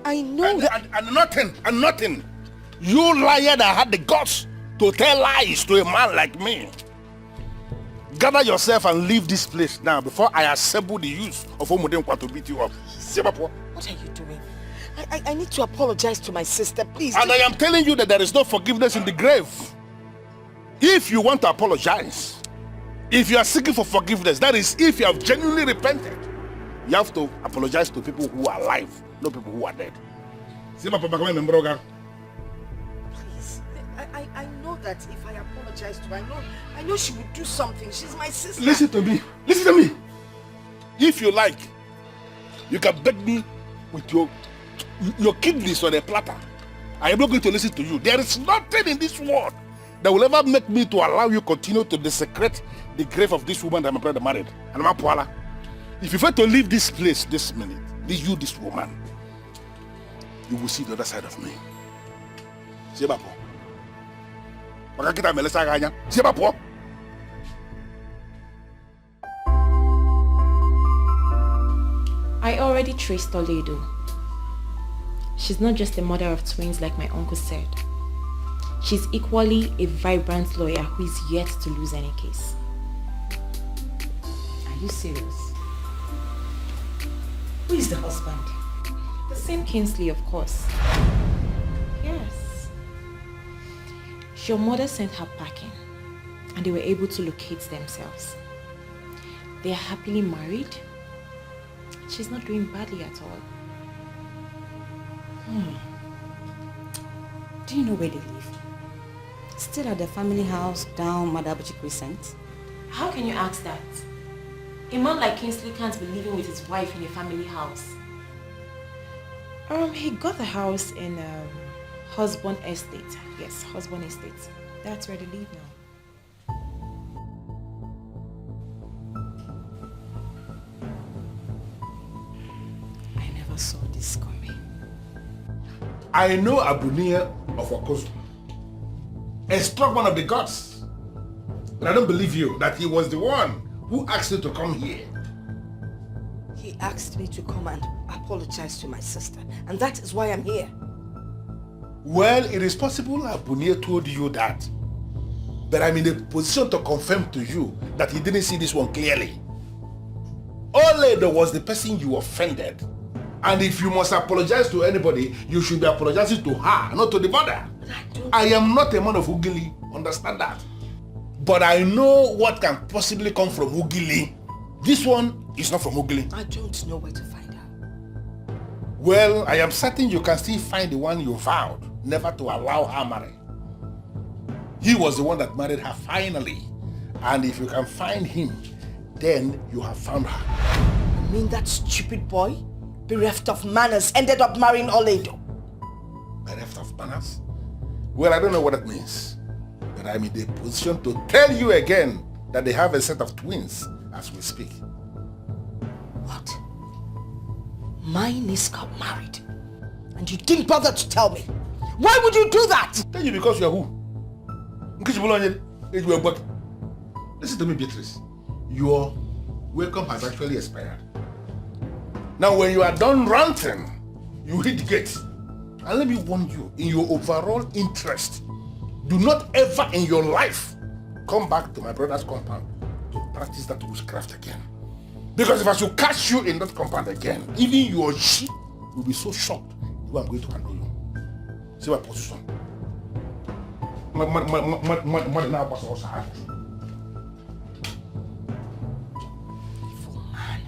I know And nothing. You liar that had the guts to tell lies to a man like me. Gather yourself and leave this place now before I assemble the youth of Omudenkwa to beat you up. What are you doing? I need to apologize to my sister, please. And I am telling you that there is no forgiveness in the grave. If you want to apologize, if you are seeking for forgiveness, that is if you have genuinely repented, you have to apologize to people who are alive, not people who are dead. Please, I know that if I apologize to her, I know she would do something. She's my sister. Listen to me. Listen to me. If you like, you can beg me with your kidneys on a platter. I am not going to listen to you. There is nothing in this world that will ever make me to allow you continue to desecrate the grave of this woman that my brother married. And my Paula, if you fail to leave this place this minute, this woman, you will see the other side of me. I already traced Toledo. She's not just a mother of twins like my uncle said. She's equally a vibrant lawyer who is yet to lose any case. Are you serious? Who is the husband? The same Kingsley, of course. Yes. Your mother sent her packing and they were able to locate themselves. They are happily married. She's not doing badly at all. Do you know where they live? Still at the family house down Madabuchi Crescent? How can you ask that? A man like Kingsley can't be living with his wife in a family house. He got the house in Husband Estate. Yes, Husband Estate. That's where they live now. I never saw this coming. I know Abunia of Okozu, a struck one of the gods. But I don't believe you that he was the one who asked you to come here. He asked me to come and apologize to my sister, and that is why I'm here. Well, it is possible Abunia told you that, but I'm in a position to confirm to you that he didn't see this one clearly. Oledo was the person you offended. And if you must apologize to anybody, you should be apologizing to her, not to the mother. I am not a man of Ugili, understand that. But I know what can possibly come from Ugili. This one is not from Ugili. I don't know where to find her. Well, I am certain you can still find the one you vowed never to allow her marry. He was the one that married her finally. And if you can find him, then you have found her. You mean that stupid boy, bereft of manners, ended up marrying Oledo? Bereft of manners? Well, I don't know what that means. But I'm in the position to tell you again that they have a set of twins as we speak. What? My niece got married, and you didn't bother to tell me. Why would you do that? Tell you because you are who? Listen to me, Beatrice. Your welcome has actually expired. Now, when you are done ranting, you hit the gate. And let me warn you, in your overall interest, do not ever in your life come back to my brother's compound to practice that witchcraft again. Because if I should catch you in that compound again, even your sheep will be so shocked the way I'm going to handle you. See my position. Evil man.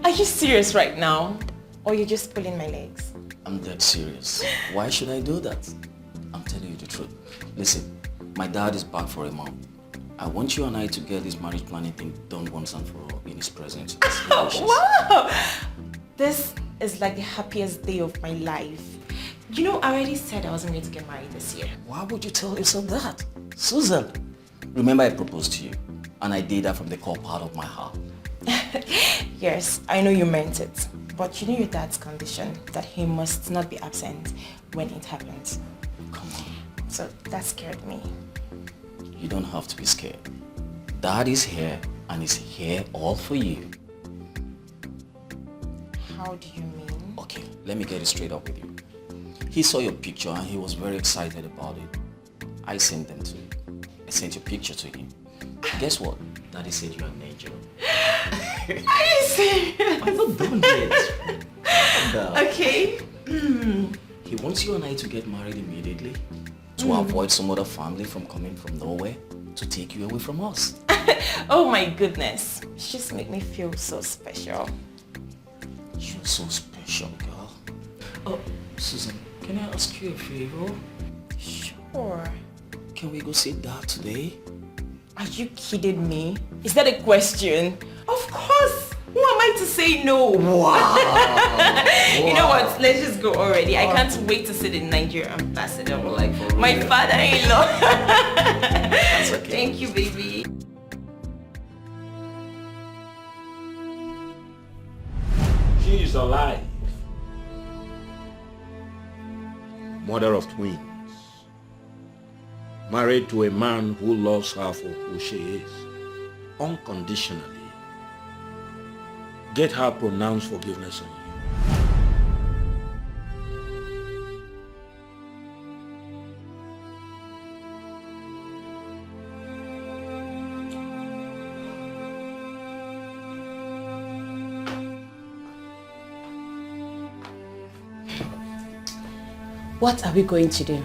Are you serious right now? Or you're just pulling my legs? I'm dead serious. Why should I do that? I'm telling you the truth. Listen, my dad is back for a month. I want you and I to get this marriage planning thing done once and for all in his presence. Wow! This is like the happiest day of my life. You know, I already said I wasn't going to get married this year. Why would you tell yourself that? Susan, remember I proposed to you and I did that from the core part of my heart. Yes, I know you meant it. But you know your dad's condition, that he must not be absent when it happens. Come on. So that scared me. You don't have to be scared. Dad is here and is here all for you. How do you mean? Okay, let me get it straight up with you. He saw your picture and he was very excited about it. I sent them to him. I sent your picture to him. Guess what? Daddy said you're an angel. Are you serious? I'm not done yet. Okay. He wants you and I to get married immediately to avoid some other family from coming from nowhere to take you away from us. Oh my goodness. You just make me feel so special. You're so special, girl. Oh, Susan, can I ask you a favor? Sure. Can we go see Dad today? Are you kidding me? Is that a question? Of course. Who am I to say no? Wow. You know what? Let's just go already. I can't wait to see the Nigerian ambassador. Like for real. My father-in-law. That's okay. Thank you, baby. She is alive. Mother of twins. Married to a man who loves her for who she is. Unconditionally. Get her pronounced forgiveness on you. What are we going to do?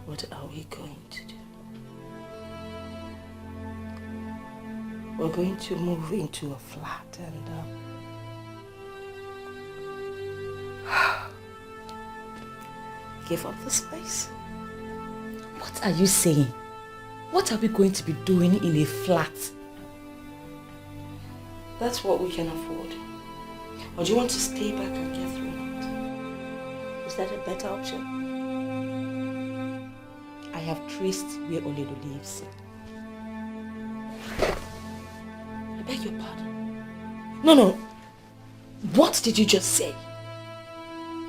What are we going to do? We're going to move into a flat and give up the space. What are you saying? What are we going to be doing in a flat? That's what we can afford. Or do you want to stay back and get thrown out? Is that a better option? I have traced where Oledo lives. I beg your pardon. No. What did you just say?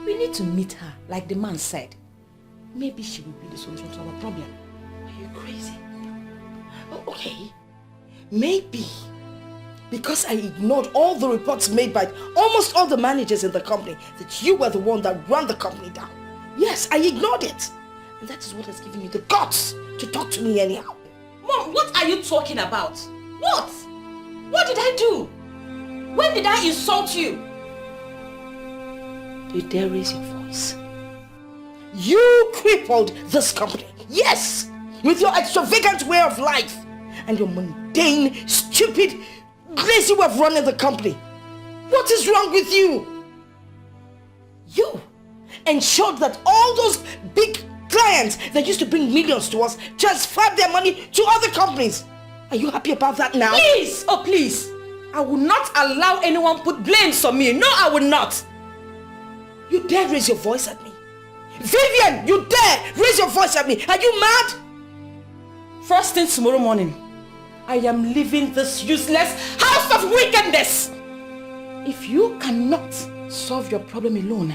We need to meet her, like the man said. Maybe she will be the solution to our problem. Are you crazy? Oh, okay. Maybe. Because I ignored all the reports made by almost all the managers in the company that you were the one that ran the company down. Yes, I ignored it. And that is what has given you the guts to talk to me anyhow. Mom, what are you talking about? What? What did I do? When did I insult you? You dare raise your voice? You crippled this company. Yes! With your extravagant way of life and your mundane, stupid, lazy way of running the company. What is wrong with you? You ensured that all those big clients that used to bring millions to us transferred their money to other companies. Are you happy about that now? Please! Oh, please! I will not allow anyone put blames on me. No, I will not. You dare raise your voice at me? Vivian, you dare raise your voice at me? Are you mad? First thing tomorrow morning, I am leaving this useless house of wickedness. If you cannot solve your problem alone,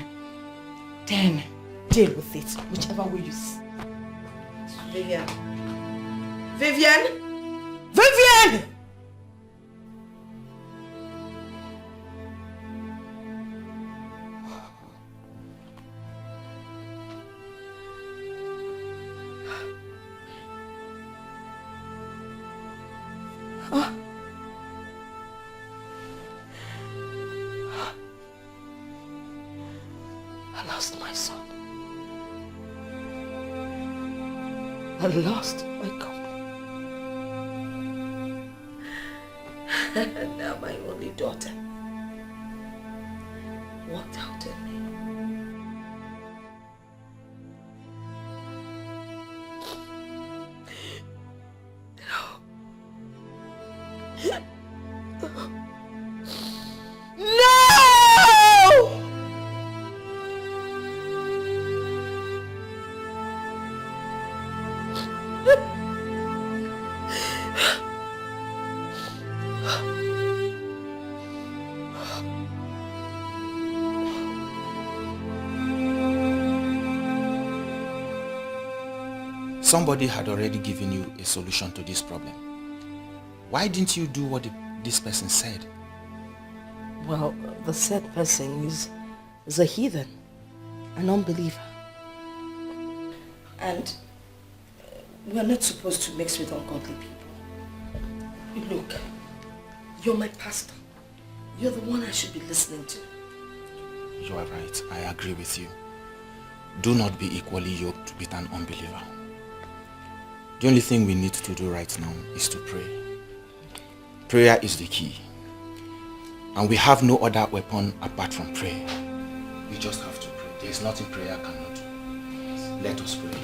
then deal with it, whichever way you see. Vivian. Vivian! Vivian! I lost my son. I lost my company. And now my only daughter walked out on me. No. Somebody had already given you a solution to this problem. Why didn't you do what this person said? Well, the said person is a heathen, an unbeliever. And we're not supposed to mix with ungodly people. Look, you're my pastor. You're the one I should be listening to. You are right. I agree with you. Do not be equally yoked with an unbeliever. The only thing we need to do right now is to pray. Prayer is the key. And we have no other weapon apart from prayer. We just have to pray. There is nothing prayer cannot do. Let us pray.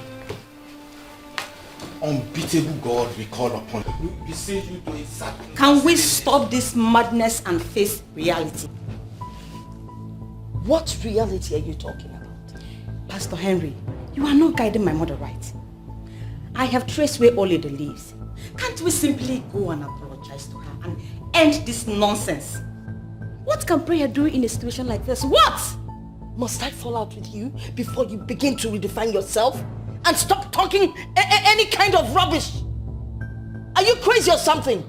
Unbeatable God, we call upon you. We beseech you to exactly... Can we stop this madness and face reality? What reality are you talking about? Pastor Henry, you are not guiding my mother right. I have traced where Oledo lives. Can't we simply go and apologize to her and end this nonsense? What can prayer do in a situation like this? What? Must I fall out with you before you begin to redefine yourself? And stop talking any kind of rubbish? Are you crazy or something?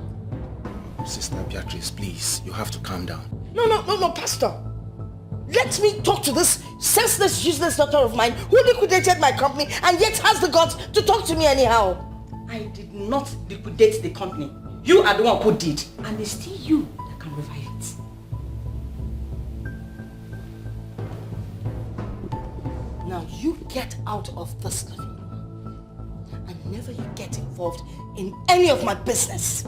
Sister Beatrice, please, you have to calm down. No, Pastor. Let me talk to this senseless, useless daughter of mine who liquidated my company and yet has the guts to talk to me anyhow. I did not liquidate the company. You are the one who did. And it's still you that can revive it. Now you get out of this living room and never you get involved in any of my business.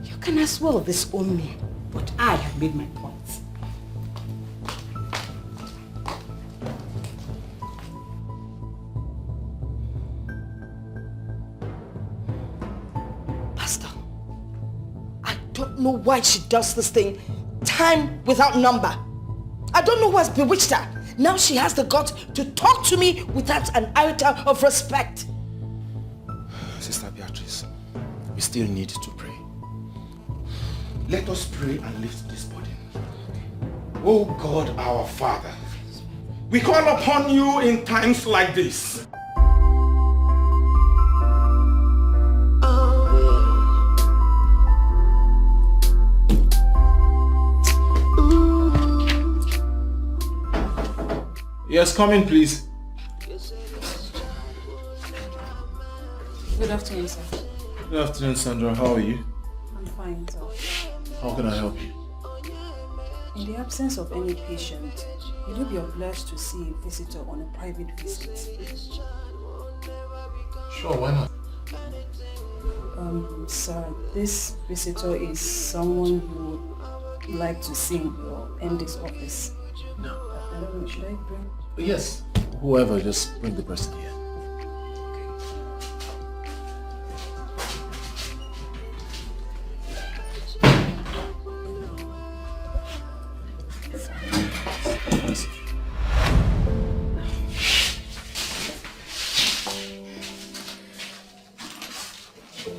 You can as well disown me, but I have made my point. Pastor, I don't know why she does this thing time without number. I don't know what's bewitched her. Now she has the guts to talk to me without an iota of respect. Sister Beatrice, we still need to pray. Let us pray and lift this burden. Oh God, our Father, we call upon you in times like this. Yes, come in, please. Good afternoon, sir. Good afternoon, Sandra. How are you? I'm fine, sir. How can I help you? In the absence of any patient, will you be obliged to see a visitor on a private visit? Sure, why not? Sir, this visitor is someone who would like to see your MD's office. No. I don't know, should I bring? Yes. Whoever, just bring the person here.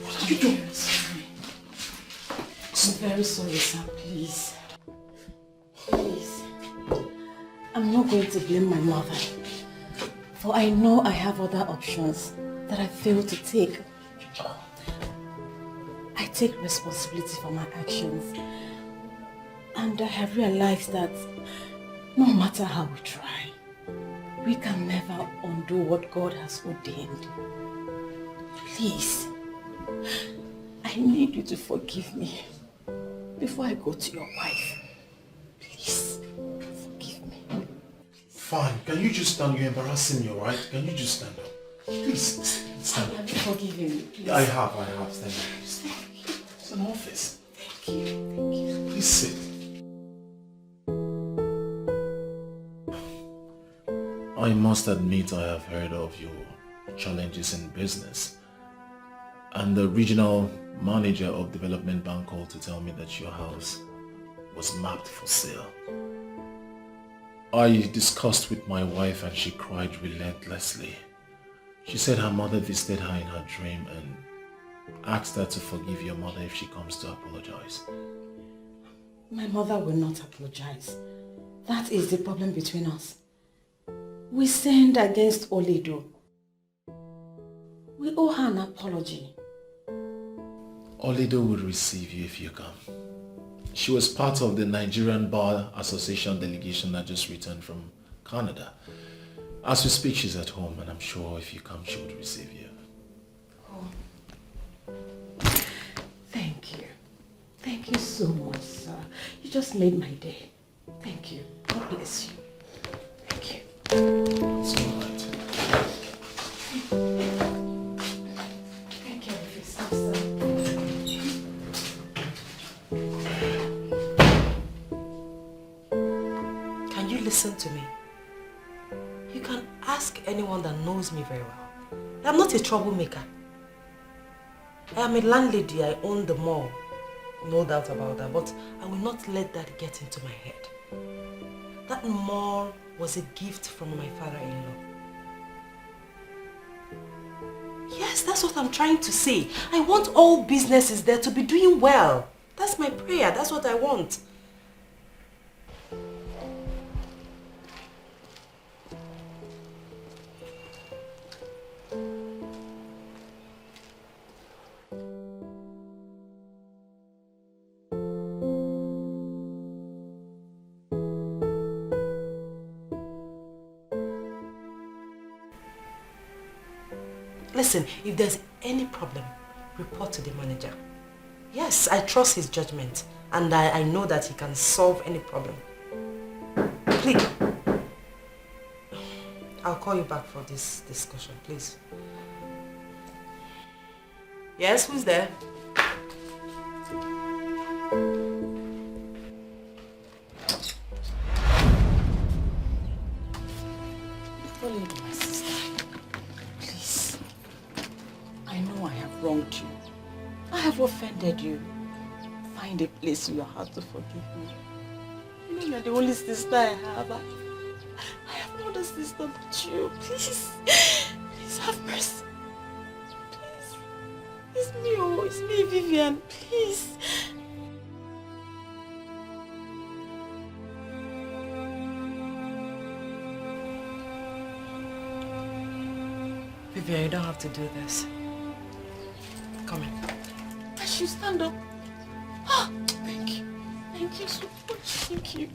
What are you doing? I'm very sorry, sir. Please. Please. I'm not going to blame my mother, for I know I have other options that I failed to take. I take responsibility for my actions, and I have realized that no matter how we try, we can never undo what God has ordained. Please, I need you to forgive me before I go to your wife. Please. Fine. Can you just stand? You're embarrassing me, alright? Can you just stand up? Please, stand up. Have you forgiven me, please? I have. Stand up. Please. It's an office. Thank you. Please sit. I must admit I have heard of your challenges in business. And the regional manager of Development Bank called to tell me that your house was mapped for sale. I discussed with my wife and she cried relentlessly. She said her mother visited her in her dream and asked her to forgive your mother if she comes to apologize. My mother will not apologize. That is the problem between us. We sinned against Oledo. We owe her an apology. Olido will receive you if you come. She was part of the Nigerian Bar Association delegation that just returned from Canada. As we speak, she's at home, and I'm sure if you come, she would receive you. Oh. Thank you. Thank you so much, sir. You just made my day. Thank you. God bless you. Thank you. It's all right. Thank you, officer, sir. Can you listen to me? You can ask anyone that knows me very well. I'm not a troublemaker. I am a landlady. I own the mall. No doubt about that. But I will not let that get into my head. That mall was a gift from my father-in-law. Yes, that's what I'm trying to say. I want all businesses there to be doing well. That's my prayer. That's what I want. Listen, if there's any problem, report to the manager. Yes, I trust his judgment and I know that he can solve any problem. Please. I'll call you back for this discussion, please. Yes, who's there? My sister, please. I know I have wronged you. I have offended you. Find a place in your heart to forgive me. You know you're the only sister I have. I have no other sister but you. Please. Please have mercy. Please. It's me, oh. It's me, Vivian. Please. Vivian, you don't have to do this. Come in. I should stand up. Ah, thank you. Thank you so much. Thank you.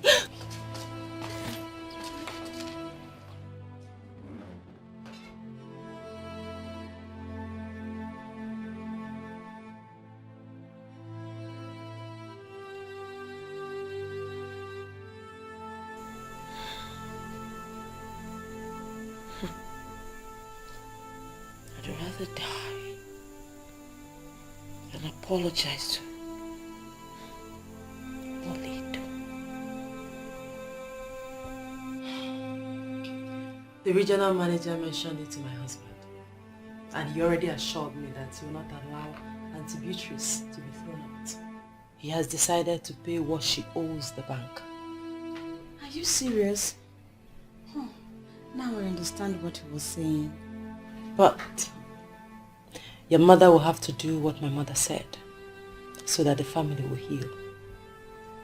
I'd rather die than apologize to Olido. The regional manager mentioned it to my husband. And he already assured me that he will not allow Auntie Beatrice to be thrown out. He has decided to pay what she owes the bank. Are you serious? Huh. Now I understand what he was saying. But your mother will have to do what my mother said so that the family will heal.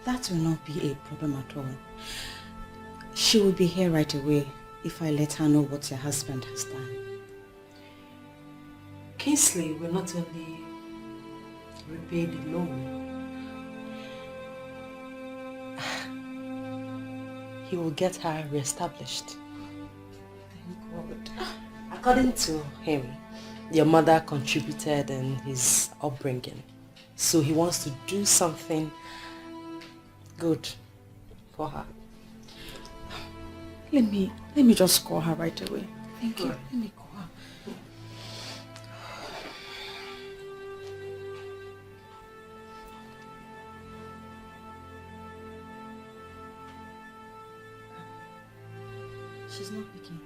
That will not be a problem at all. She will be here right away if I let her know what your husband has done. Kingsley will not only repay the loan, he will get her reestablished. Thank God. According to him, your mother contributed in his upbringing. So he wants to do something good for her. Let me just call her right away. Thank you. Let me call her. She's not picking.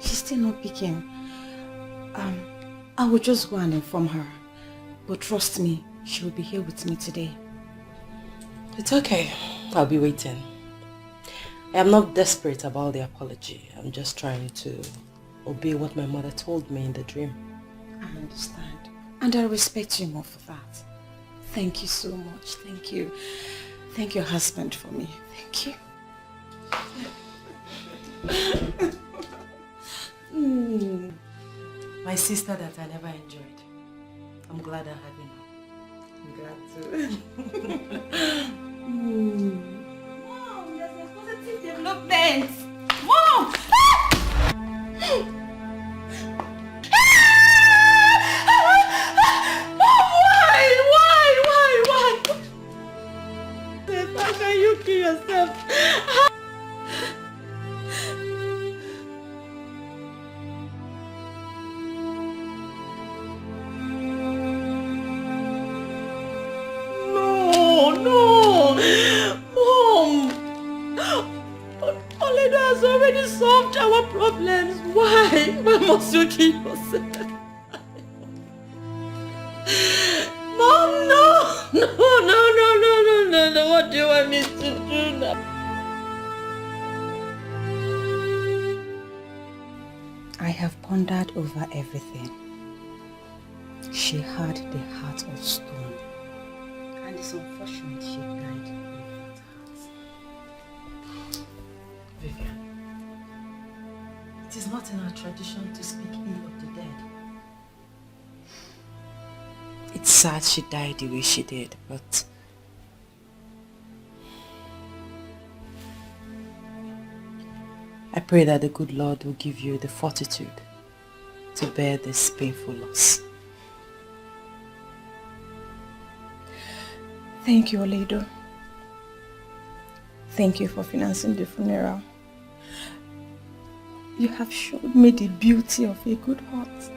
She's still not picking. I will just go and inform her. But trust me, she will be here with me today. It's okay. I'll be waiting. I am not desperate about the apology. I'm just trying to obey what my mother told me in the dream. I understand. And I respect you more for that. Thank you so much. Thank you. Thank your husband for me. Thank you. My sister that I never enjoyed. I'm glad I have enough. I'm glad to. Mom, there's a positive development. Mom! Why? How can you kill yourself? No, Mom. Oledo has already solved our problems. Why must you kill yourself? Mom, no. What do you want me to do now? I have pondered over everything. She had the heart of stone. And it's unfortunate she died with that heart. Vivian, it is not in our tradition to speak ill of the dead. It's sad she died the way she did, but I pray that the good Lord will give you the fortitude to bear this painful loss. Thank you, Oledo. Thank you for financing the funeral. You have showed me the beauty of a good heart.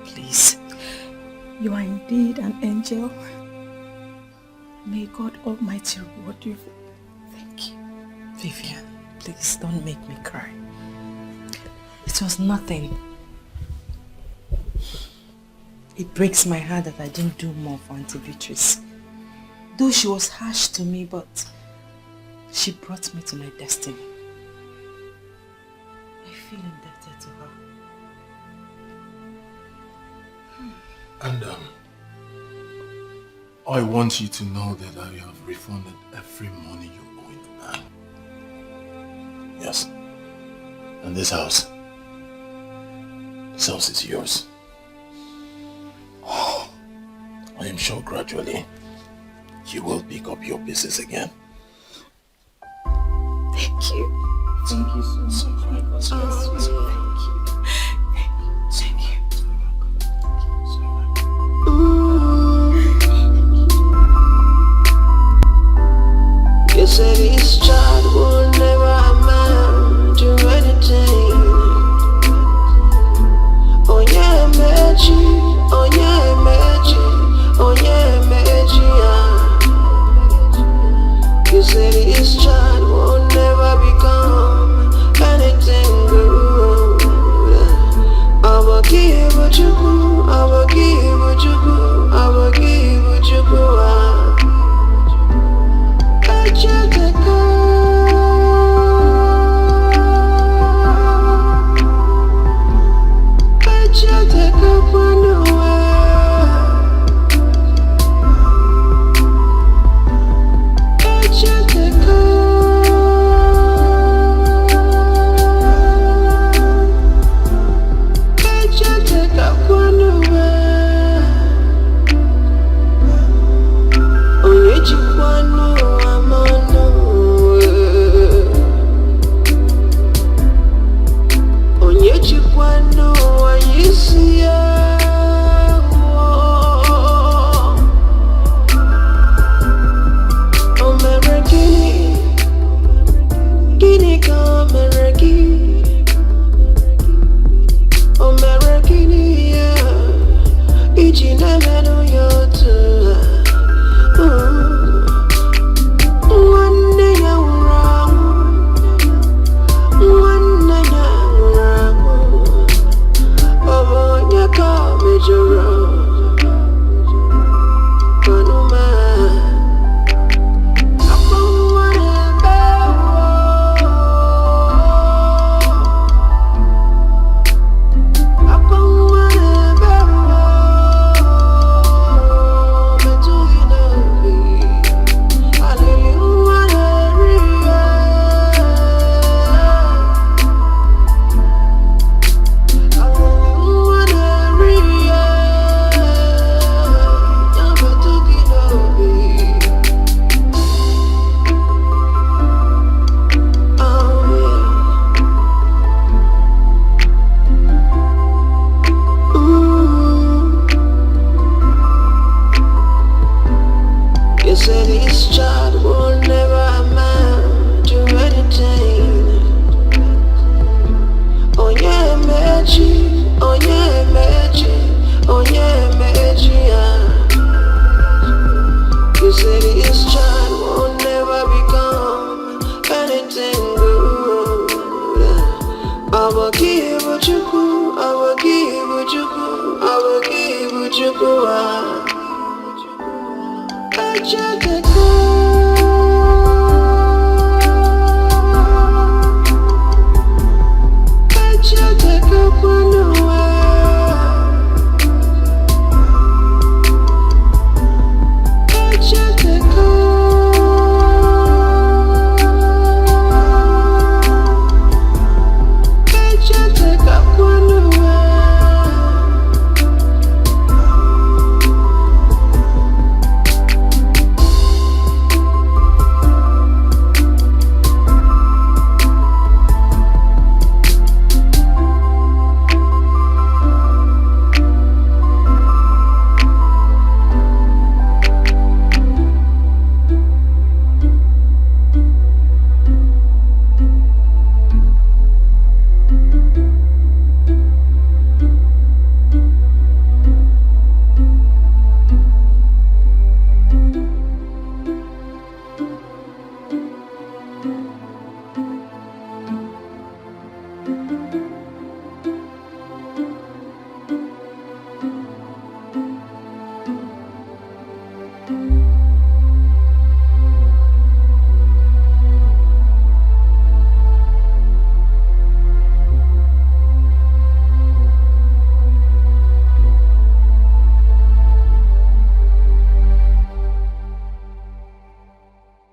Please. You are indeed an angel. May God Almighty reward you. Thank you. Vivian, please don't make me cry. It was nothing. It breaks my heart that I didn't do more for Auntie Beatrice. Though she was harsh to me, but she brought me to my destiny. I feel indebted to her. And I want you to know that I have refunded every money you owe in the bank. Yes. And this house is yours. I am sure gradually you will pick up your pieces again. Thank you. Thank you so much. Thank you. Thank you. You said this child will never amount to anything. Oh yeah, magic. Oh yeah, magic. Oh yeah, magic. You said this child will never become anything good. You say this child will never amount to anything. Oh yeah, Meji, oh yeah, Meji, oh yeah, Meji, yeah. You say this child will never become anything good. I will give what you could, I will give what you could, I will give what you could. I just